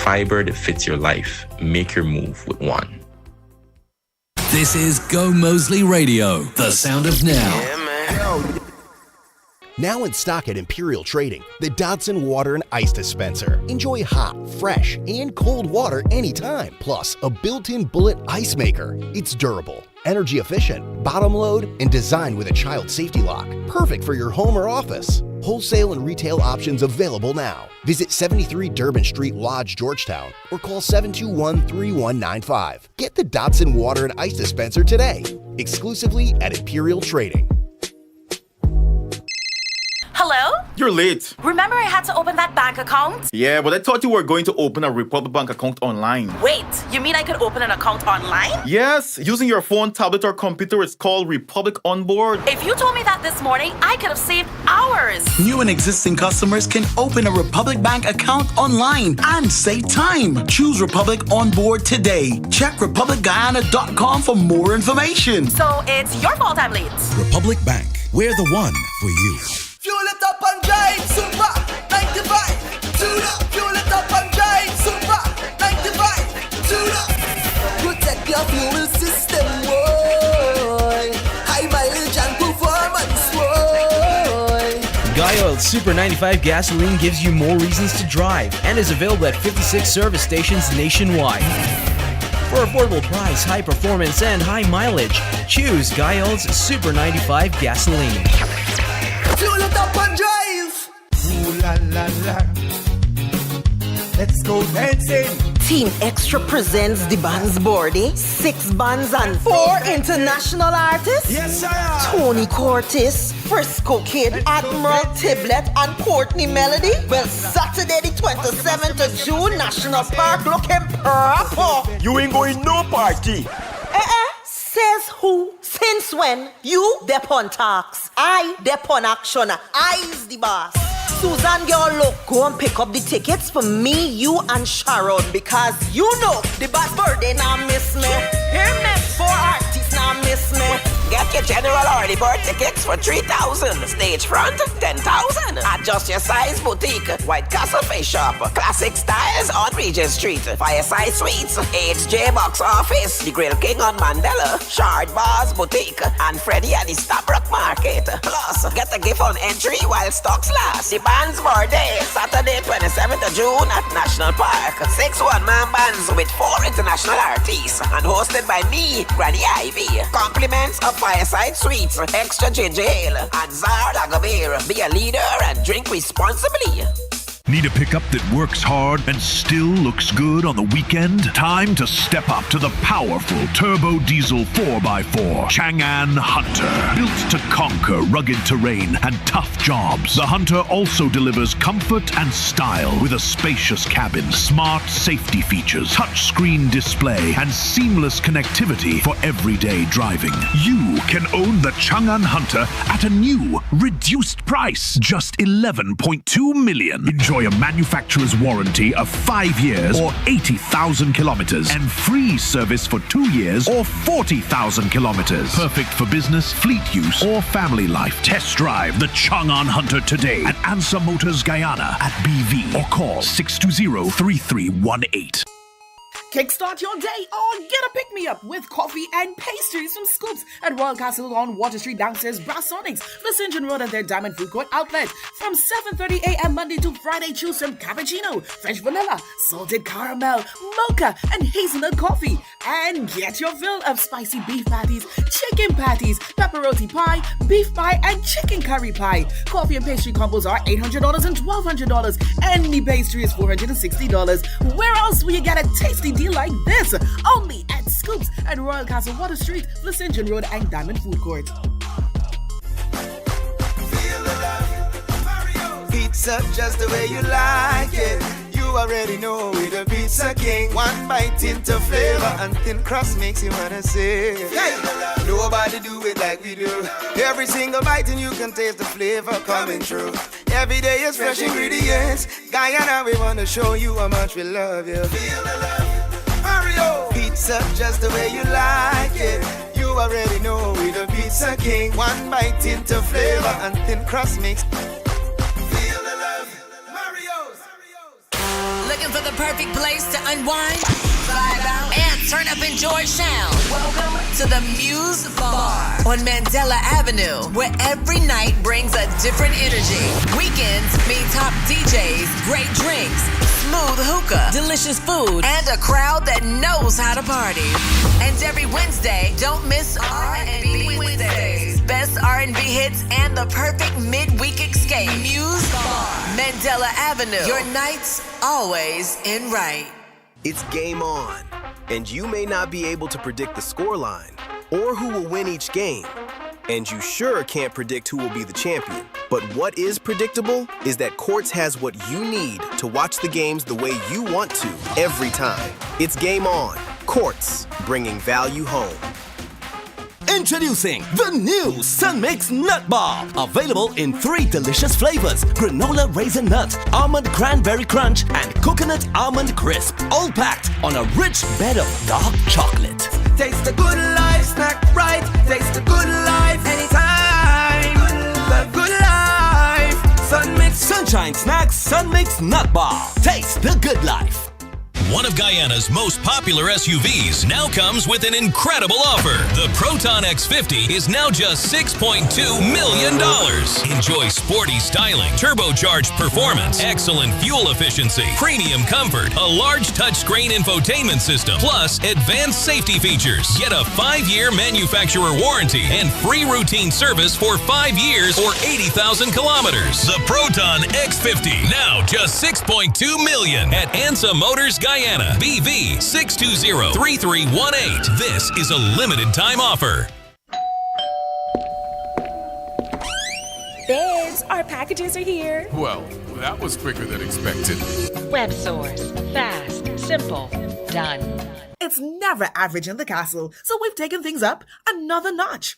Fiber that fits your life. Make your move with One. This is Gomoseley Radio, the sound of now. Now in stock at Imperial Trading, the Dodson Water and Ice Dispenser. Enjoy hot, fresh, and cold water anytime. Plus, a built-in bullet ice maker. It's durable, energy efficient, bottom load, and designed with a child safety lock. Perfect for your home or office. Wholesale and retail options available now. Visit 73 Durban Street Lodge, Georgetown, or call 721-3195. Get the Dodson Water and Ice Dispenser today, exclusively at Imperial Trading. Hello? You're late. Remember I had to open that bank account? Yeah, but I thought you were going to open a Republic Bank account online. Wait, you mean I could open an account online? Yes, using your phone, tablet, or computer. It's called Republic Onboard. If you told me that this morning, I could have saved hours. New and existing customers can open a Republic Bank account online and save time. Choose Republic Onboard today. Check republicguyana.com for more information. So it's your fault I'm late. Republic Bank, we're the one for you. Fuel it up and drive, Super 95. Tune up, fuel it up and drive, Super 95. Tune up. Protect your fuel system, boy. High mileage and performance, boy. Guy Oil Super 95 gasoline gives you more reasons to drive and is available at 56 service stations nationwide. For affordable price, high performance, and high mileage, choose Guy Oil's Super 95 gasoline. Fuel it up and drive. Ooh la la la. Let's go dancing. Team Extra presents the bands Bordy, 6 bands and 4 international artists. Yes, sir. Tony Curtis, Frisco Kid, Admiral Tiblet, and Courtney Melody. Well, Saturday the 27th of June, National Park looking proper. You ain't going no party. Says who? Since when? You dep on talks. I dep on action. I's the boss. Susan, girl, look, go and pick up the tickets for me, you, and Sharon, because you know the bad birthday now miss me. Hear me? 4 artists now miss me. Get Book your general early bird tickets for 3,000. Stage front, 10,000. Adjust your size boutique. White Castle Face Shop. Classic styles on Regent Street. Fireside Suites. HJ Box Office. The Grill King on Mandela. Shard Bars Boutique. And Freddy at the Stabrook Market. Plus, get a gift on entry while stocks last. The band's birthday, Saturday 27th of June at National Park. 6 one-man bands with 4 international artists. And hosted by me, Granny Ivy. Compliments of Fireside Suites, extra ginger ale, and Zard Agavir. Be a leader and drink responsibly. Need a pickup that works hard and still looks good on the weekend? Time to step up to the powerful turbo diesel 4x4 Chang'an Hunter. Built to conquer rugged terrain and tough jobs, the Hunter also delivers comfort and style with a spacious cabin, smart safety features, touchscreen display, and seamless connectivity for everyday driving. You can own the Chang'an Hunter at a new, reduced price, just $11.2 million. Enjoy a manufacturer's warranty of 5 years or 80,000 kilometers and free service for 2 years or 40,000 kilometers. Perfect for business, fleet use, or family life. Test drive the Chang'an Hunter today at Ansa Motors Guyana at BV or call 620-3318. Kickstart your day or get a pick-me-up with coffee and pastries from Scoops at Royal Castle on Water Street downstairs Brassonics, the St. John Road at their Diamond Food Court outlet from 7:30 a.m. Monday to Friday. Choose from cappuccino, French vanilla, salted caramel, mocha, and hazelnut coffee. And get your fill of spicy beef patties, chicken patties, pepperoni pie, beef pie, and chicken curry pie. Coffee and pastry combos are $800 and $1,200. Any pastry is $460. Where else will you get a tasty deal like this? Only at Scoops at Royal Castle Water Street, the St. John Road, and Diamond Food Court. Pizza just the way you like it. You already know we're the Pizza King. One bite into flavor and thin crust makes you wanna say, hey, nobody do it like we do. Every single bite and you can taste the flavor coming through. Every day is fresh ingredients. Guyana, we wanna show you how much we love you. Feel the love. Mario. Pizza just the way you like it. You already know we're the Pizza King. One bite into flavor and thin crust makes. Feel the love. Mario's. Looking for the perfect place to unwind, vibe out, and turn up enjoy sound? Welcome to the Muse Bar on Mandela Avenue, where every night brings a different energy. Weekends mean top DJs, great drinks, smooth hookah, delicious food, and a crowd that knows how to party. And every Wednesday, don't miss R&B Wednesdays. Best R&B hits and the perfect midweek escape. Muse Bar, Mandela Avenue. Your nights always in right. It's game on, and you may not be able to predict the scoreline or who will win each game. And you sure can't predict who will be the champion. But what is predictable is that Quartz has what you need to watch the games the way you want to every time. It's game on. Quartz, bringing value home. Introducing the new Sun Mix Nut Bar. Available in 3 delicious flavors: granola raisin nut, almond cranberry crunch, and coconut almond crisp. All packed on a rich bed of dark chocolate. Taste the good life, snack right. Taste the good life anytime. The good life. Sun Mix. Sunshine Snacks Sun Mix Nut Bar. Taste the good life. One of Guyana's most popular SUVs now comes with an incredible offer. The Proton X50 is now just $6.2 million. Enjoy sporty styling, turbocharged performance, excellent fuel efficiency, premium comfort, a large touchscreen infotainment system, plus advanced safety features. Get a 5-year manufacturer warranty and free routine service for 5 years or 80,000 kilometers. The Proton X50, now just $6.2 million at Ansa Motors Guyana. BV 620-3318. This is a limited time offer. Babes, our packages are here. Well, that was quicker than expected. Web Source. Fast. Simple. Done. It's never average in the castle, so we've taken things up another notch.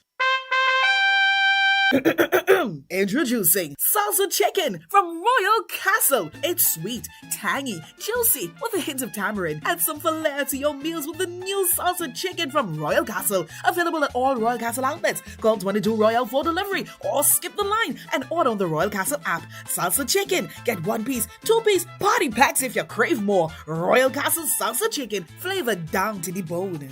Introducing salsa chicken from Royal Castle. It's sweet, tangy, juicy, with a hint of tamarind and some filet to your meals with the new salsa chicken from Royal Castle. Available at all Royal Castle outlets. Call 22 Royal for delivery or skip the line and order on the Royal Castle app. Salsa chicken. Get 1 piece, 2 piece, party packs if you crave more. Royal Castle salsa chicken, flavored down to the bone.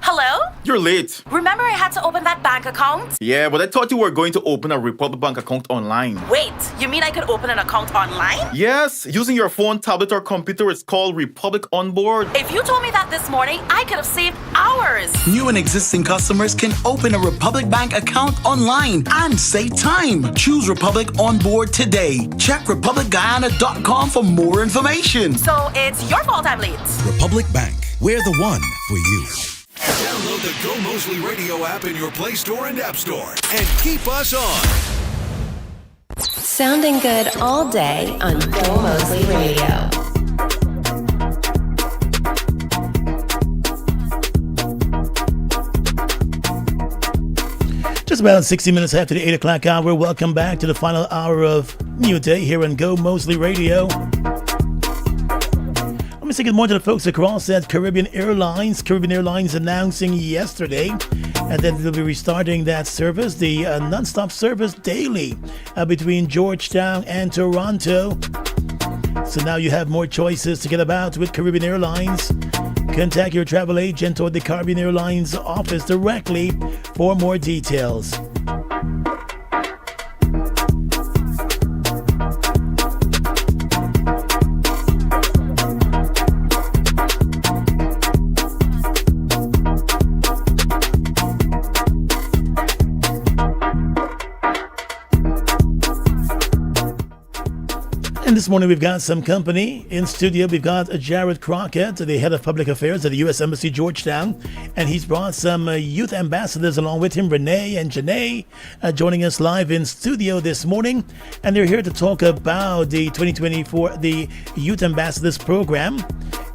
Hello? You're late. Remember I had to open that bank account? Yeah, but I thought you were going to open a Republic Bank account online. Wait, you mean I could open an account online? Yes, using your phone, tablet, or computer. It's called Republic Onboard. If you told me that this morning, I could have saved hours. New and existing customers can open a Republic Bank account online and save time. Choose Republic Onboard today. Check republicguyana.com for more information. So it's your fault I'm late. Republic Bank. We're the one for you. Download the Go Moseley Radio app in your Play Store and App Store and keep us on. Sounding good all day on Go Moseley Radio. Just about 60 minutes after the 8 o'clock hour, welcome back to the final hour of New Day here on Go Moseley Radio. Let me say good morning to the folks across at Caribbean Airlines. Caribbean Airlines announcing yesterday that they'll be restarting that service, the non-stop service daily between Georgetown and Toronto. So now you have more choices to get about with Caribbean Airlines. Contact your travel agent or the Caribbean Airlines office directly for more details. And this morning we've got some company in studio. We've got Jared Crockett, the head of public affairs at the U.S. Embassy Georgetown, and he's brought some youth ambassadors along with him, Renee and Janae, joining us live in studio this morning, and they're here to talk about the 2024 the Youth Ambassadors Program.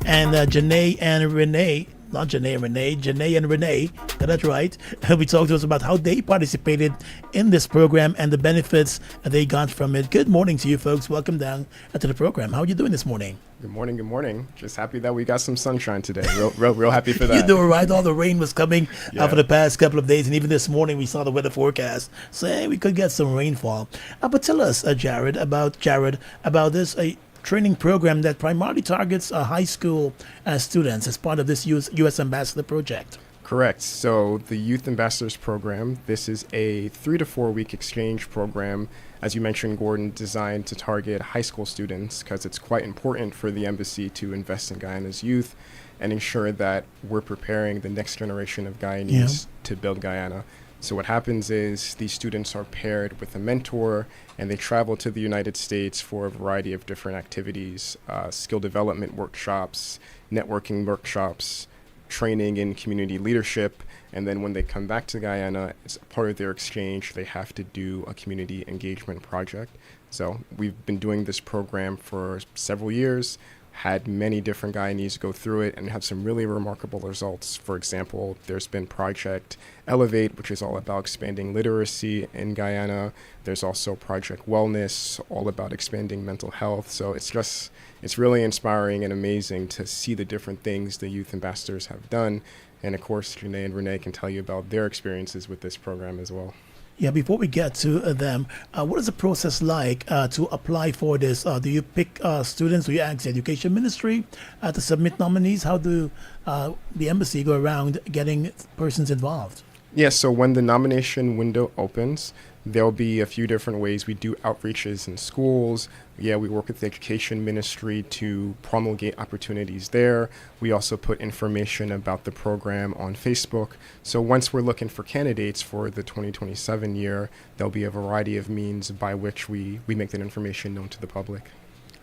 And Janae and Renee. Not Janae and Renee, Janae and Renee, got that right. We talked to us about how they participated in this program and the benefits they got from it. Good morning to you folks. Welcome down to the program. How are you doing this morning? Good morning, good morning. Just happy that we got some sunshine today. Real happy for that. You're doing right. All the rain was coming for the past couple of days, and even this morning we saw the weather forecast saying we could get some rainfall. But tell us, Jared, about this training program that primarily targets high school students as part of this U.S. Ambassador project. Correct. So the Youth Ambassadors Program, this is a 3 to 4 week exchange program, as you mentioned, Gordon, designed to target high school students because it's quite important for the embassy to invest in Guyana's youth and ensure that we're preparing the next generation of Guyanese to build Guyana. So what happens is these students are paired with a mentor and they travel to the United States for a variety of different activities, skill development workshops, networking workshops, training in community leadership. And then when they come back to Guyana, as part of their exchange, they have to do a community engagement project. So we've been doing this program for several years, had many different Guyanese go through it and have some really remarkable results. For example, there's been Project Elevate, which is all about expanding literacy in Guyana. There's also Project Wellness, all about expanding mental health. So it's really inspiring and amazing to see the different things the youth ambassadors have done. And of course, Janae and Renee can tell you about their experiences with this program as well. Yeah, before we get to them, what is the process like to apply for this? Do you pick students? Do you ask the education ministry to submit nominees? How do the embassy go around getting persons involved? Yeah, so when the nomination window opens, there'll be a few different ways. We do outreaches in schools. Yeah, we work with the education ministry to promulgate opportunities there. We also put information about the program on Facebook. So once we're looking for candidates for the 2027 year, there'll be a variety of means by which we make that information known to the public.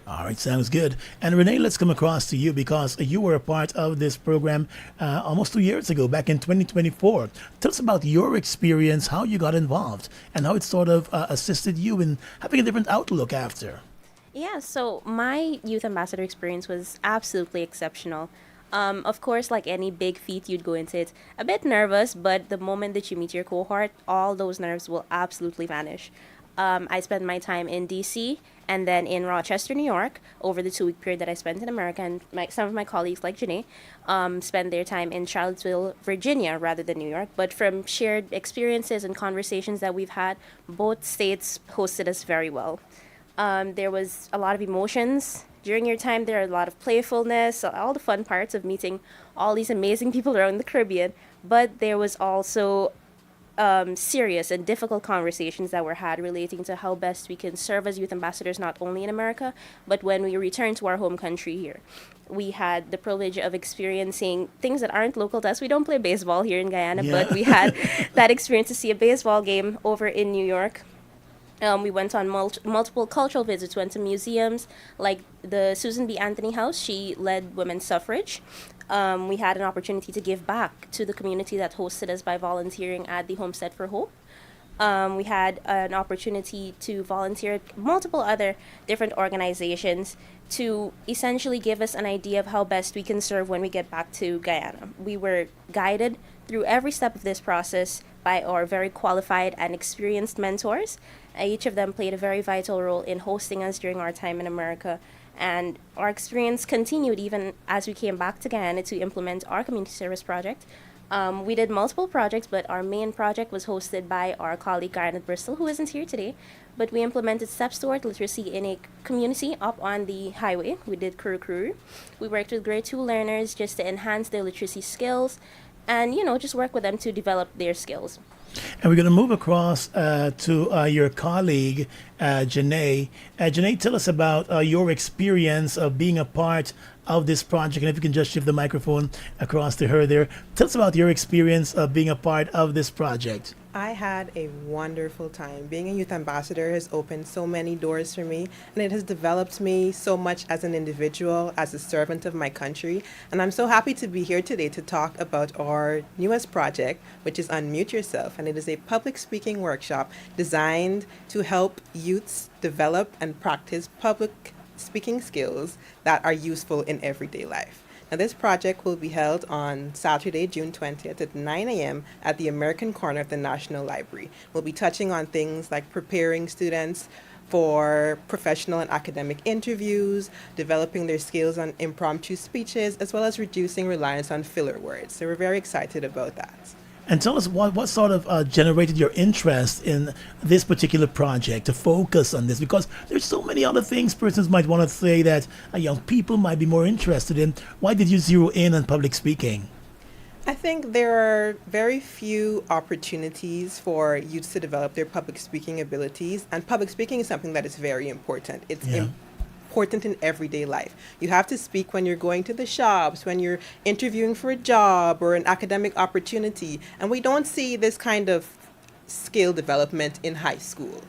All right, sounds good. And Renee, let's come across to you because you were a part of this program almost 2 years ago, back in 2024. Tell us about your experience, how you got involved, and how it sort of assisted you in having a different outlook after. Yeah, so my youth ambassador experience was absolutely exceptional. Of course, like any big feat, you'd go into it a bit nervous, but the moment that you meet your cohort, all those nerves will absolutely vanish. I spent my time in DC and then in Rochester, New York, over the 2-week period that I spent in America. And some of my colleagues, like Janae, spend their time in Charlottesville, Virginia, rather than New York. But from shared experiences and conversations that we've had, both states hosted us very well. There was a lot of emotions during your time there, a lot of playfulness, all the fun parts of meeting all these amazing people around the Caribbean. But there was also serious and difficult conversations that were had relating to how best we can serve as youth ambassadors, not only in America, but when we return to our home country here. We had the privilege of experiencing things that aren't local to us. We don't play baseball here in Guyana, but we had that experience to see a baseball game over in New York. We went on multiple cultural visits, went to museums like the Susan B. Anthony House. She led women's suffrage. We had an opportunity to give back to the community that hosted us by volunteering at the Homestead for Hope. We had an opportunity to volunteer at multiple other different organizations to essentially give us an idea of how best we can serve when we get back to Guyana. We were guided through every step of this process by our very qualified and experienced mentors. Each of them played a very vital role in hosting us during our time in America. And our experience continued even as we came back to Guyana to implement our community service project. We did multiple projects, but our main project was hosted by our colleague Garnet Bristol, who isn't here today. But we implemented steps toward literacy in a community up on the highway. We did Kuru Kuru. We worked with grade 2 learners just to enhance their literacy skills and, just work with them to develop their skills. And we're going to move across to your colleague, Janae. Janae, tell us about your experience of being a part of this project. And if you can just shift the microphone across to her there. Tell us about your experience of being a part of this project. I had a wonderful time. Being a youth ambassador has opened so many doors for me, and it has developed me so much as an individual, as a servant of my country. And I'm so happy to be here today to talk about our newest project, which is Unmute Yourself. And it is a public speaking workshop designed to help youths develop and practice public speaking skills that are useful in everyday life. Now, this project will be held on Saturday, June 20th at 9 a.m. at the American Corner of the National Library. We'll be touching on things like preparing students for professional and academic interviews, developing their skills on impromptu speeches, as well as reducing reliance on filler words. So we're very excited about that. And tell us what sort of generated your interest in this particular project to focus on this, because there's so many other things persons might want to say that young people might be more interested in. Why did you zero in on public speaking? I think there are very few opportunities for youths to develop their public speaking abilities, and public speaking is something that is very important. It's important in everyday life. You have to speak when you're going to the shops, when you're interviewing for a job or an academic opportunity, and we don't see this kind of skill development in high school.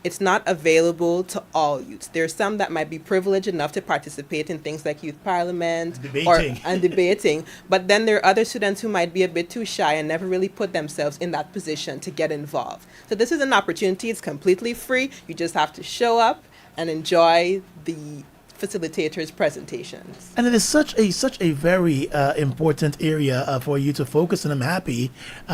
It's not available to all youths. There are some that might be privileged enough to participate in things like youth parliament and debating, but then there are other students who might be a bit too shy and never really put themselves in that position to get involved. So this is an opportunity. It's completely free. You just have to show up and enjoy the facilitators' presentations. And it is such a very important area for you to focus on. I'm happy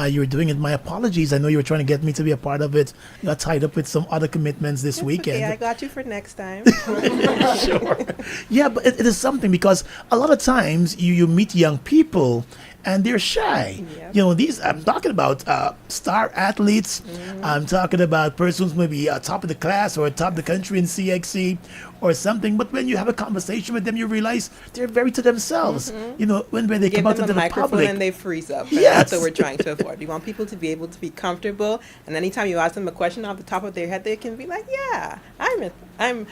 you're doing it. My apologies. I know you were trying to get me to be a part of it. You got tied up with some other commitments this weekend. Okay, I got you for next time. Sure. Yeah, but it is something, because a lot of times you meet young people and they're shy. Yep. I'm talking about star athletes. I'm talking about persons maybe top of the class or top of the country in CXC or something. But when you have a conversation with them, you realize they're very to themselves. When they come out into the public, and they freeze up. Yes. That's what we're trying to avoid. We want people to be able to be comfortable, and anytime you ask them a question off the top of their head, they can be like, "Yeah, I'm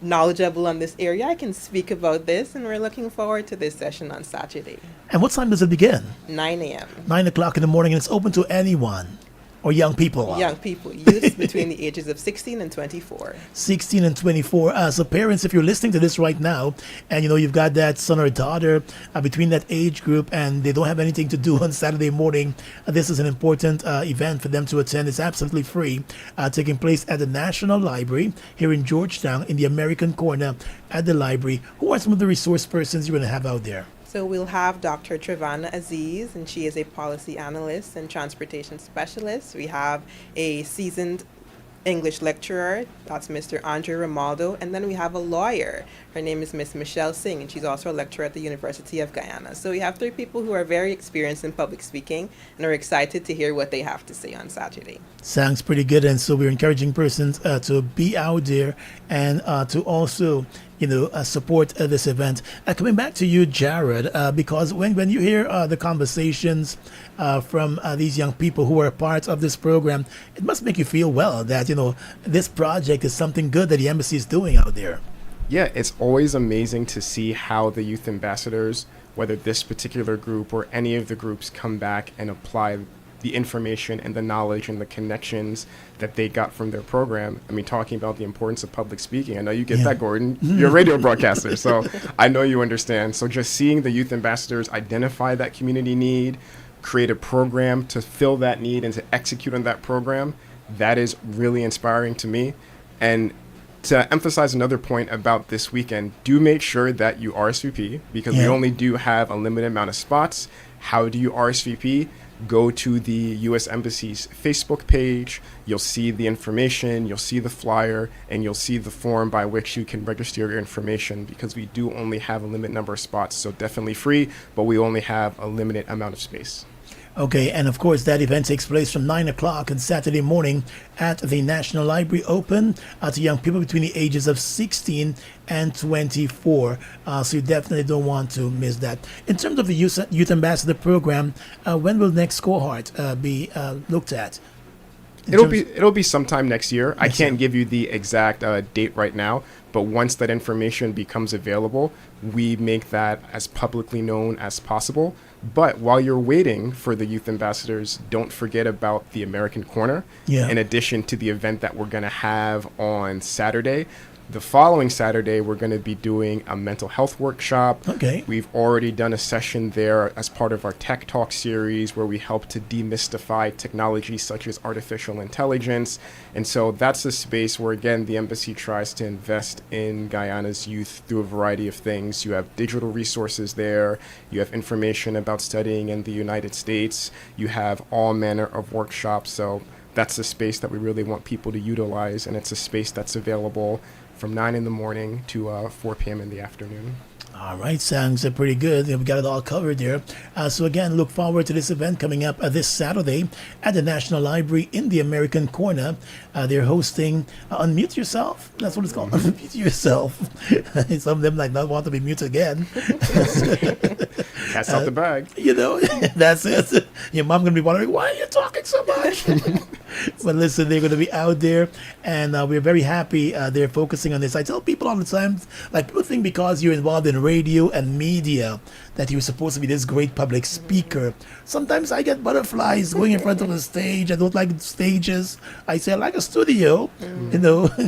knowledgeable on this area. I can speak about this," and we're looking forward to this session on Saturday. And what time does it begin? 9 a.m. 9 o'clock in the morning, and it's open to anyone. Or young people? Young people, youth between the ages of 16 and 24. 16 and 24. So parents, if you're listening to this right now, and you've got that son or daughter between that age group, and they don't have anything to do on Saturday morning, this is an important event for them to attend. It's absolutely free, taking place at the National Library here in Georgetown in the American Corner at the library. Who are some of the resource persons you're going to have out there? So we'll have Dr. Trevana Aziz, and she is a policy analyst and transportation specialist. We have a seasoned English lecturer, that's Mr. Andre Romaldo, and then we have a lawyer. Her name is Miss Michelle Singh, and she's also a lecturer at the University of Guyana. So we have 3 people who are very experienced in public speaking and are excited to hear what they have to say on Saturday. Sounds pretty good, and so we're encouraging persons to be out there and to also support this event. Coming back to you, Jared, because when you hear the conversations from these young people who are part of this program, it must make you feel well that, this project is something good that the embassy is doing out there. Yeah, it's always amazing to see how the youth ambassadors, whether this particular group or any of the groups, come back and apply the information and the knowledge and the connections that they got from their program. I mean, talking about the importance of public speaking. I know you get that, Gordon. You're a radio broadcaster, so I know you understand. So just seeing the youth ambassadors identify that community need, create a program to fill that need and to execute on that program, that is really inspiring to me. And to emphasize another point about this weekend, do make sure that you RSVP, because we only do have a limited amount of spots. How do you RSVP? Go to the U.S. Embassy's Facebook page. You'll see the information, you'll see the flyer, and you'll see the form by which you can register your information, because we do only have a limited number of spots. So definitely free, but we only have a limited amount of space. Okay, and of course that event takes place from 9 o'clock on Saturday morning at the National Library, open to young people between the ages of 16 and 24. So you definitely don't want to miss that. In terms of the Youth Ambassador Program, when will next cohort be looked at? It'll be sometime next year. I can't give you the exact date right now, but once that information becomes available, we make that as publicly known as possible. But while you're waiting for the youth ambassadors, don't forget about the American Corner. In addition to the event that we're going to have on Saturday. The following Saturday, we're going to be doing a mental health workshop. Okay. We've already done a session there as part of our Tech Talk series, where we help to demystify technology such as artificial intelligence. And so that's a space where, again, the embassy tries to invest in Guyana's youth through a variety of things. You have digital resources there. You have information about studying in the United States. You have all manner of workshops. So that's a space that we really want people to utilize, and it's a space that's available from 9 in the morning to 4 p.m. in the afternoon. All right, sounds pretty good. We got it all covered there. So again, look forward to this event coming up this Saturday at the National Library in the American Corner. They're hosting Unmute Yourself. That's what it's called. Unmute Yourself. Some of them not want to be mute again. Cat's out the bag. That's it. Your mom going to be wondering, why are you talking so much? But listen, they're going to be out there, and we're very happy they're focusing on this. I tell people all the time, people think because you're involved in radio and media that you're supposed to be this great public speaker. Sometimes I get butterflies going in front of a stage. I don't like stages. I say I like a studio,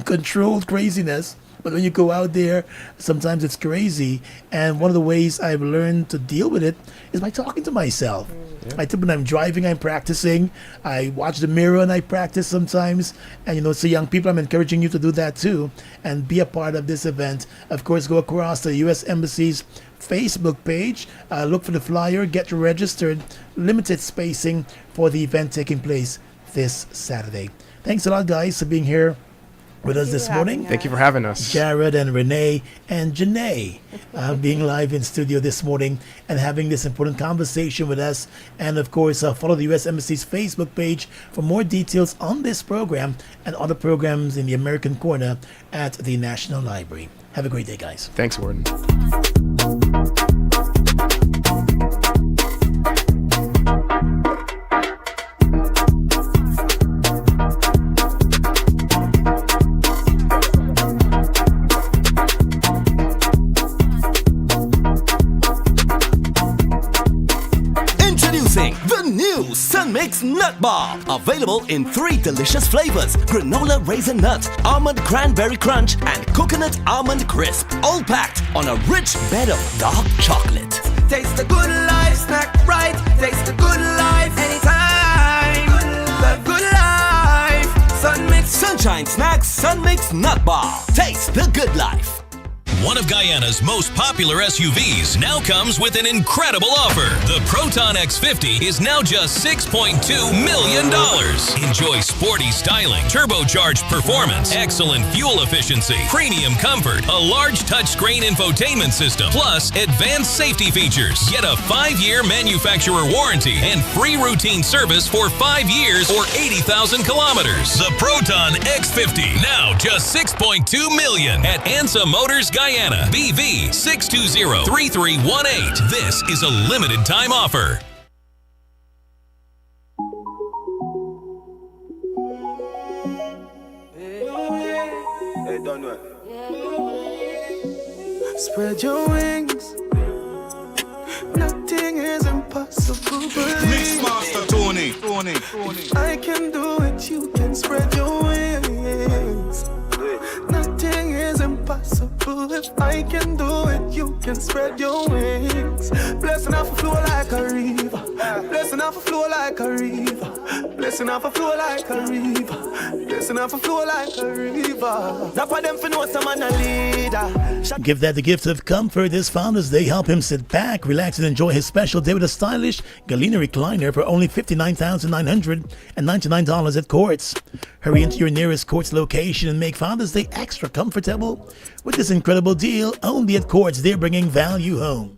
controlled craziness. But when you go out there, sometimes it's crazy. And one of the ways I've learned to deal with it is by talking to myself. I think when I'm driving, I'm practicing. I watch the mirror and I practice sometimes. And, so young people, I'm encouraging you to do that too and be a part of this event. Of course, go across the U.S. Embassy's Facebook page, look for the flyer, get registered, limited spacing for the event taking place this Saturday. Thanks a lot, guys, for being here with us this morning. Thank you for having us. Jared and Renee and Janae being live in studio this morning and having this important conversation with us. And of course, follow the U.S. Embassy's Facebook page for more details on this program and other programs in the American Corner at the National Library. Have a great day, guys. Thanks, Warden. Sun Mix Nut Bar. Available in 3 delicious flavors: granola raisin nut, almond cranberry crunch, and coconut almond crisp. All packed on a rich bed of dark chocolate. Taste the good life, snack right. Taste the good life anytime. The good life. Sun Mix. Sunshine Snacks Sun Mix Nut Bar. Taste the good life. one of Guyana's most popular SUVs, now comes with an incredible offer. The Proton X50 is now just $6.2 million. Enjoy sporty styling, turbocharged performance, excellent fuel efficiency, premium comfort, a large touchscreen infotainment system, plus advanced safety features. Get a 5-year manufacturer warranty and free routine service for 5 years or 80,000 kilometers. The Proton X50, now just $6.2 million at Ansa Motors Guyana. BV 620-3318. This is a limited time offer. Hey, don't do it. Spread your wings. Nothing is impossible. Mix Master Tony. If I can do it, you can spread your wings. Nothing is impossible. If I can do it, you can spread your wings. Blessing off a flow like a river. Blessing off a flow like a river. Blessing off a flow like a river. Blessing off a flow like a river. That's why them for know some man a leader. Give that the gift of comfort this Father's Day. Help him sit back, relax, and enjoy his special day with a stylish Galena recliner for only $59,999 at Courts. Hurry into your nearest Courts location and make Father's Day extra comfortable with this incredible deal only at Courts. They're bringing value home.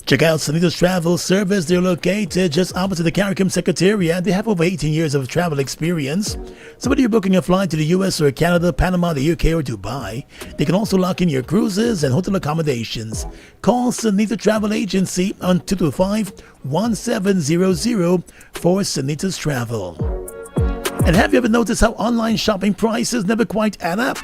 Check out Sanitas Travel Service. They're located just opposite the CARICOM Secretariat. They have over 18 years of travel experience. So whether you're booking a flight to the US or Canada, Panama, the UK, or Dubai, they can also lock in your cruises and hotel accommodations. Call Sanita Travel Agency on 225-1700 for Sanitas Travel. And have you ever noticed how online shopping prices never quite add up?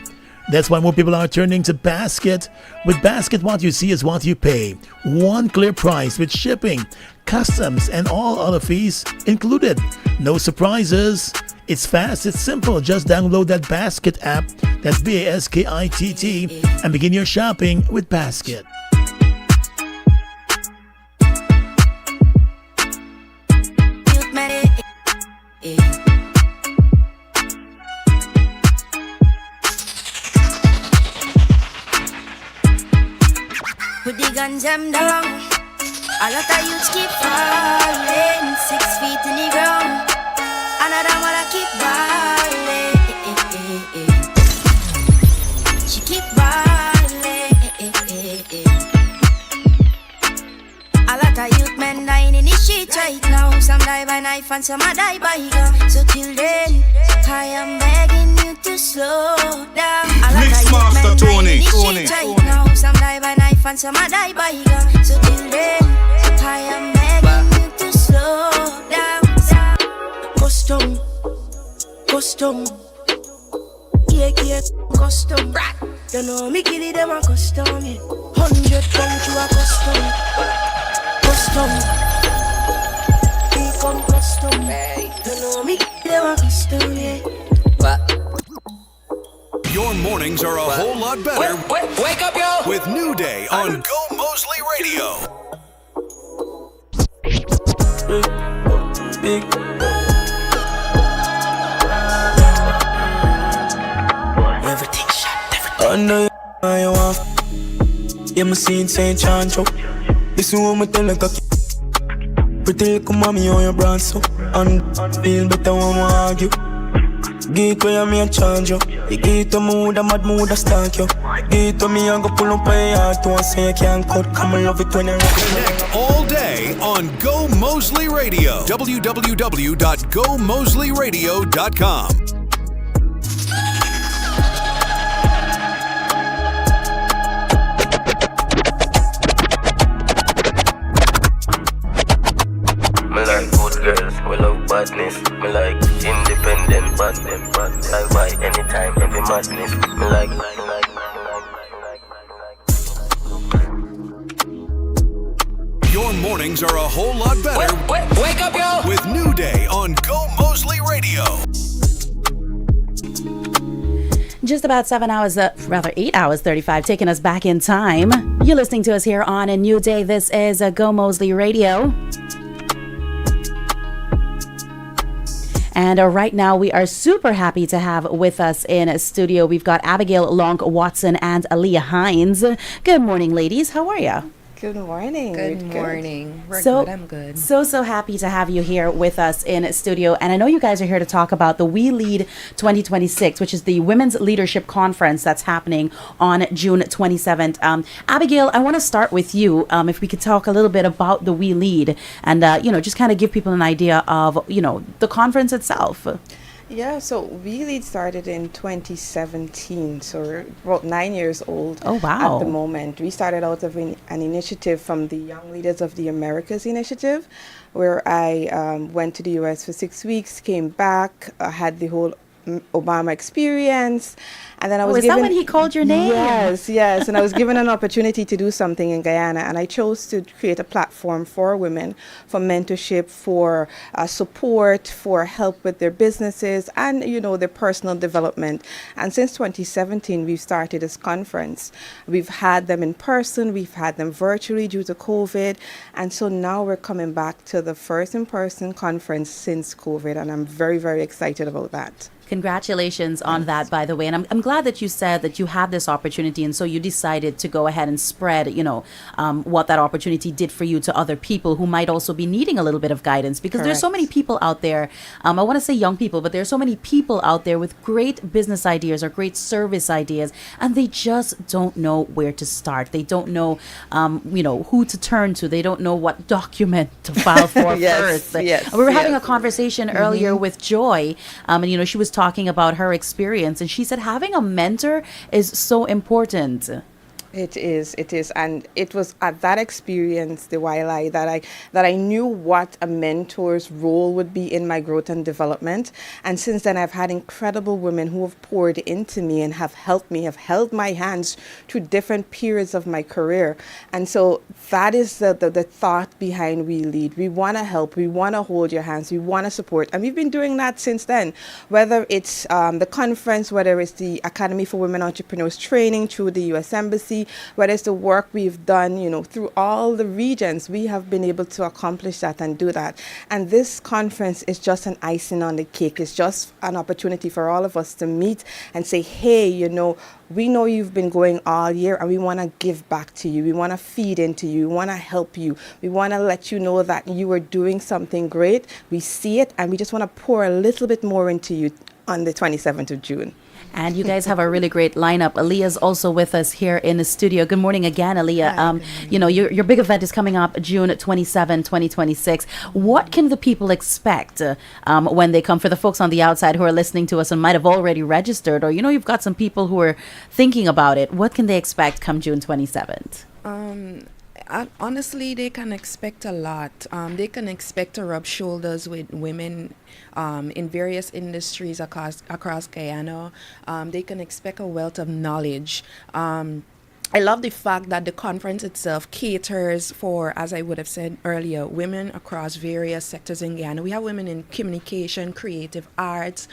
That's why more people are turning to Basket. With Basket, what you see is what you pay. One clear price with shipping, customs, and all other fees included. No surprises. It's fast, it's simple. Just download that Basket app. That's BASKITT and begin your shopping with Basket. Put the guns them down. A lot of youths keep falling, 6 feet in the ground. Another one keep balling. She keep balling. A lot of youth men dying in the street right now. Some die by knife and some a die by gun. So till then, I am begging you to slow down. A lot of youth men dying in the street right now. Some die by knife and some a die by gun. So till then, I am begging you to slow down. Custom, yeah, custom. You know me kill it, them a custom, yeah. 100 pounds to a custom. Become custom. You know me kill them a custom, yeah. Your mornings are a whole lot better. Wake up, yo! With New Day on Gomoseley Radio. Big. Everything shot, I know you want. Yeah, my scene St. John Chow. Listen what me tell like a pretty little mommy on your brand so. And feel better when we argue. Get where me a charge you. You get to mood, a mad mood, a stank you. Get to me and go pull up a yard to and say you can't cut. Come and love it when you rock it. Connect all day on Go Moseley Radio. www.gomoseleyradio.com. Me like good girls, we love badness. Me like independent, bad them. I buy anytime, every madness. Me like. Your mornings are a whole lot better. Wake up, yo! With New Day on Go Moseley Radio. Just about 7 hours, 8 hours 35, taking us back in time. You're listening to us here on A New Day. This is Go Moseley Radio. And right now we are super happy to have with us in studio. We've got Abigail Long Watson and Aaliyah Hines. Good morning, ladies. How are you? Good morning. Good morning. We're So- good. I'm good. So happy to have you here with us in studio. And I know you guys are here to talk about the We Lead 2026, which is the Women's Leadership Conference that's happening on June 27th. Abigail, I want to start with you. If we could talk a little bit about the We Lead and, just kind of give people an idea of, the conference itself. Yeah, so We Lead started in 2017, so we're about 9 years old. Oh, wow. At the moment. We started out of an initiative from the Young Leaders of the Americas initiative, where I went to the US for 6 weeks, came back, had the whole Obama experience, and then I was is given, that when he called your name? Yes, and I was given an opportunity to do something in Guyana, and I chose to create a platform for women, for mentorship, for support, for help with their businesses, and their personal development. And since 2017, we've started this conference. We've had them in person, we've had them virtually due to COVID, and so now we're coming back to the first in-person conference since COVID, and I'm very, very excited about that. Congratulations on that, by the way. And I'm glad that you said that you had this opportunity. And so you decided to go ahead and spread, what that opportunity did for you to other people who might also be needing a little bit of guidance. Because there's so many people out there, I want to say young people, but there's so many people out there with great business ideas or great service ideas, and they just don't know where to start. They don't know, who to turn to. They don't know what document to file for first. Yes, We were having a conversation earlier with Joy, and, she was talking about her experience, and she said having a mentor is so important. It is, and it was at that experience, the YLI, that I knew what a mentor's role would be in my growth and development. And since then, I've had incredible women who have poured into me and have helped me, have held my hands through different periods of my career. And so that is the thought behind We Lead. We want to help, we want to hold your hands, we want to support, and we've been doing that since then. Whether it's the conference, whether it's the Academy for Women Entrepreneurs training through the U.S. Embassy, whether it's the work we've done, through all the regions, we have been able to accomplish that and do that. And this conference is just an icing on the cake. It's just an opportunity for all of us to meet and say, hey, we know you've been going all year, and we want to give back to you. We want to feed into you. We want to help you. We want to let you know that you are doing something great. We see it, and we just want to pour a little bit more into you on the 27th of June. And you guys have a really great lineup. Aaliyah's also with us here in the studio. Good morning again, Aaliyah. Your big event is coming up June 27, 2026. What can the people expect when they come? For the folks on the outside who are listening to us and might have already registered, or you've got some people who are thinking about it, what can they expect come June 27th? Honestly, they can expect a lot. They can expect to rub shoulders with women in various industries across Guyana. They can expect a wealth of knowledge. I love the fact that the conference itself caters for, as I would have said earlier, women across various sectors in Guyana. We have women in communication, creative arts,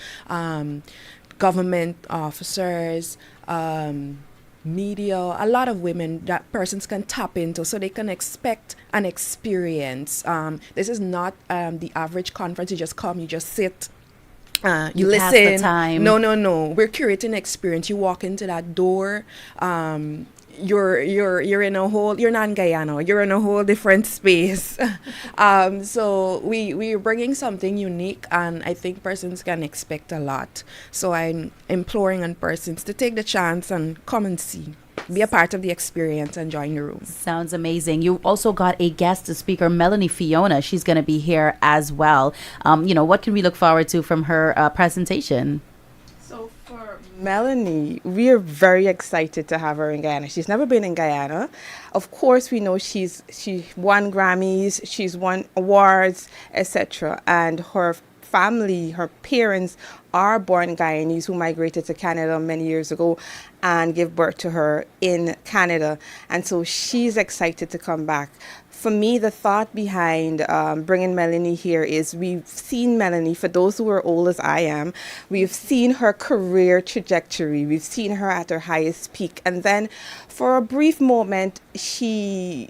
government officers, media, a lot of women that persons can tap into, so they can expect an experience. This is not the average conference. You just come, you just sit, you listen. Pass the time. No. We're curating experience. You walk into that door. You're in a whole, you're not in Guyana, you're in a whole different space. So we're bringing something unique, and I think persons can expect a lot. So I'm imploring on persons to take the chance and come and see. Be a part of the experience and join the room. Sounds amazing. You also got a guest speaker, Melanie Fiona. She's going to be here as well. What can we look forward to from her presentation? So for Melanie, we are very excited to have her in Guyana. She's never been in Guyana. Of course, we know she won Grammys, she's won awards, etc. And her family, her parents are born Guyanese who migrated to Canada many years ago and gave birth to her in Canada. And so she's excited to come back. For me, the thought behind bringing Melanie here is we've seen Melanie, for those who are old as I am, we've seen her career trajectory. We've seen her at her highest peak. And then for a brief moment, we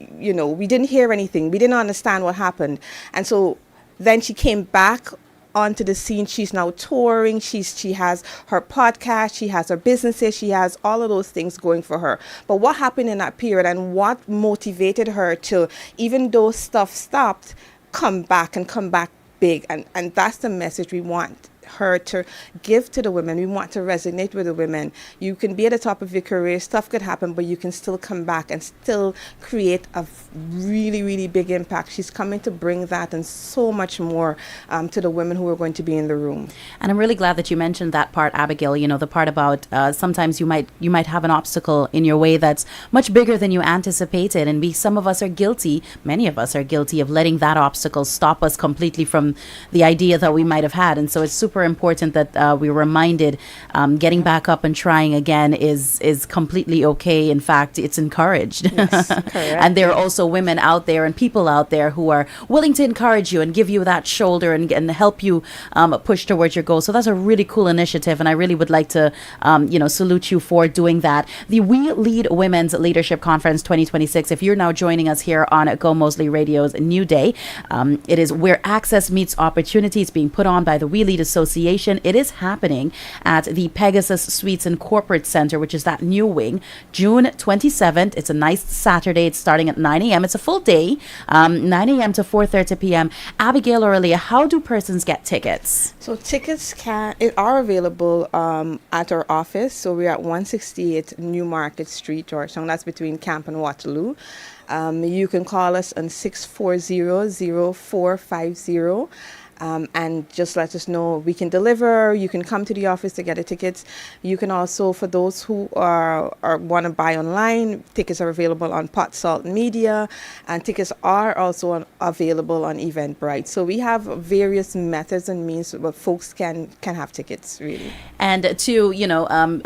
didn't hear anything. We didn't understand what happened. And so then she came back onto the scene. She's now touring. She has her podcast. She has her businesses. She has all of those things going for her. But what happened in that period and what motivated her to, even though stuff stopped, come back big? And that's the message we want her to give to the women. We want to resonate with the women. You can be at the top of your career, stuff could happen, but you can still come back and still create a really, really big impact. She's coming to bring that and so much more to the women who are going to be in the room. And I'm really glad that you mentioned that part, Abigail, you know, the part about sometimes you might have an obstacle in your way that's much bigger than you anticipated. And some of us are guilty, many of us are guilty of letting that obstacle stop us completely from the idea that we might have had. And so it's super important that we're reminded getting back up and trying again is completely okay. In fact, it's encouraged. Yes, correct. And there are also women out there and people out there who are willing to encourage you and give you that shoulder and help you push towards your goal. So that's a really cool initiative, and I really would like to salute you for doing that. The We Lead Women's Leadership Conference 2026, if you're now joining us here on Gomoseley Radio's New Day, it is where access meets opportunity. It's being put on by the We Lead Association. It is happening at the Pegasus Suites and Corporate Center, which is that new wing, June 27th. It's a nice Saturday. It's starting at 9 a.m. It's a full day, 9 a.m. to 4:30 p.m. Abigail or Aaliyah, how do persons get tickets? So tickets are available at our office. So we're at 168 New Market Street, Georgetown. That's between Camp and Waterloo. You can call us on 640-0450. And just let us know. We can deliver. You can come to the office to get the tickets. You can also, for those who want to buy online, tickets are available on Pot Salt Media, and tickets are also available on Eventbrite. So we have various methods and means where folks can have tickets, really. And to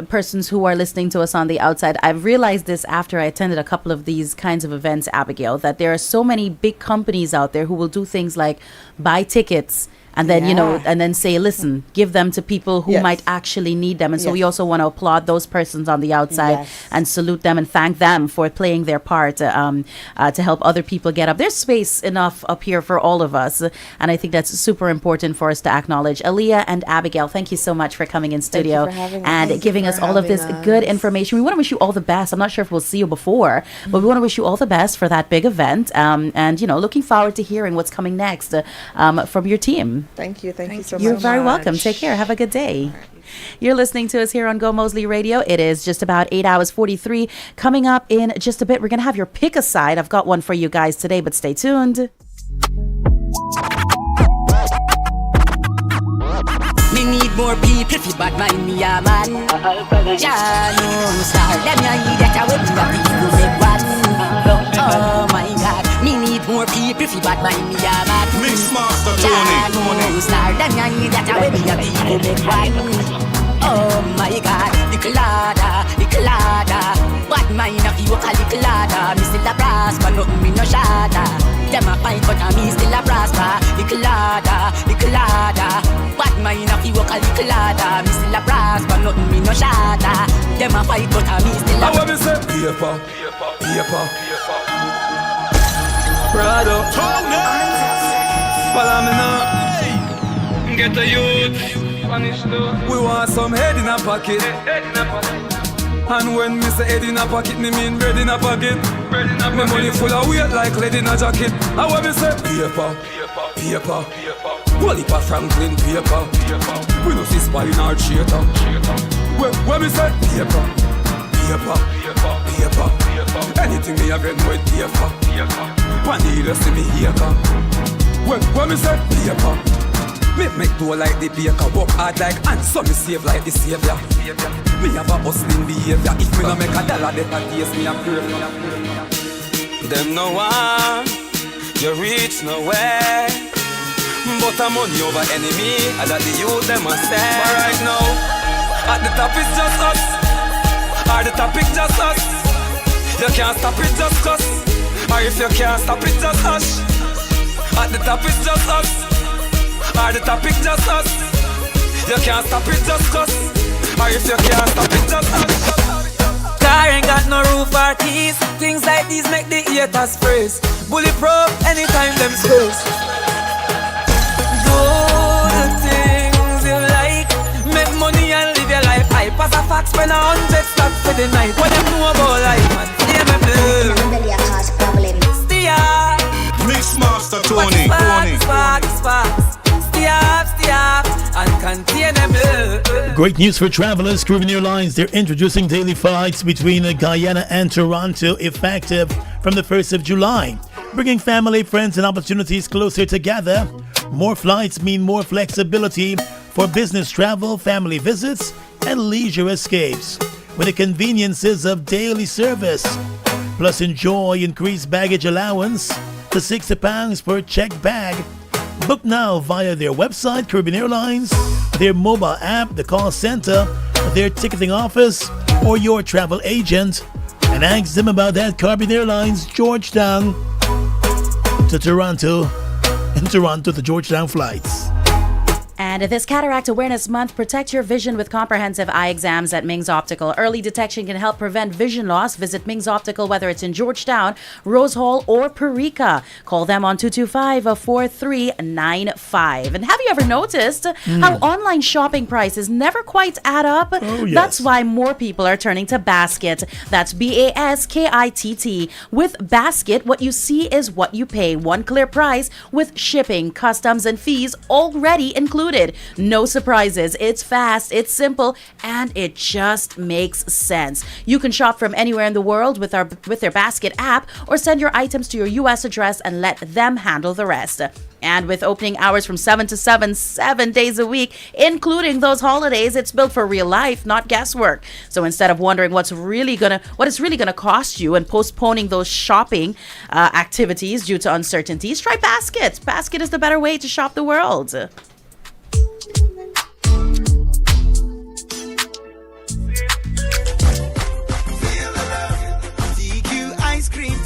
persons who are listening to us on the outside, I've realized this after I attended a couple of these kinds of events, Abigail, that there are so many big companies out there who will do things like buy tickets and then, and then say, listen, give them to people who might actually need them. And so we also want to applaud those persons on the outside and salute them and thank them for playing their part to help other people get up. There's space enough up here for all of us. And I think that's super important for us to acknowledge. Aaliyah and Abigail, thank you so much for coming in studio and giving us all of this good information. We want to wish you all the best. I'm not sure if we'll see you before, but we want to wish you all the best for that big event. And, looking forward to hearing what's coming next from your team. Thank you so much. You're very welcome. Take care. Have a good day. You're listening to us here on Gomoseley Radio. It is just about 8 hours 43. Coming up in just a bit, we're going to have your pick a side. I've got one for you guys today, but stay tuned. Me need more people if you bad mind me, yeah, man. Yeah, no star. Them ya need that I will be people make one. Oh my God. Me need more people if you bad mind me, yeah, man. Mix Master Tony. Yeah, no star. Them ya need that I will be people make one. Oh my God. Little ladder. Bad mind of you a little ladder. Me still a prosper, nothing me no shada. Them a fight but me still a prosper. Little ladder. Bad mind of you a little ladder. Me still a prosper, nothing me no shada. Them a fight but me still a. How me say paper. Prado. Follow me now. Get a youth. We want some head in a pocket. And when me say head in a pocket, me mean bread in a pocket. Me money full of weight like lead in a jacket. And when me say paper. Wally pa Franklin paper. We no see spy in our theater. When me say paper. Anything me have read with paper. Pandy see me here. When me say paper. Make do like the baker, work hard like ants, so me save like the savior. Me have a hustling behavior. If me no make a dollar, better taste me a pray. Them no one, you reach nowhere. But I'm money over enemy, and that the youth them a say. But right now, at the top it's just us. At the top it's just us. You can't stop it just us. Or if you can't stop it just hush. At the top it's just us. Or the topic just us. You can't stop it just us. Or if you can't stop it just us. Car ain't got no roof or keys. Things like these make the haters freeze. Bulletproof anytime them space. Good as a fax when 100 stop for the night. What them know about life, man? Stay me blue. Rebellia cause problem. Stay up. Mixmaster Tony. Sparks. Stay up, and contain them. Great news for travelers. Caribbean Airlines, they're introducing daily flights between Guyana and Toronto effective from the 1st of July, bringing family, friends, and opportunities closer together. More flights mean more flexibility for business travel, family visits, and leisure escapes, with the conveniences of daily service. Plus, enjoy increased baggage allowance to £60 per checked bag. Book now via their website, Caribbean Airlines, their mobile app, the call center, their ticketing office, or your travel agent, and ask them about that Caribbean Airlines Georgetown to Toronto and Toronto to Georgetown flights. And this Cataract Awareness Month, protect your vision with comprehensive eye exams at Ming's Optical. Early detection can help prevent vision loss. Visit Ming's Optical, whether it's in Georgetown, Rose Hall, or Parika. Call them on 225-4395. And have you ever noticed how online shopping prices never quite add up? Oh, yes. That's why more people are turning to Basket. That's BASKITT. With Basket, what you see is what you pay. One clear price with shipping, customs, and fees already included. No surprises. It's fast, it's simple, and it just makes sense. You can shop from anywhere in the world with their Basket app, or send your items to your US address and let them handle the rest. And with opening hours from 7 to 7, 7 days a week, including those holidays, it's built for real life, not guesswork. So instead of wondering what it's really gonna cost you and postponing those shopping activities due to uncertainties, try Basket. Basket is the better way to shop the world.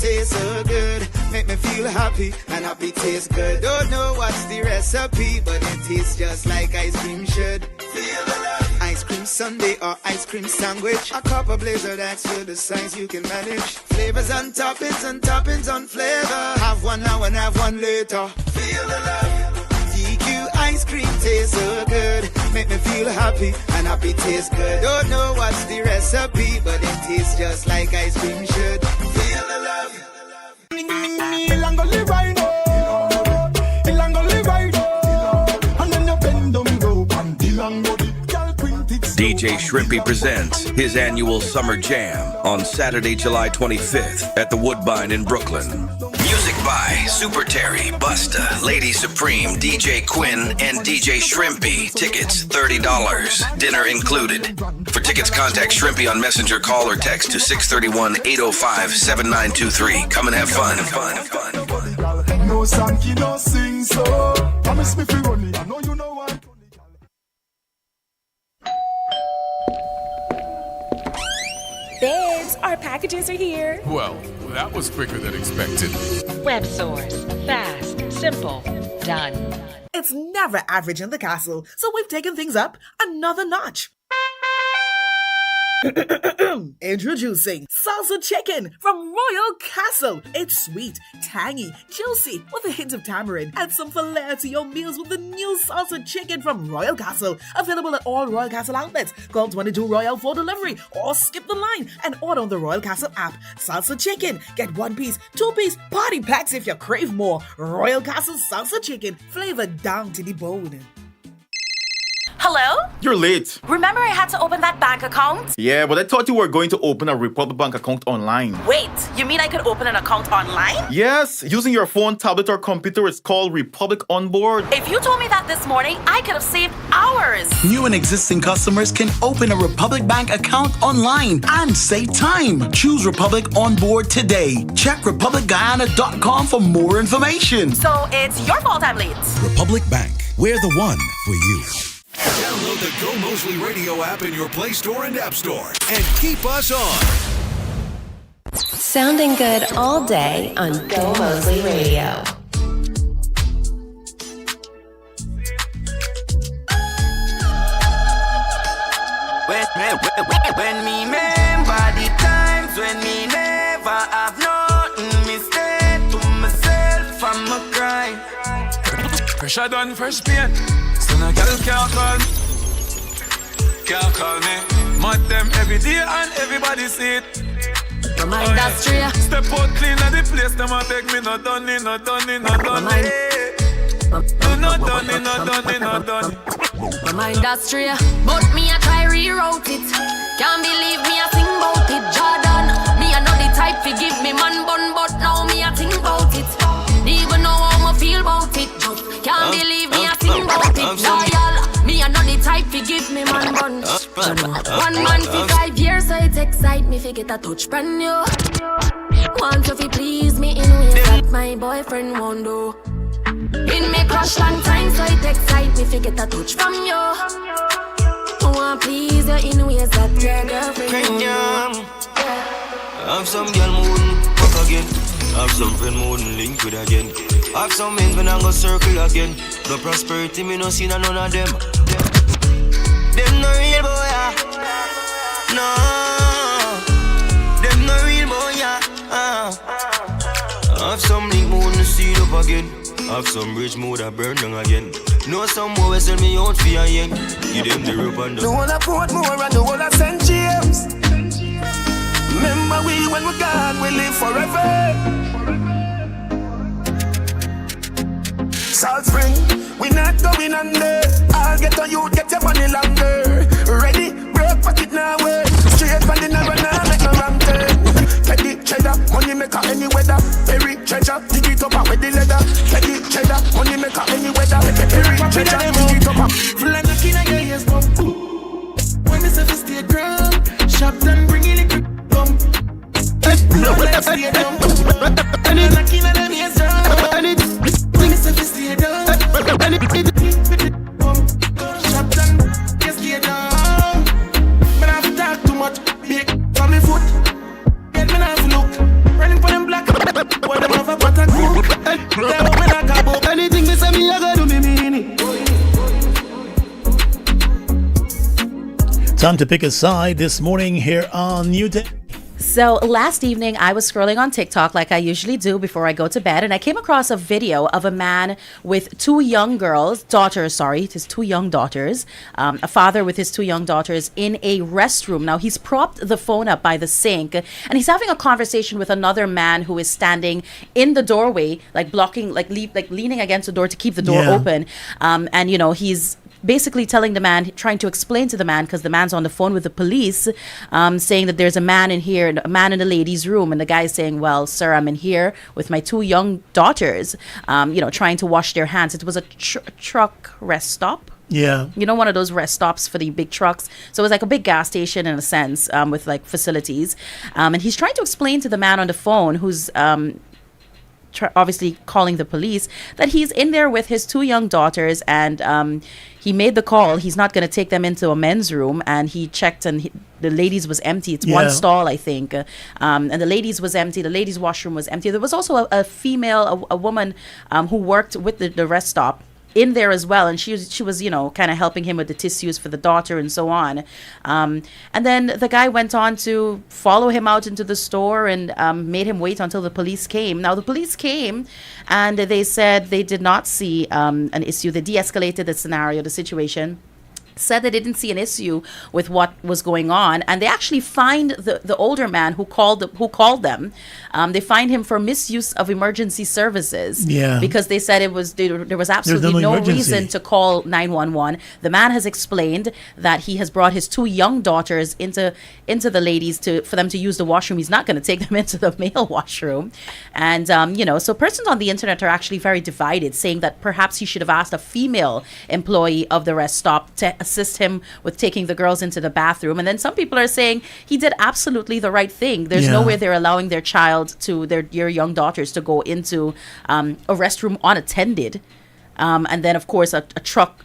Tastes so good, make me feel happy, and happy tastes good. Don't know what's the recipe, but it tastes just like ice cream should. Feel the love. Ice cream sundae or ice cream sandwich, a cup of blazer, that's you the size you can manage. Flavors and toppings on flavor. Have one now and have one later. Feel the love. DQ ice cream tastes so good, make me feel happy, and happy tastes good. Don't know what's the recipe, but it tastes just like ice cream should. Feel the love. DJ Shrimpy presents his annual Summer Jam on Saturday, July 25th at the Woodbine in Brooklyn. Music by Super Terry, Busta, Lady Supreme, DJ Quinn, and DJ Shrimpy. Tickets $30. Dinner included. For tickets, contact Shrimpy on Messenger, call or text to 631-805-7923. Come and have fun. No Sankey, no sing so. Promise me free money. I know you know what. Babes, our packages are here. Well, that was quicker than expected. Web Source. Fast. Simple. Done. It's never average in the castle, so we've taken things up another notch. Introducing salsa chicken from Royal Castle. It's sweet, tangy, juicy with a hint of tamarind. Add some flair to your meals with the new salsa chicken from Royal Castle. Available at all Royal Castle outlets. Call 22 Royal for delivery or skip the line and order on the Royal Castle app. Salsa chicken. Get 1 piece, 2 piece, party packs if you crave more. Royal Castle salsa chicken, flavored down to the bone. Hello? You're late. Remember I had to open that bank account? Yeah, but I thought you were going to open a Republic Bank account online. Wait, you mean I could open an account online? Yes, using your phone, tablet, or computer. It's called Republic Onboard. If you told me that this morning, I could have saved hours. New and existing customers can open a Republic Bank account online and save time. Choose Republic Onboard today. Check republicguyana.com for more information. So it's your fault I'm late. Republic Bank, we're the one for you. Download the Gomoseley radio app in your Play Store and App Store and keep us on. Sounding good all day on Gomoseley Radio. When me remember the times when me never have nothing, me stay to myself from my cry. Pressure done, fresh pain. So no girl can't call me. Mad them every day and everybody see it. My industry. Step out clean at the place, them a beg me not done it, not done it, not done it. Not done it, not done it, not done it. My industry, but me I try rewrote it. Can't believe me I think about it. Jordan, me I know the type to give me man bun, but now me I think about it. Even know how I feel about it. Can't believe me I think about it. Loyal, me I know the type to give me man bun. 1 month for 5 years, so it excite me to get a touch brand new. Want you to please me in ways that my boyfriend won't do. In me crush long time, so it excite me to get a touch from you. Want please you in ways that your girlfriend won't do. Have some girl moon fuck again. Have some friend moon link with again. Have some men when I go circle again. The prosperity me no see none of them. Them no real boy, yeah. No. Them no real boy, yeah. Have some link moon to see up again. Have some rich mood that burn down again. Know some boy send me out for a yen. Give them the rope and the. No one a Portmore and no one a St. James. Remember we when we gone, we live forever. Salt Spring, we not going under. I'll get on you, get your money longer. Ready, break pocket now way. Straight from the narrow now, make no wrong turn. Teddy cheddar, money maker any weather. Perry treasure, dig it up with the leather. Teddy cheddar, money maker any weather. Perry treasure, dig it up. Flying the king of your ears, bum. When me say to stay ground, shop done, bring it in. No, let's stay down. And you're knocking at them ears down. Bring yourself to stay down. Shop done, you stay down. But I have to talk too much. Big from my foot. Get me now to look. Running for them black. What them have a butter cook. Them up when I got book. Anything they say me, I gotta do me mean it. Time to pick a side this morning here on New Day. So last evening, I was scrolling on TikTok like I usually do before I go to bed, and I came across a video of a man with his two young daughters, a father with his two young daughters in a restroom. Now, he's propped the phone up by the sink, and he's having a conversation with another man who is standing in the doorway, like blocking, like leaning against the door to keep the door open. And, you know, he's basically telling the man, trying to explain to the man, because the man's on the phone with the police, saying that there's a man in here, a man in the ladies' room. And the guy's saying, well, sir, I'm in here with my two young daughters, trying to wash their hands. It was a truck rest stop. Yeah. You know, one of those rest stops for the big trucks. So it was like a big gas station in a sense, with like facilities. And he's trying to explain to the man on the phone who's obviously calling the police that he's in there with his two young daughters, and he made the call. He's not going to take them into a men's room, and he checked, and the ladies was empty. It's one stall, I think, and the ladies was empty. The ladies' washroom was empty. There was also a female, a woman who worked with the rest stop in there as well, and she was kind of helping him with the tissues for the daughter and so on, and then the guy went on to follow him out into the store and made him wait until the police came. Now the police came and they said they did not see an issue. They de-escalated the scenario, the situation, said they didn't see an issue with what was going on, and they actually fined the older man who called them. They fined him for misuse of emergency services. Yeah. Because they said there was absolutely no reason to call 911. The man has explained that he has brought his two young daughters into the ladies for them to use the washroom. He's not going to take them into the male washroom, and so persons on the internet are actually very divided, saying that perhaps he should have asked a female employee of the rest stop to assist him with taking the girls into the bathroom. And then some people are saying he did absolutely the right thing. There's no way they're allowing their your young daughters to go into a restroom unattended, and then of course a truck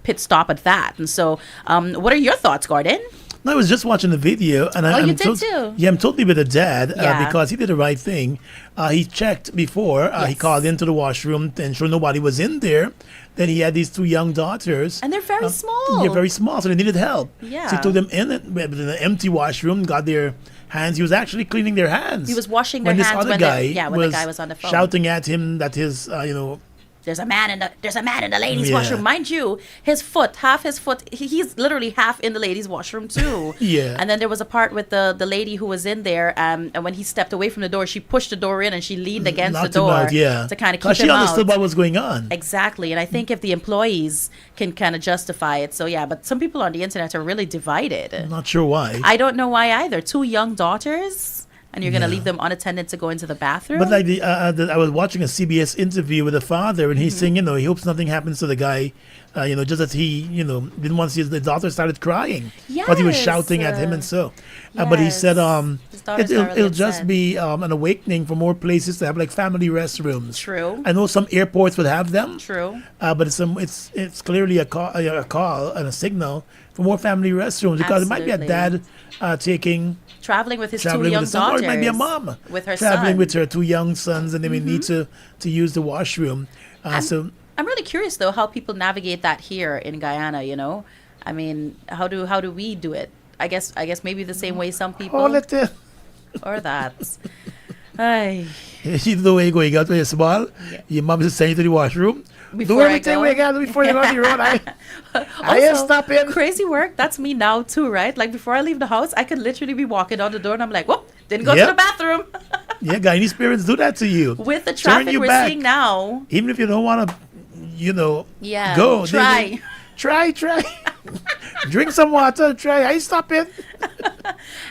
pit stop at that. And so what are your thoughts, Gordon? I was just watching the video, and you did too. Yeah, I'm totally with the dad because he did the right thing. He checked before he called into the washroom to ensure nobody was in there. Then he had these two young daughters, and they're very small. Yeah, very small, so they needed help. Yeah, so he took them in an empty washroom, got their hands. He was actually cleaning their hands. He was washing their hands when the guy was on the phone, shouting at him that his there's a man in the ladies' Yeah. washroom. Mind you, half his foot, he's literally half in the ladies' washroom too. Yeah. And then there was a part with the lady who was in there, and when he stepped away from the door, she pushed the door in and she leaned against Knocked the him door out, yeah. to kind of 'Cause keep him she understood out. what was going on. Exactly. And I think if the employees can kind of justify it, so yeah, but some people on the internet are really divided. I'm not sure why. I don't know why either. 2 young daughters, and you're going to Yeah. leave them unattended to go into the bathroom? But like I was watching a CBS interview with the father, and he's saying, he hopes nothing happens to the guy, just that he, didn't want to see the daughter started crying, but he was Yes. shouting at him and so. But he said, His daughter's not really it'll just upset. be an awakening for more places to have like family restrooms. True. I know some airports would have them. True. But it's clearly a call and a signal for more family restrooms, because it might be a Absolutely. dad Traveling with his 2 traveling young with a son, or daughters. it might be a mom With her traveling son. with her 2 young sons, and they may need Mhm. to use the washroom. So I'm really curious though how people navigate that here in Guyana. I mean, how do we do it? I guess maybe the same way some people. all it Or that. Ay. you know the way you go, you got to your small, your mom is sending you to the washroom. Do Before I everything go. we got before you go on the road. I ain't Also, stopping. crazy work. That's me now too, right? Like before I leave the house, I can literally be walking out the door and I'm like, whoop, didn't go to Yep. the bathroom. Yeah, Guyanese parents do that to you. With the Turn traffic you we're back. seeing now. Even if you don't want to, Yeah. go. Try. Try. Drink some water. Try. I ain't stopping.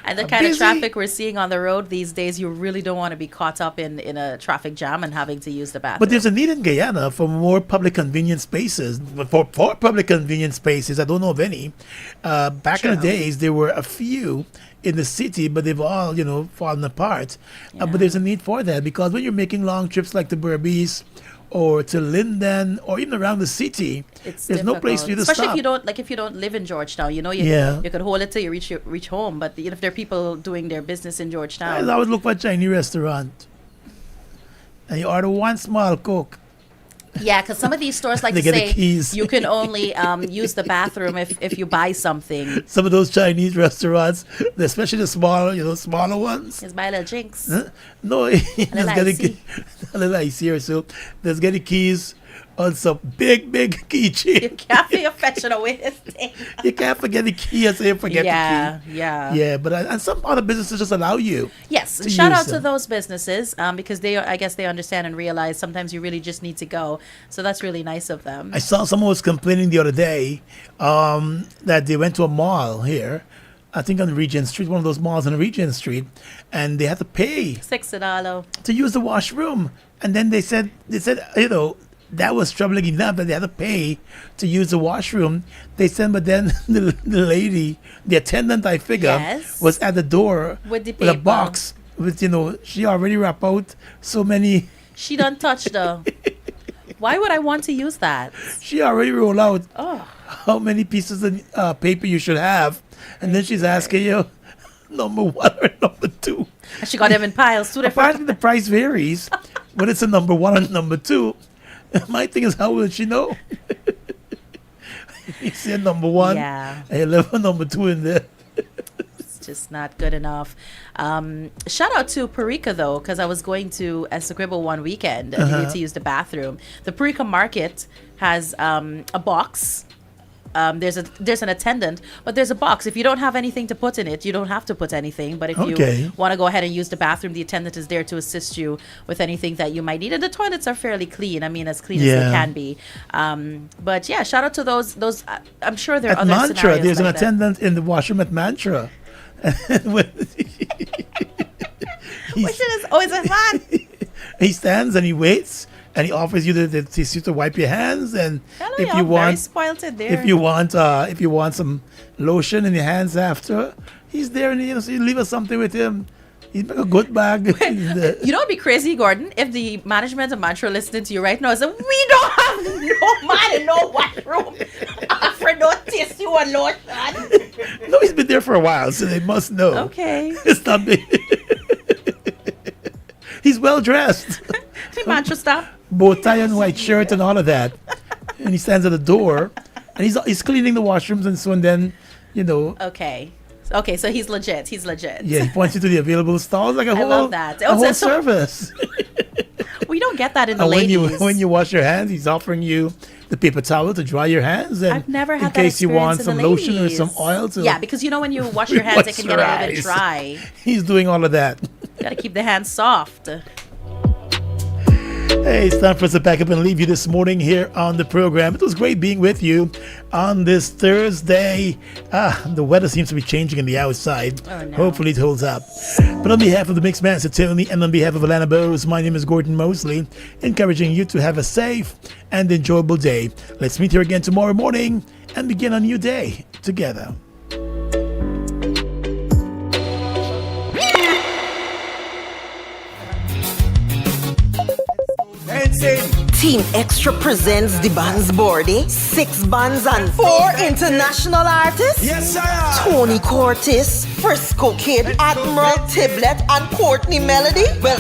And the I'm kind of busy. traffic we're seeing on the road these days, you really don't want to be caught up in a traffic jam and having to use the bathroom. But there's a need in Guyana for more public convenience spaces. But for public convenience spaces, I don't know of any. Back in the True. days, there were a few in the city, but they've all, fallen apart. But there's a need for that, because when you're making long trips like to Berbice or to Linden or even around the city, It's there's no place for you to especially stop. if you don't live in Georgetown. You Yeah. could hold it till you reach home. But if there are people doing their business in I Georgetown, always look for a Chinese restaurant. And you order one small Coke. yeah, because some of these stores like They to get the say keys. you can only use the bathroom if you buy something. Some of those Chinese restaurants, especially the smaller ones. Just buy a little drinks. Huh? No, just get icy. a little icy or so. Let's get the keys on some big keychain. Can't be fetching away this thing. You can't forget the key and say you forget Yeah, the key. yeah. Yeah, but and some other businesses just allow you. Yes, to shout use out to them. those businesses because I guess they understand and realize sometimes you really just need to go. So that's really nice of them. I saw someone was complaining the other day that they went to a mall here, I think on Regent Street, one of those malls on Regent Street, and they had to pay $6 to use the washroom. And then they said, that was troubling enough that they had to pay to use the washroom. They said, but then the lady, the attendant, I figure, Yes. was at the door With the a paper. box with, she already wrapped out so many. She done touched though. Why would I want to use that? She already rolled out Oh. how many pieces of paper you should have. And then she's asking you, number 1 or number 2. And she got them in piles. Two different. Apparently the price varies, but it's a number 1 and number 2. My thing is, how will she know? You see a number 1, Yeah. and you left a number 2 in there. It's just not good enough. Shout out to Parika though, because I was going to Essequibo one weekend and needed to use the bathroom. The Parika Market has a box. There's an attendant, but there's a box. If you don't have anything to put in it, you don't have to put anything. But if Okay. you want to go ahead and use the bathroom, the attendant is there to assist you with anything that you might need. And the toilets are fairly clean. I mean, as clean as Yeah. they can be. But yeah, shout out to those. I'm sure there are At other Mantra, scenarios there's an like that. attendant in the washroom at Mantra. Which is always a fun. He stands and he waits, and he offers you the tissue to wipe your hands. And Hello, if y'all, you very want, spoiled in there. if you want some lotion in your hands after, he's there, and so you leave us something with him. He's make a good bag. You know, it'd be crazy, Gordon, if the management of Mantra listening to you right now said, we don't have no man in no washroom for no tissue and lotion. No, he's been there for a while, so they must know. Okay. It's not big. He's well dressed. The Mantra stuff. Bow tie and white shirt and all of that. And he stands at the door, and he's cleaning the washrooms and so, and then, Okay, so he's legit. He's legit. yeah, he points you to the available stalls like a I whole, love that. a Oh, whole so- service. We don't don't get that in the And ladies. when you wash your hands, he's offering you the paper towel to dry your hands. And I've never had in that case you want experience in some the lotion or ladies. some oil to Yeah, because when you wash your hands, it can get a little bit moisturize. dry. He's doing all of that. Got to keep the hands soft. Hey, it's time for us to pack up and leave you this morning here on the program. It was great being with you on this Thursday. The weather seems to be changing in the outside. Oh, no. Hopefully it holds up. But on behalf of the Mixed Master Tony and on behalf of Alana Bose, my name is Gordon Mosley, encouraging you to have a safe and enjoyable day. Let's meet here again tomorrow morning and begin a new day together. Team Extra presents the bands Bordy, 6 bands and 4 international artists. Yes, sir. Tony Curtis, Frisco Kid, Admiral Tiblet, and Courtney Melody. Well,